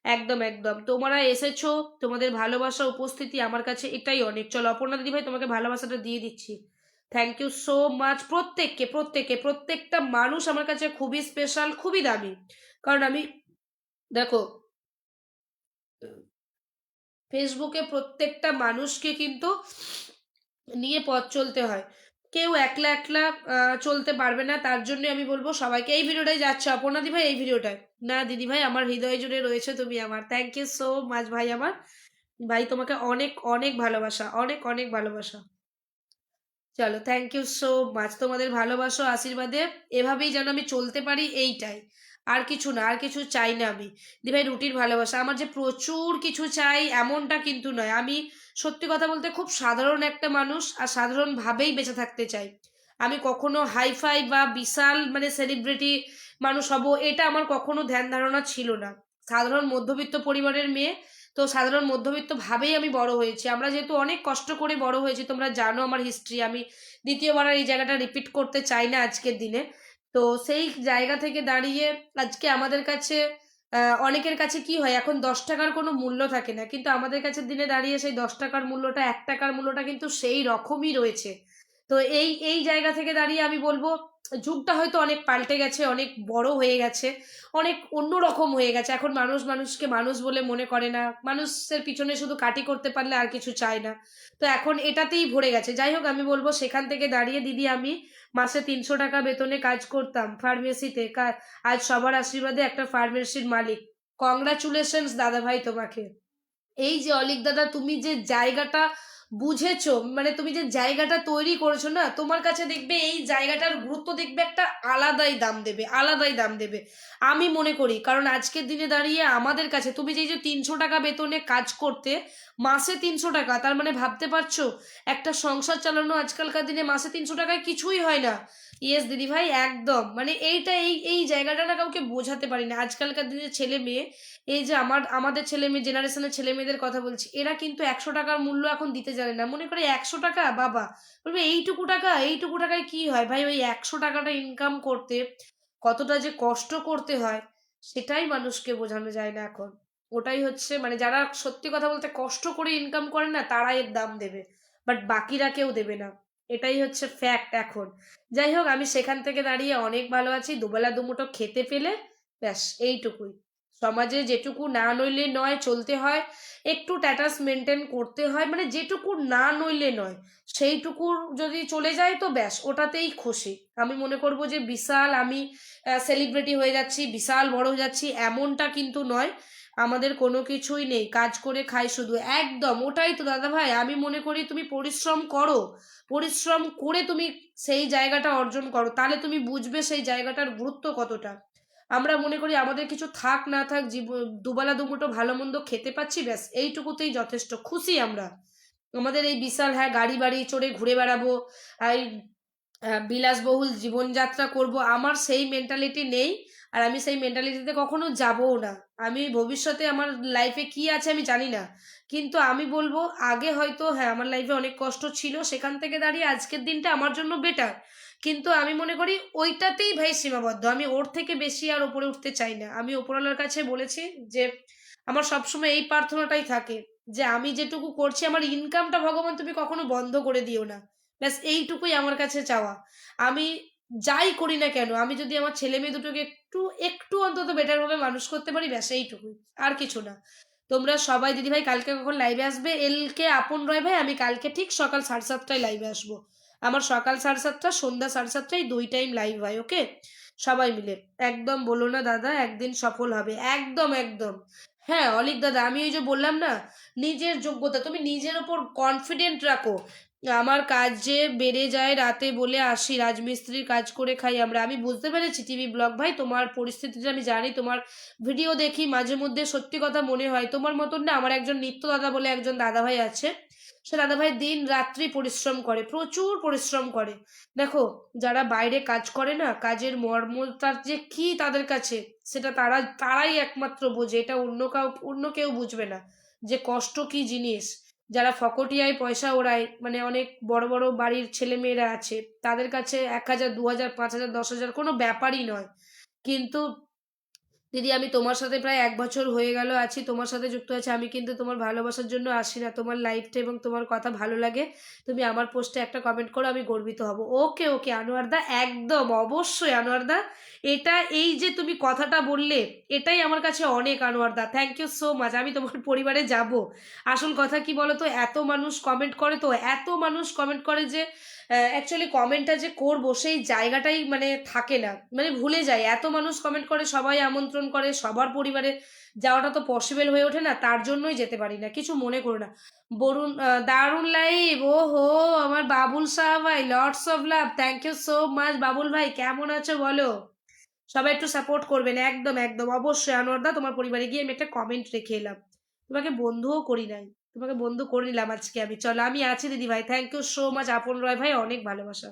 একদম একদম, তোমরা এসেছো, তোমাদের ভালোবাসা, উপস্থিতি আমার কাছে এটাই অনেক। চলো অপর্ণা দিদি ভাই, তোমাকে ভালোবাসাটা দিয়ে দিচ্ছি। থ্যাংক ইউ সো মাচ প্রত্যেককে, প্রত্যেককে, প্রত্যেকটা মানুষ আমার কাছে খুবই স্পেশাল, খুবই দামি। কারণ আমি, দেখো, ফেসবুকে প্রত্যেকটা মানুষকে কিন্তু নিয়ে পথ চলতে হয়, কেউ একলা একলা চলতে পারবে না। তার জন্য আমি বলবো সবাইকে, এই ভিডিওটাই যাচ্ছে অপর্ণা দি ভাই, এই ভিডিওটায় না দিদি ভাই, আমার হৃদয় জুড়ে রয়েছে তুমি আমার, থ্যাংক ইউ সো মাচ ভাই আমার। ভাই তোমাকে অনেক অনেক ভালোবাসা, অনেক অনেক ভালোবাসা। চলো থ্যাংক ইউ সো মাচ, তোমাদের ভালোবাসা আশীর্বাদে এভাবেই যেন আমি চলতে পারি, এইটাই। আর কিছু না, আর কিছু চাই না আমি। দিভাই রুটির ভালোবাসা, আমার যে প্রচুর কিছু চাই এমনটা কিন্তু নয়। আমি সত্যি কথা বলতে খুব সাধারণ একটা মানুষ, আর সাধারণভাবেই বেঁচে থাকতে চাই। আমি কখনো হাইফাই বা বিশাল মানে সেলিব্রিটি মানুষ হব, এটা আমার কখনো ধ্যান ধারণা ছিল না। সাধারণ মধ্যবিত্ত পরিবারের মেয়ে, তো সাধারণ মধ্যবিত্ত ভাবেই আমি বড় হয়েছি। আমরা যেহেতু অনেক কষ্ট করে বড় হয়েছি, তোমরা জানো আমার হিস্ট্রি, আমি দ্বিতীয়বার আর এই জায়গাটা রিপিট করতে চাই না আজকের দিনে। তো সেই জায়গা থেকে দাঁড়িয়ে আজকে আমাদের কাছে অনেকের কাছে কি হয়, এখন 10 টাকার কোনো মূল্য থাকে না, কিন্তু আমাদের কাছে দিনে দাঁড়িয়ে সেই 10 টাকার মূল্যটা, 1 টাকার মূল্যটা কিন্তু সেই রকমই রয়েছে। তো এই এই জায়গা থেকে দাঁড়িয়ে আমি বলবো, যুগটা হয়তো অনেক পাল্টে গেছে, অনেক বড় হয়ে গেছে, অনেক অন্যরকম হয়ে গেছে। এখন মানুষ মানুষকে মানুষ বলে মনে করে না, মানুষের পিছনে শুধু কাটি করতে পারলে আর কিছু চায় না। তো এখন এটাতেই ভরে গেছে। যাই হোক, আমি বলবো সেখান থেকে দাঁড়িয়ে দিদি, আমি মাসে 300 টাকা বেতনে কাজ করতাম ফার্মেসিতে, আজ সবার আশীর্বাদে একটা ফার্মেসির মালিক। কংগ্রাচুলেশনস দাদা ভাই তোমাকে। এই যে অলিক দাদা, তুমি যে জায়গাটা বুঝেছো, মানে তুমি যে জায়গাটা তৈরি করেছো না, তোমার কাছে দেখবে এই জায়গাটার গুরুত্ব দেখবে একটা আলাদাই দাম দেবে, আলাদাই দাম দেবে। আমি মনে করি, কারণ আজকের দিনে দাঁড়িয়ে আমাদের কাছে তুমি যে 300 টাকা বেতনে কাজ করতে, মাসে 300 টাকা, তার মানে ভাবতে পারছো একটা সংসার চালানো আজকালকার দিনে মাসে 300 টাকায় কিছুই হয় না। ইয়েস দিদি ভাই, একদম, মানে এইটা, এই এই জায়গাটা না কাউকে বোঝাতে পারি না। আজকালকার দিনে ছেলে মেয়ে, এই যে আমাদের ছেলে মেয়ে, জেনারেশনের ছেলে মেয়েদের কথা বলছি, এরা কিন্তু 100 টাকার মূল্য এখন দিতে জানে না। মনে করে 100 টাকা, বাবা বলবে এইটুকু টাকা, এইটুকু টাকায় কি হয় ভাই? ওই 100 টাকাটা ইনকাম করতে কতটা যে কষ্ট করতে হয়, সেটাই মানুষকে বোঝানো যায় না এখন। ওটাই হচ্ছে, মানে যারা সত্যি কথা বলতে কষ্ট করে ইনকাম করে না, তারা এর দাম দেবে, বাট বাকিরা কেউ দেবে না। এটাই হচ্ছে ফ্যাক্ট এখন। যাই হোক, আমি সেখান থেকে দাঁড়িয়ে অনেক ভালো আছি, দুবেলা দুমুঠো খেতে পেলে ব্যাস এইটুকুই। সমাজে যেটুকু না নইলে নয় চলতে হয়, একটু স্ট্যাটাস মেনটেন করতে হয়, মানে যেটুকু না নইলে নয় সেইটুকু যদি চলে যায় তো ব্যাস ওটাতেই খুশি। আমি মনে করব যে বিশাল আমি সেলিব্রিটি হয়ে যাচ্ছি, বিশাল বড় হয়ে যাচ্ছি, এমনটা কিন্তু নয়। আমাদের কোনো কিছুই নেই, কাজ করে খাই শুধু, একদম ওটাই তো দাদা ভাই। আমি মনে করি তুমি পরিশ্রম করো, পরিশ্রম করে তুমি সেই জায়গাটা অর্জন করো, তাহলে তুমি বুঝবে সেই জায়গাটার গুরুত্ব কতটা। আমরা মনে করি আমাদের কিছু থাক না থাক, দুবেলা দুমুঠো ভালো মন্দ খেতে পাচ্ছি, ব্যাস এইটুকুতেই যথেষ্ট, খুশি আমরা। আমাদের এই বিশাল হ্যাঁ গাড়ি বাড়ি চড়ে ঘুরে বেড়াবো, এই বিলাসবহুল জীবনযাত্রা করব, আমার সেই মেন্টালিটি নেই। আর আমি সেই মেন্টালিটিতে কখনো যাবও না। আমি ভবিষ্যতে আমার লাইফে কি আছে আমি জানি না, কিন্তু আমি বলবো আগে হয়তো হ্যাঁ আমার লাইফে অনেক কষ্ট ছিল, সেখান থেকে দাঁড়িয়ে আজকের দিনটা আমার জন্য বেটার। কিন্তু আমি মনে করি ওইটাতেই ভাই সীমাবদ্ধ, আমি ওর থেকে বেশি আর ওপরে উঠতে চাই না। আমি ওপরওয়ালার কাছে বলেছি যে আমার সবসময় এই প্রার্থনাটাই থাকে যে আমি যেটুকু করছি আমার ইনকামটা ভগবান তুমি কখনো বন্ধ করে দিও না, ব্যাস এইটুকুই আমার কাছে চাওয়া। আমি যাই করি না কেন, আমি যদি আমার ছেলে মেয়ে দুটোকে একটু একটু অন্তত বেটার ভাবে মানুষ করতে পারি, ব্যাস এইটুকুই, আর কিছু না। তোমরা সবাই দিদি ভাই কালকে কখন লাইভে আসবে? এলকে আপন রয় ভাই, আমি কালকে ঠিক সকাল 7:30টায় লাইভে আসবো। আমার সকাল 7:30, সন্ধ্যা 7:30, 2 টাইম লাইভ হয়, ওকে? সবাই মিলে একদম বলো না দাদা একদিন সফল হবে, একদম একদম। হ্যাঁ অলিক দাদা, আমি ওই যে বললাম না, নিজের যোগ্যতা, তুমি নিজের ওপর কনফিডেন্ট রাখো। আমার কাজ যে বেড়ে যায় রাতে বলে আসি, রাজমিস্ত্রির কাজ করে খাই আমরা। আমি বুঝতে পেরেছি টিভি ব্লগ ভাই, তোমার পরিস্থিতিটা আমি জানি, তোমার ভিডিও দেখি মাঝে মধ্যে, সত্যি কথা মনে হয় তোমার মতন না। আমার একজন নিত্য দাদা বলে একজন দাদা ভাই আছে, সে দাদা ভাই দিন রাত্রি পরিশ্রম করে, প্রচুর পরিশ্রম করে। দেখো, যারা বাইরে কাজ করে না, কাজের মর্মটা যে কি তাদের কাছে, সেটা তারাই একমাত্র বোঝে, এটা অন্য কেউ বুঝবে না যে কষ্ট কি জিনিস। যারা ফকটিয়ায় পয়সা ওড়ায়, মানে অনেক বড় বড় বাড়ির ছেলে মেয়েরা আছে, তাদের কাছে 1,000, 2,000, 5,000, 10,000 কোনো ব্যাপারই নয়। কিন্তু দিদি আমি তোমার সাথে প্রায় 1 বছর হয়ে গেল আছি, তোমার সাথে যুক্ত আছে। আমি কিন্তু তোমার ভালোবাসার জন্য আসি না, তোমার লাইফটা এবং তোমার কথা ভালো লাগে, তুমি আমার পোস্টে একটা কমেন্ট করো, আমি গর্বিত হব। ওকে ওকে আনোয়ারদা, একদম অবশ্যই আনোয়ারদা। এটা এই যে তুমি কথাটা বললে, এটাই আমার কাছে অনেক আনোয়ারদা, থ্যাংক ইউ সো মাচ। আমি তোমার পরিবারে যাব। আসল কথা কি বলো তো, এত মানুষ কমেন্ট করে, তো এত মানুষ কমেন্ট করে যে অ্যাকচুয়ালি কমেন্টটা যে করব সেই জায়গাটাই মানে থাকে না, মানে ভুলে যাই, এত মানুষ কমেন্ট করে, সবাই আমন্ত্রণ করে, সবার পরিবারে যাওয়াটা তো পসিবল হয়ে ওঠে না, তার জন্যই যেতে পারি না, কিছু মনে করো না। বরুণ দারুণ লাইভ, ও হো আমার বাবুল শাহ ভাই, lots of love, thank you so much. Babul ভাই কেমন আছো বলো? সবাই একটু সাপোর্ট করবেন, একদম একদম অবশ্যই। আনোয়ারদা তোমার পরিবারে গিয়ে আমি একটা কমেন্ট রেখে এলাম, তোমাকে বন্ধুও করি নাই, তোমাকে বন্ধু করে নিলাম আজকে আমি। চলো আমি আছি দিদি ভাই, থ্যাংক ইউ সো মাচ। আপন রয় ভাই অনেক ভালোবাসা,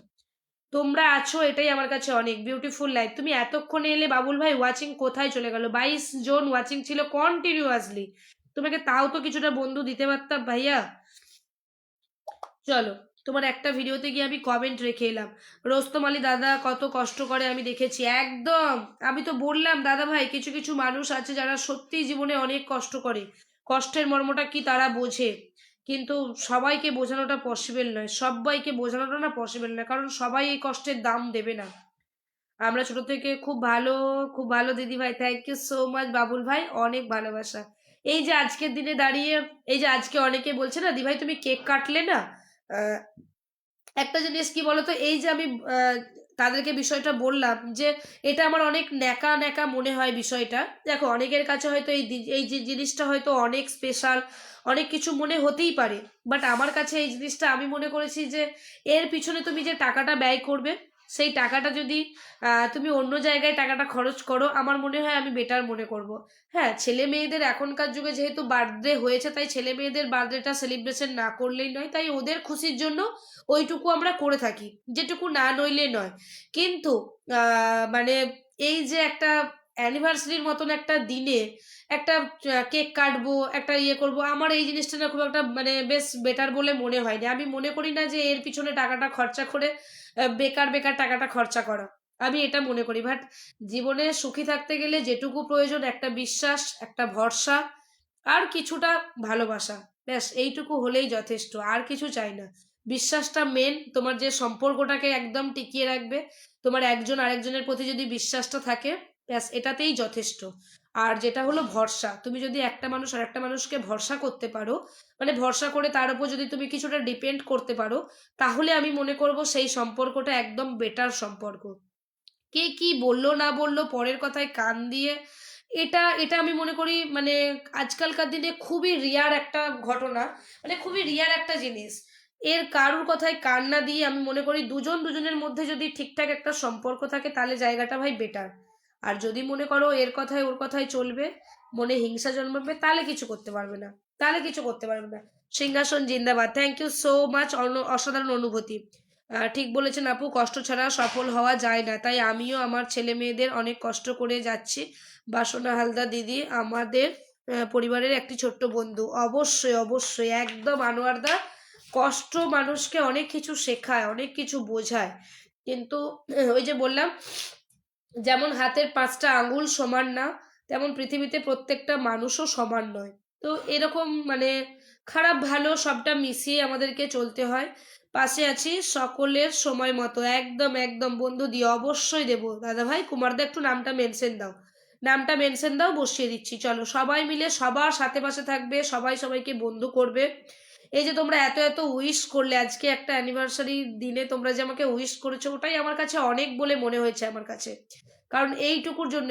তোমরা আছো এটাই আমার কাছে অনেক। বিউটিফুল লাইফ, তুমি এতক্ষণে এলে বাবুল ভাই, ওয়াচিং কোথায় চলে গেল? 22 জন ওয়াচিং ছিল কন্টিনিউয়াসলি, তোমাকে তাও তো কিছুটা বন্ধু দিতে পারতাম ভাইয়া। চলো, তোমার একটা ভিডিওতে গিয়ে আমি কমেন্ট রেখে এলাম। রোস্তম আলী দাদা কত কষ্ট করে আমি দেখেছি, একদম। আমি তো বললাম দাদা ভাই, কিছু কিছু মানুষ আছে যারা সত্যিই জীবনে অনেক কষ্ট করে, কষ্টের মর্মটা কি তারা বোঝে। কিন্তু সবাইকে বোঝানোটা পসিবল নয়, সবাইকে বোঝানোটা না পসিবল নয়, কারণ সবাই এই কষ্টের দাম দেবে না। আমরা ছোট থেকে খুব ভালো, খুব ভালো দিদি ভাই, thank you so much Babul ভাই, অনেক ভালোবাসা। এই যে আজকের দিনে দাঁড়িয়ে, এই যে আজকে অনেকে বলছে না দি ভাই তুমি কেক কাটলে না, আহ, একটা জিনিস কি বলতো, এই যে আমি তাদেরকে বিষয়টা বললাম যে এটা আমার অনেক ন্যাকা ন্যাকা মনে হয় বিষয়টা। দেখো অনেকের কাছে হয়তো এই যে জিনিসটা হয়তো অনেক স্পেশাল, অনেক কিছু মনে হতেই পারে, বাট আমার কাছে এই জিনিসটা আমি মনে করেছি যে এর পিছনে তুমি যে টাকাটা ব্যয় করবে, সেই টাকাটা যদি তুমি অন্য জায়গায় টাকাটা খরচ করো, আমার মনে হয় আমি বেটার মনে করব। হ্যাঁ, ছেলে মেয়েদের এখনকার যুগে যেহেতু বার্থডে হয়েছে, তাই ছেলে মেয়েদের বার্থডেটা সেলিব্রেশন না করলেই নয়, তাই ওদের খুশির জন্য ওইটুকু আমরা করে থাকি, যেটুকু না নইলে নয়। কিন্তু মানে এই যে একটা অ্যানিভার্সারির মতন একটা দিনে একটা কেক কাটবো, একটা ইয়ে করব, আমার এই জিনিসটা না খুব একটা মানে বেশ বেটার বলে মনে হয়নি। আমি মনে করি না যে এর পিছনে টাকাটা খরচা করে বেকার বেকার টাকাটা খরচা করা, আমি এটা মনে করি। বাট জীবনে সুখী থাকতে গেলে যেটুকু প্রয়োজন, একটা বিশ্বাস, একটা ভরসা, আর কিছুটা ভালোবাসা, ব্যাস এইটুকু হলেই যথেষ্ট, আর কিছু চাই না। বিশ্বাসটা মেন, তোমার যে সম্পর্কটাকে একদম টিকিয়ে রাখবে, তোমার একজন আরেকজনের প্রতি যদি বিশ্বাসটা থাকে, ব্যাস এটাতেই যথেষ্ট। আর যেটা হলো ভরসা, তুমি যদি একটা মানুষ আর একটা মানুষকে ভরসা করতে পারো, মানে ভরসা করে তার উপর যদি তুমি কিছুটা ডিপেন্ড করতে পারো, তাহলে আমি মনে করব সেই সম্পর্কটা একদম বেটার সম্পর্ক। কে কি বললো না বললো পরের কথায় কান দিয়ে, এটা এটা আমি মনে করি মানে আজকালকার দিনে খুবই রিয়ার একটা ঘটনা, মানে খুবই রিয়ার একটা জিনিস। এর কারুর কথায় কান না দিয়ে আমি মনে করি দুজন দুজনের মধ্যে যদি ঠিকঠাক একটা সম্পর্ক থাকে তাহলে জায়গাটা ভাই বেটার। আর যদি মনে করো এর কথায় ওর কথায় চলবে, মনে হিংসা জন্মাবে, তাহলে কিছু করতে পারবে না, তাহলে কিছু করতে পারবে না। সিংহাসন জিন্দাবাদ, থ্যাংক ইউ সো মাচ, অসাধারণ অনুভূতি। ঠিক বলেছেন আপু, কষ্ট ছাড়া সফল হওয়া যায় না, তাই আমিও আমার ছেলে মেয়েদের অনেক কষ্ট করে যাচ্ছি। বাসনা হালদার দিদি আমাদের পরিবারের একটি ছোট্ট বন্ধু। অবশ্যই অবশ্যই একদম আনোয়ারদা, কষ্ট মানুষকে অনেক কিছু শেখায়, অনেক কিছু বোঝায়। কিন্তু ওই যে বললাম, যেমন হাতের 5টা আঙ্গুল সমান না, তেমন পৃথিবীতে প্রত্যেকটা মানুষও সমান নয়। তো এরকম মানে খারাপ ভালো সবটা মিশিয়ে আমাদেরকে চলতে হয়। পাশে আছি সকলের সময় মতো, একদম একদম বন্ধু দিয়ে অবশ্যই দেবো। দাদা ভাই কুমারদা একটু নামটা মেনশন দাও, নামটা মেনশন দাও, বসিয়ে দিচ্ছি। চলো সবাই মিলে সবার সাথে পাশে থাকবে, সবাই সবাইকে বন্ধু করবে। এই যে তোমরা এত এত উইশ করলে আজকে একটা অ্যানিভার্সারি দিনে, তোমরা যে আমাকে উইশ করেছো ওটাই আমার কাছে অনেক বলে মনে হয়েছে আমার কাছে। কারণ এইটুকুর জন্য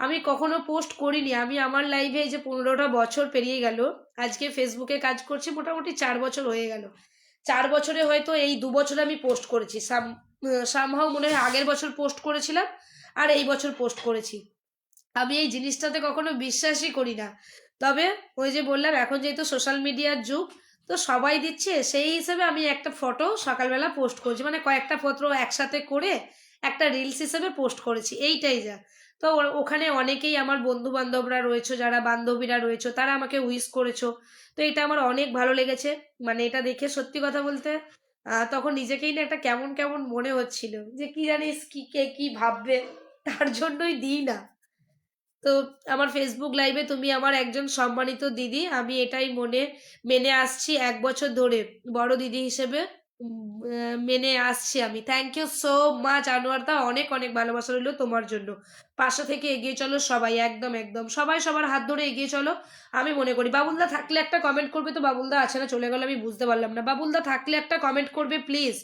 আমি কখনো পোস্ট করিনি। আমি আমার লাইভে এই যে 15টা বছর পেরিয়ে গেল, আজকে ফেসবুকে কাজ করছি মোটামুটি 4 বছর হয়ে গেল। 4 বছরে হয়তো এই 2 বছর আমি পোস্ট করেছি, সামহাও মনে হয় আগের বছর পোস্ট করেছিলাম আর এই বছর পোস্ট করেছি। আমি এই জিনিসটাতে কখনো বিশ্বাসই করি না। তবে ওই যে বললাম, এখন যেহেতু সোশ্যাল মিডিয়ার যুগ, তো সবাই দিচ্ছে সেই হিসেবে আমি একটা ফটো সকালবেলা পোস্ট করছি, মানে কয়েকটা ফটো একসাথে করে একটা রিলস হিসেবে পোস্ট করেছি, এইটাই যা। তো ওখানে অনেকেই আমার বন্ধু বান্ধবরা রয়েছে, যারা বান্ধবীরা রয়েছে, তারা আমাকে উইশ করেছো। তো এটা আমার অনেক ভালো লেগেছে। মানে এটা দেখে সত্যি কথা বলতে তখন নিজেকেই না একটা কেমন কেমন মনে হচ্ছিল, যে কি জানিস কি কে কি ভাববে, তার জন্যই দিই না। তো আমার ফেসবুক লাইভে তুমি আমার একজন সম্মানিত দিদি, আমি এটাই মেনে আসছি 1 বছর ধরে, বড় দিদি হিসেবে মেনে আসছি আমি। থ্যাংক ইউ সো মাচ আনোয়ারদা, অনেক অনেক ভালোবাসা রইলো তোমার জন্য। পাশে থেকে এগিয়ে চলো সবাই, একদম একদম সবাই সবার হাত ধরে এগিয়ে চলো। আমি মনে করি বাবুলদা থাকলে একটা কমেন্ট করবে, তো বাবুলদা আছে না চলে গেল আমি বুঝতে পারলাম না। বাবুলদা থাকলে একটা কমেন্ট করবে প্লিজ।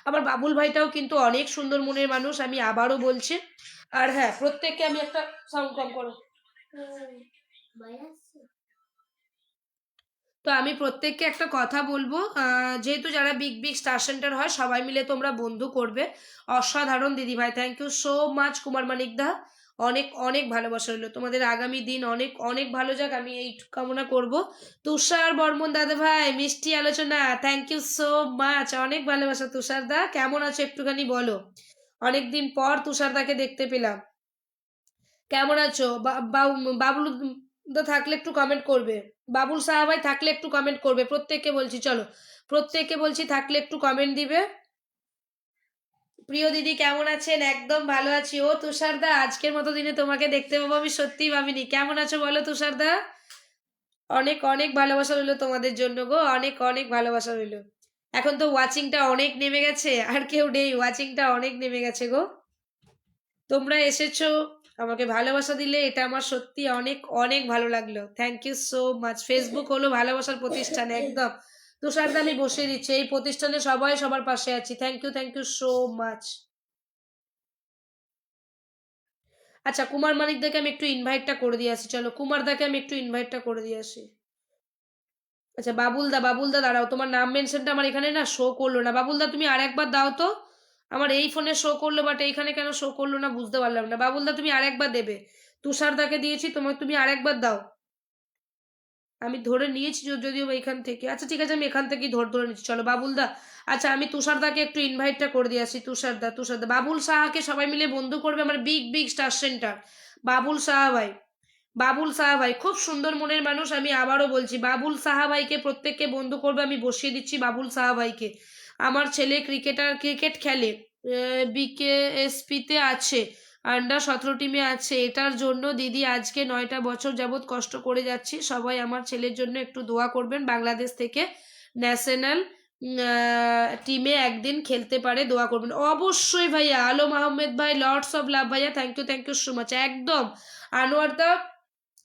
আমার বাবুল ভাইটাও কিন্তু অনেক সুন্দর মনের মানুষ, আমি আবারও বলছি। আর হ্যাঁ, প্রত্যেককে আমি একটা সাউন্ড কম করো। তো আমি প্রত্যেককে একটা কথা বলবো, যেহেতু যারা বিগ বিগ স্টার সেন্টার হয় সবাই মিলে তোমরা বন্ধু করবে। অসাধারণ দিদিভাই, thank you so much Kumar Manik দা, অনেক অনেক ভালোবাসা রইলো। তোমাদের আগামী দিন অনেক অনেক ভালো যাক, আমি এই কামনা করব। তুষার বর্মন দাদা ভাই, মিষ্টি আলোচনা, থ্যাংক ইউ সো মাচ, অনেক ভালোবাসা। তুষার দা কেমন আছো একটুখানি বলো, অনেকদিন পর তুষার দাকে দেখতে পেলাম। কেমন আছো? বাবলু দা থাকলে একটু কমেন্ট করবে, বাবুল সাহাবাই থাকলে একটু কমেন্ট করবে, প্রত্যেককে বলছি, চলো প্রত্যেককে বলছি থাকলে একটু কমেন্ট দিবে। প্রিয় দিদি কেমন আছেন? একদম ভালো আছি। ও তুষার দা, আজকের মতো দিনে তোমাকে দেখতে পাবো আমি সত্যিই ভাবিনি। কেমন আছো বলো তুষার দা? অনেক অনেক ভালোবাসা রইলো তোমাদের জন্য গো, অনেক অনেক ভালোবাসা রইলো। এখন তো ওয়াচিংটা অনেক নেমে গেছে, আর কেউ নেই, ওয়াচিংটা অনেক নেমে গেছে গো। তোমরা এসেছো, আমাকে ভালোবাসা দিলে, এটা আমার সত্যি অনেক অনেক ভালো লাগলো। Thank you so much. Facebook হলো ভালোবাসার প্রতিষ্ঠান, একদম। তুষারদা আমি বসিয়ে দিচ্ছি, এই প্রতিষ্ঠানে সবাই সবার পাশে আছি। Thank you so much. আচ্ছা, কুমার মানিক দাকে আমি একটু ইনভাইটটা করে দিয়ে আসি, চলো কুমার দাকে আমি একটু ইনভাইটটা করে দিয়ে আসি। আচ্ছা বাবুলদা দাঁড়াও, তোমার নাম মেনশনটা আমার এখানে না শো করলো না। বাবুলদা তুমি আরেকবার দাও তো, আমার এই ফোনে শো করলো বাট এইখানে কেন শো করলো না বুঝতে পারলাম না। বাবুলদা তুমি আরেকবার দেবে, তুষারদাকে দিয়েছি, তোমার তুমি আরেকবার দাও। আমি ধরে নিয়েছি যদিও বা এখান থেকে, আচ্ছা ঠিক আছে আমি এখান থেকেই ধরে নিচ্ছি, চলো বাবুলদা। আচ্ছা আমি তুষারদাকে একটু ইনভাইটটা করে দিয়ে আসি। তুষারদা বাবুল সাহাকে সবাই মিলে বন্ধু করবে, আমার big big star centre. Babul Saha ভাই, বাবুল সাহা ভাই খুব সুন্দর মনের মানুষ, আমি আবারও বলছি বাবুল সাহা ভাইকে প্রত্যেককে বন্ধু করবে, আমি বসিয়ে দিচ্ছি বাবুল সাহা ভাইকে। আমার ছেলে ক্রিকেট খেলে, বিকেএসপিতে আছে, আন্ডার 17 টিমে আছে, এটার জন্য দিদি আজকে 9টা বছর যাবৎ কষ্ট করে যাচ্ছি। সবাই আমার ছেলের জন্য একটু দোয়া করবেন, বাংলাদেশ থেকে ন্যাশনাল টিমে একদিন খেলতে পারে, দোয়া করবেন। অবশ্যই ভাইয়া। আলম আহমেদ ভাই, লর্ডস অফ লাভ ভাইয়া, থ্যাংক ইউ সো মাচ। একদম আনোয়ার দা,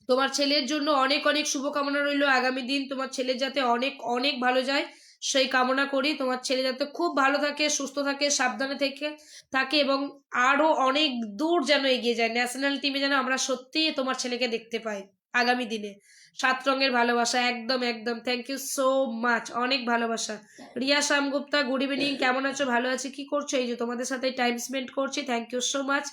তোমার ছেলের জন্য অনেক অনেক শুভকামনা রইল। আগামী দিন তোমার ছেলে যাতে অনেক অনেক ভালো যায় সেই কামনা করি। তোমার ছেলে যাতে খুব ভালো থাকে, সুস্থ থাকে, সাবধানে থেকে থাকে এবং আরো অনেক দূর যেন এগিয়ে যায়, ন্যাশনাল টিমে যেন আমরা সত্যিই তোমার ছেলেকে দেখতে পাই আগামী দিনে। 7 রঙের ভালোবাসা, একদম একদম, থ্যাংক ইউ সো মাচ, অনেক ভালোবাসা। রিয়া শ্যামগুপ্তা, গুড ইভিনিং, কেমন আছো? ভালো আছি, কি করছো? এই যে তোমাদের সাথে টাইম স্পেন্ড করছি, থ্যাংক ইউ সো মাচ।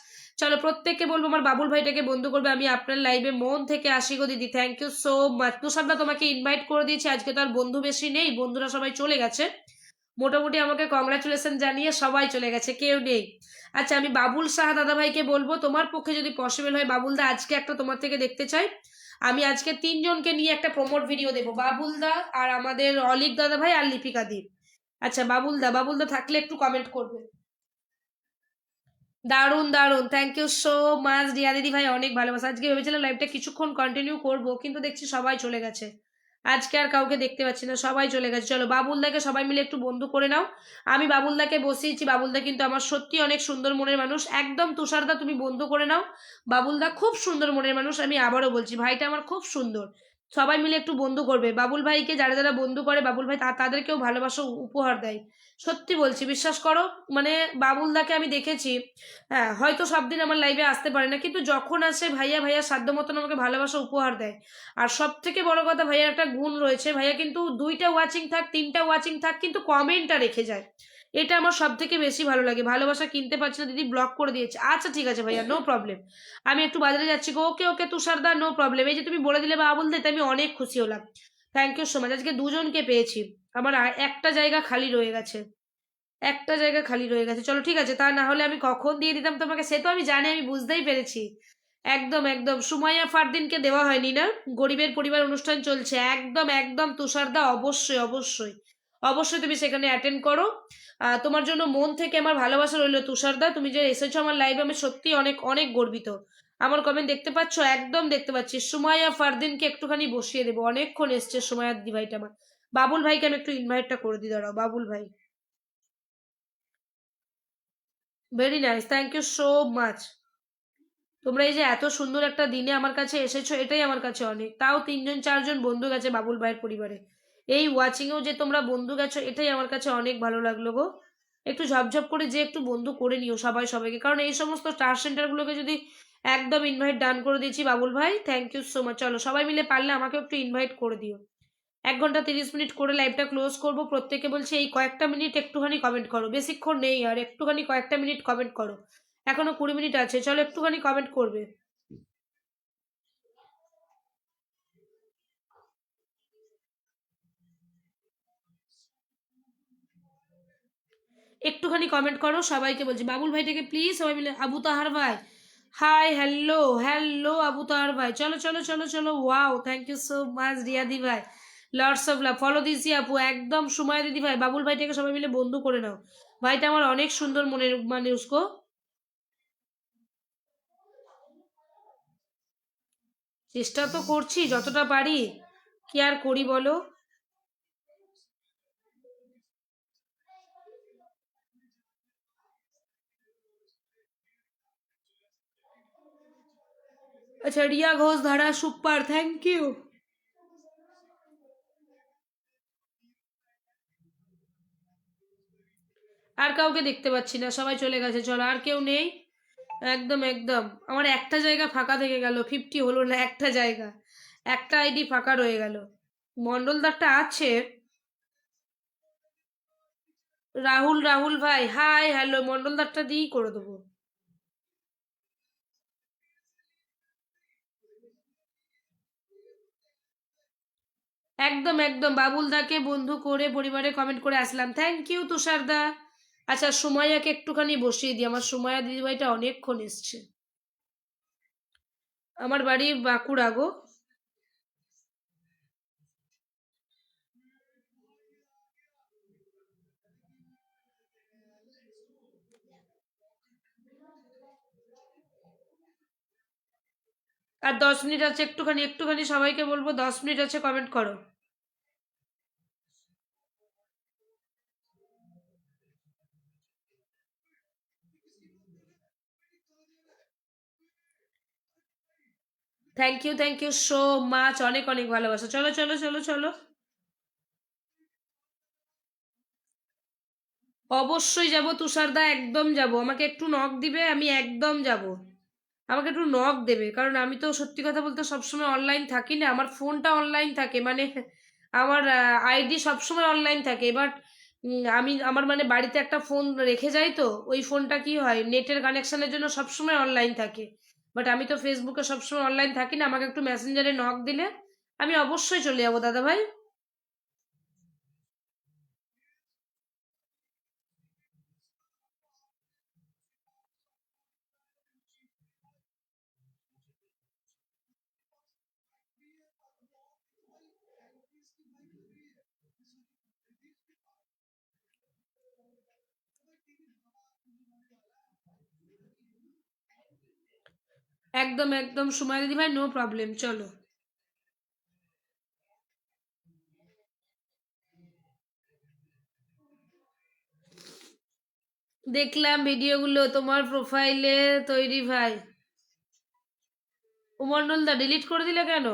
চলো প্রত্যেককে বলবো আমার বাবুল ভাইটাকে বন্ধু করবে। আমি আপনার লাইভে মন থেকে আসি গো দিদি, থ্যাংক ইউ সো মাচ। তুষারদা তোমাকে ইনভাইট করে দিয়েছি, আজকে তো আর বন্ধু বেশি নেই, বন্ধুরা সবাই চলে গেছে মোটামুটি, আমাকে কংগ্রাচুলেশন জানিয়ে সবাই চলে গেছে, কেউ নেই। আচ্ছা, আমি বাবুল শাহ দাদা ভাইকে বলবো তোমার পক্ষে যদি পসিবল হয় বাবুলদা, আজকে একটা তোমার থেকে দেখতে চাই। আমি আজকে 3জনকে নিয়ে একটা প্রমোট ভিডিও দেবো, বাবুলদা আর আমাদের অলিক দাদা ভাই আর লিপিকা দি। আচ্ছা বাবুলদা থাকলে একটু কমেন্ট করবে। দারুন দারুন, thank you so much Riya দিদি ভাই, অনেক ভালোবাসা। আজকে ভেবেছিলাম লাইভটা কিছুক্ষণ কন্টিনিউ করব, কিন্তু দেখছি সবাই চলে গেছে, আজকে আর কাউকে দেখতে পাচ্ছি না, সবাই চলে গেছে। চলো বাবুলদাকে সবাই মিলে একটু বন্ধু করে নাও। আমি বাবুলদাকে বসিয়েছি, বাবুলদা কিন্তু আমার সত্যি অনেক সুন্দর মনের মানুষ, একদম। তুষারদা তুমি বন্ধু করে নাও, বাবুলদা খুব সুন্দর মনের মানুষ, আমি আবারও বলছি ভাইটা আমার খুব সুন্দর। সবাই মিলে একটু বন্ধু করবে বাবুল ভাইকে, যারা যারা বন্ধু করে বাবুল ভাই তাদেরকেও ভালোবাসা উপহার দেয়, সত্যি বলছি, বিশ্বাস করো। মানে বাবুলদাকে আমি দেখেছি, হ্যাঁ হয়তো সব দিন আমার লাইভে আসতে পারে না, কিন্তু যখন আসে ভাইয়া ভাইয়া সাধ্য মতন আমাকে ভালোবাসা উপহার দেয়। আর সব থেকে বড় কথা, ভাইয়ার একটা গুণ রয়েছে, ভাইয়া কিন্তু 2টা ওয়াচিং থাক 3টা ওয়াচিং থাক কিন্তু কমেন্টটা রেখে যায়, এটা আমার সব থেকে বেশি ভালো লাগে। ভালোবাসা কিনতে পারছি না দিদি, ব্লক করে দিয়েছে, আচ্ছা ঠিক আছে ভাইয়া, নো প্রবলেম। আমি একটু বাজারে যাচ্ছি গো, ওকে ওকে তুষারদা, নো প্রবলেম। এই যে তুমি বলে দিলে বাবুল দিতে আমি অনেক খুশি হলাম, থ্যাংক ইউ সো মাচ। আজকে 2জনকে পেয়েছি, আমার একটা জায়গা খালি রয়ে গেছে, একটা জায়গা খালি রয়ে গেছে। চলো ঠিক আছে, তা না হলে আমি কখন দিয়ে দিতাম তোমাকে, সে তো আমি জানি, আমি বুঝতেই পেরেছি। একদম একদম, সুমাইয়া ফারদিনকে দেওয়া হয়নি না? গরিবের পরিবার অনুষ্ঠান চলছে, একদম একদম তুষারদা, অবশ্যই অবশ্যই অবশ্যই তুমি সেখানে অ্যাটেন্ড করো। তোমার জন্য মন থেকে আমার ভালোবাসা রইলো তুষারদা, তুমি যে এসেছো আমার লাইভে আমি সত্যি অনেক অনেক গর্বিত। আমার কমেন্ট দেখতে পাচ্ছ? একদম দেখতে পাচ্ছি। সুমাইয়া ফারদিনকে একটুখানি বসিয়ে দেবো, অনেকক্ষণ এসছে সুমাইয়া দি ভাইটা আমার। বাবুল ভাইকে আমি একটু ইনভাইটটা করে দিই, দাঁড়াও, বাবুল ভাই, very nice, thank you so much. তোমরা এই যে এত সুন্দর একটা দিনে আমার কাছে এসেছো, এটাই আমার কাছে অনেক। তাও 3জন 4জন বন্ধু গেছে বাবুল ভাইয়ের পরিবারে, এই ওয়াচিংয়েও যে তোমরা বন্ধু গেছো, এটাই আমার কাছে অনেক ভালো লাগলো গো। একটু ঝপঝপ করে যে একটু বন্ধু করে নিও সবাই সবাইকে, কারণ এই সমস্ত স্টার সেন্টারগুলোকে যদি একদম ইনভাইট ডান করে দিয়েছি বাবুল ভাই, থ্যাংক ইউ সো মাচ। চলো সবাই মিলে পারলে আমাকে একটু ইনভাইট করে দিও। 1 ঘন্টা 30 মিনিট করে লাইভটা ক্লোজ করবো, প্রত্যেকে বলছে এই কয়েকটা মিনিট একটুখানি কমেন্ট করো, বেশিক্ষণ নেই আর, একটুখানি কয়েকটা মিনিট কমেন্ট করো, এখনো 20 মিনিট আছে, চলো একটুখানি কমেন্ট করবে। একটুখানি কমেন্ট করো, সবাইকে বলছি বাবুল ভাইটাকে প্লিজ সবাই মিলে। আবু তাহার ভাই, হাই, হ্যালো হ্যালো আবু তাহার ভাই, চলো চলো চলো চলো, wow, thank you so much Riyadi ভাই, লর্ডস অফ লাভ, ফলো দিছি আপু, একদম। সময় দিদি ভাই, বাবুল ভাইটাকে সবাই মিলে বন্ধু করে নাও, ভাইটা আমার অনেক সুন্দর মনের মানুষ গো। চেষ্টা তো করছি যতটা পারি, কি আর করি বলো। আচ্ছা, রিয়া ঘোষ ধারা সুপার, থ্যাংক ইউ। আর কাউকে দেখতে পাচ্ছি না, সবাই চলে গেছে, চলো আর কেউ নেই, একদম একদম। আমার একটা জায়গা ফাঁকা থেকে গেল, 50 হলো না, একটা জায়গা, একটা আইডি ফাঁকা রয়ে গেল। মন্ডলদারটা আছে, রাহুল রাহুল ভাই, হাই হ্যালো, মন্ডলদারটা দিয়েই করে দেবো। একদম একদম, বাবুলদাকে বন্ধু করে পরিবারে কমেন্ট করে আসলাম, থ্যাংক ইউ তুষারদা। আচ্ছা সুমাইয়াকে একটুখানি বসিয়ে দিই, আমার সুমাইয়া দিদিভাইটা অনেকক্ষণ এসছে। আমার বাড়ি বাঁকুড়া গো। আর 10 মিনিট আছে, একটুখানি একটুখানি সবাইকে বলবো 10 মিনিট আছে, কমেন্ট করো। থ্যাংক ইউ সো মাচ, অনেক অনেক ভালোবাসা। চলো চলো চলো চলো, অবশ্যই যাব তুষারদা, একদম যাব। আমাকে একটু নক দিবে, আমি একদম যাব। আমাকে একটু নক দেবে, কারণ আমি তো সত্যি কথা বলতে সবসময় অনলাইন থাকি না, আমার ফোনটা অনলাইন থাকে, মানে আমার আইডি সবসময় অনলাইন থাকে। বাট আমি আমার মানে বাড়িতে একটা ফোন রেখে যাই, তো ওই ফোনটা কি হয় নেটের কানেকশনের জন্য সবসময় অনলাইন থাকে। বাট আমি তো ফেসবুকে সবসময় অনলাইন থাকি না, আমাকে একটু মেসেঞ্জারে নক দিলে আমি অবশ্যই চলে যাবো দাদা ভাই। একদম একদম সময় দিদি ভাই, নো প্রবলেম, চলো। দেখলাম ভিডিওগুলো তোমার প্রোফাইলে তৈরি ভাই। উমন্ডল দা ডিলিট করে দিলে কেন?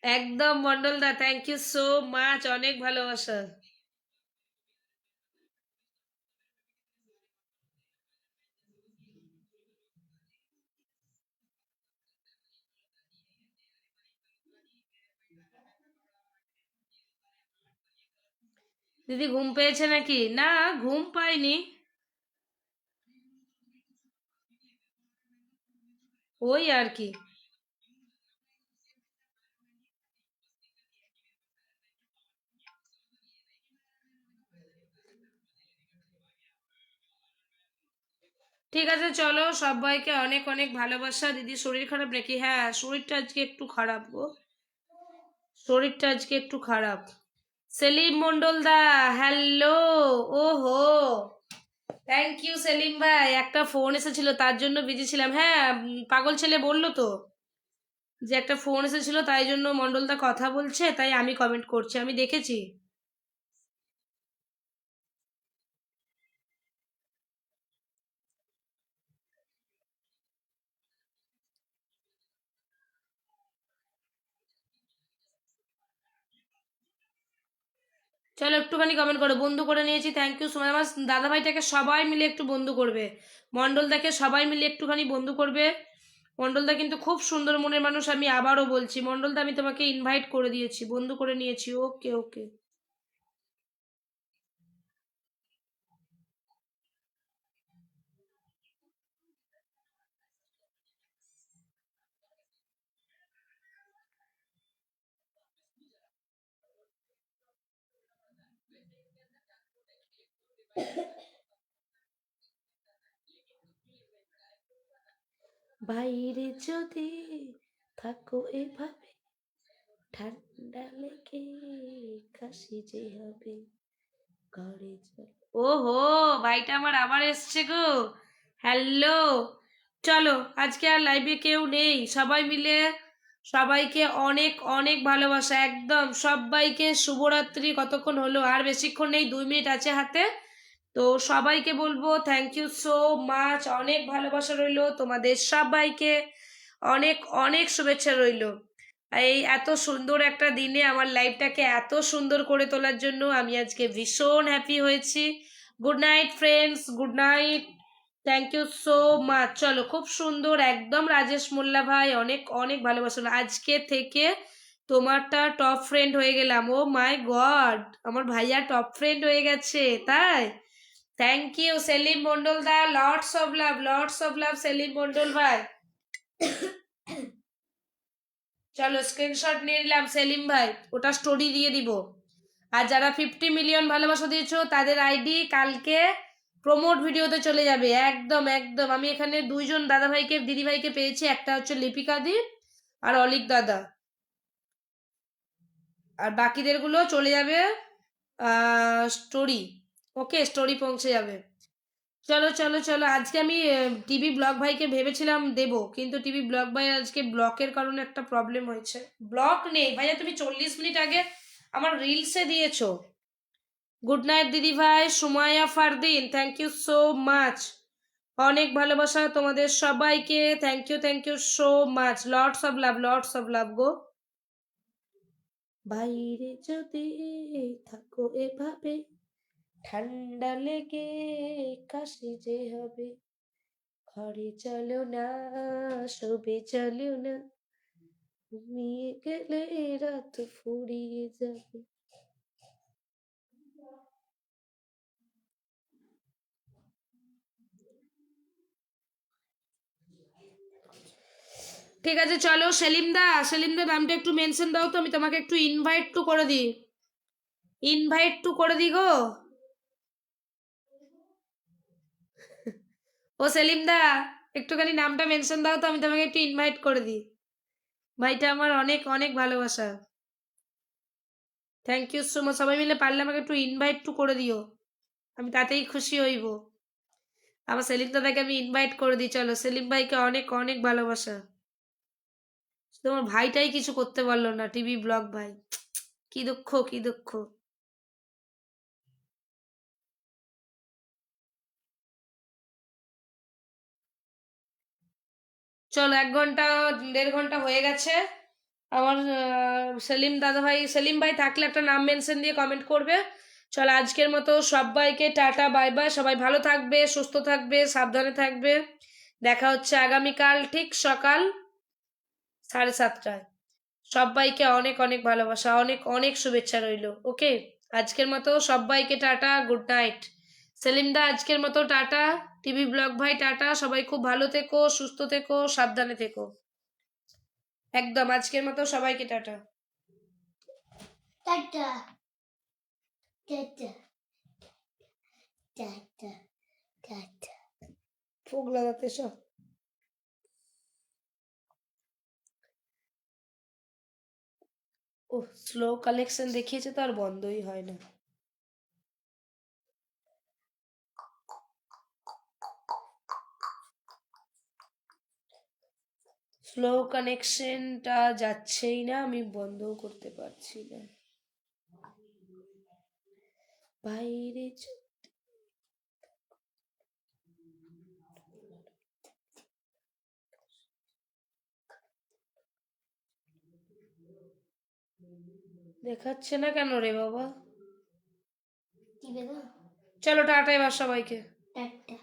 একদম মন্ডল দা, থ্যাংক ইউ সো মাচ, অনেক ভালোবাসা। দিদি ঘুম পেয়েছে নাকি? না, ঘুম পাইনি। ওই আর কি। ঠিক আছে চলো, সবাইকে অনেক অনেক ভালোবাসা। দিদি শরীর খারাপ নাকি? হ্যাঁ, শরীরটা আজকে একটু খারাপ গো, শরীরটা আজকে একটু খারাপ। সেলিম মন্ডল দা, হ্যালো। ওহো, থ্যাংক ইউ সেলিম ভাই, একটা ফোন এসেছিল তার জন্য বিজি ছিলাম। হ্যাঁ, পাগল ছেলে বললো তো যে একটা ফোন এসেছিল, তাই জন্য মন্ডল দা কথা বলছে, তাই আমি কমেন্ট করছি, আমি দেখেছি। চলো একটুখানি কমেন্ট করো, বন্ধু করে নিয়েছি, থ্যাংক ইউ সো মাচ। আমার দাদা ভাইটাকে সবাই মিলে একটু বন্ধু করবে, মন্ডলদাকে সবাই মিলে একটুখানি বন্ধু করবে। মন্ডলদা কিন্তু খুব সুন্দর মনের মানুষ, আমি আবারও বলছি মন্ডলদা, আমি তোমাকে ইনভাইট করে দিয়েছি, বন্ধু করে নিয়েছি। ওকে ওকে। বাইরে যদি থাকো এভাবে, ঠান্ডা লেগে কাশি যে হবে, ঘরে চল। ওহো, ভাইটা আমার আবার এসছে গো। হ্যালো, চলো আজকে আর লাইভে কেউ নেই, সবাই মিলে সবাইকে অনেক অনেক ভালোবাসা, একদম সবাইকে শুভরাত্রি। কতক্ষণ হলো? আর বেশিক্ষণ নেই, 2 মিনিট আছে হাতে। তো সবাইকে বলবো থ্যাংক ইউ সো মাচ, অনেক ভালোবাসা রইলো তোমাদের সবাইকে, অনেক অনেক শুভেচ্ছা রইলো। এই এত সুন্দর একটা দিনে আমার লাইফটাকে এত সুন্দর করে তোলার জন্য আমি আজকে ভীষণ হ্যাপি হয়েছি। Good night friends, good night, thank you so much. চলো, খুব সুন্দর একদম রাজেশ মোল্লা ভাই, অনেক অনেক ভালোবাসা। আজকে থেকে তোমারটা টপ ফ্রেন্ড হয়ে গেলাম, ও মাই গড, আমার ভাইয়া টপ ফ্রেন্ড হয়ে গেছে, তাই? থ্যাংক ইউ সেলিম মন্ডল দা, lots of love Selim Mondal ভাই। চলো স্ক্রিনশট নিয়ে নিলাম সেলিম ভাই, ওটা স্টোরি দিয়ে দিব। আর যারা 50 মিলিয়ন ভালোবাসা দিয়েছো তাদের আইডি কালকে প্রমোট ভিডিওতে চলে যাবে, একদম একদম। আমি এখানে 2জন দাদা ভাইকে দিদি ভাইকে পেয়েছি, একটা হচ্ছে লিপিকা দি আর অলিক দাদা, আর বাকিদের গুলো চলে যাবে স্টোরি। ওকে, স্টোরি পৌঁছে যাবে। চলো চলো চলো, আজকে আমি টিভি ব্লগ ভাইকে ভেবেছিলাম দেব, কিন্তু টিভি ব্লগ ভাই আজকে ব্লকের কারণে একটা প্রবলেম হয়েছে। ব্লক নেই ভাইয়া, তুমি 40 মিনিট আগে আমার রিলসে দিয়েছো। গুড নাইট দিদি ভাই, Sumaiya Fardin, thank you so much. অনেক ভালোবাসা তোমাদের সবাইকে, thank you so much, lots of love গো। বাইরে যদি থাকো এভাবে, ঠান্ডা লেগে কাশি যে হবে, ঘরে চলো না, শোবে চলো না, ঘুমিয়ে গেলে রাত ফুরিয়ে যাবে। ঠিক আছে চলো, সেলিমদা নামটা একটু মেনশন দাও তো, আমি তোমাকে একটু ইনভাইট টু করে দিই, ইনভাইট টু করে দিই গো। ও সেলিমদা, একটুখানি নামটা মেনশন দাও তো, আমি তোমাকে একটু ইনভাইট করে দিই। ভাইটা আমার অনেক অনেক ভালোবাসা, থ্যাংক ইউ সো মাচ। সবাই মিলে পারলে আমাকে একটু ইনভাইট টু করে দিও, আমি তাতেই খুশি হইব। আমার সেলিম দাদাকে আমি ইনভাইট করে দিই, চলো। সেলিম ভাইকে অনেক অনেক ভালোবাসা। তোমার ভাইটাই কিছু করতে পারলো না, টিভি ব্লগ ভাই, কি দুঃখ কি দুঃখ। চলো, 1 ঘন্টা 1.5 ঘন্টা হয়ে গেছে। আমার সেলিম ভাই থাকলে একটা নাম মেনশন দিয়ে কমেন্ট করবে। চলো, আজকের মতো সবাইকে টাটা বাই বাই, সবাই ভালো থাকবে, সুস্থ থাকবে, সাবধানে থাকবে। দেখা হচ্ছে আগামীকাল ঠিক সকাল 7:30টায়। সবাইকে অনেক অনেক ভালোবাসা, অনেক অনেক শুভেচ্ছা রইলো। ওকে, আজকের মতো সবাইকে টাটা, গুড নাইট। সেলিমদা আজকের মতো টাটা, টিভি ব্লগ ভাই টাটা, সবাই খুব ভালো থেকো, সুস্থ থেকো, সাবধানে থেকো। একদম আজকের মতো সবাইকে tata tata tata tata tata. Folk লাগাতে সব। ও, স্লো কালেকশন দেখিয়েছে তো আর বন্ধই হয় না। স্লো কানেকশনটা যাচ্ছেই না, আমি বন্ধও করতে পারছি না। বাইরে দেখাচ্ছে না কেন রে বাবা? চলো টাটা এবার সবাইকে। টাটা।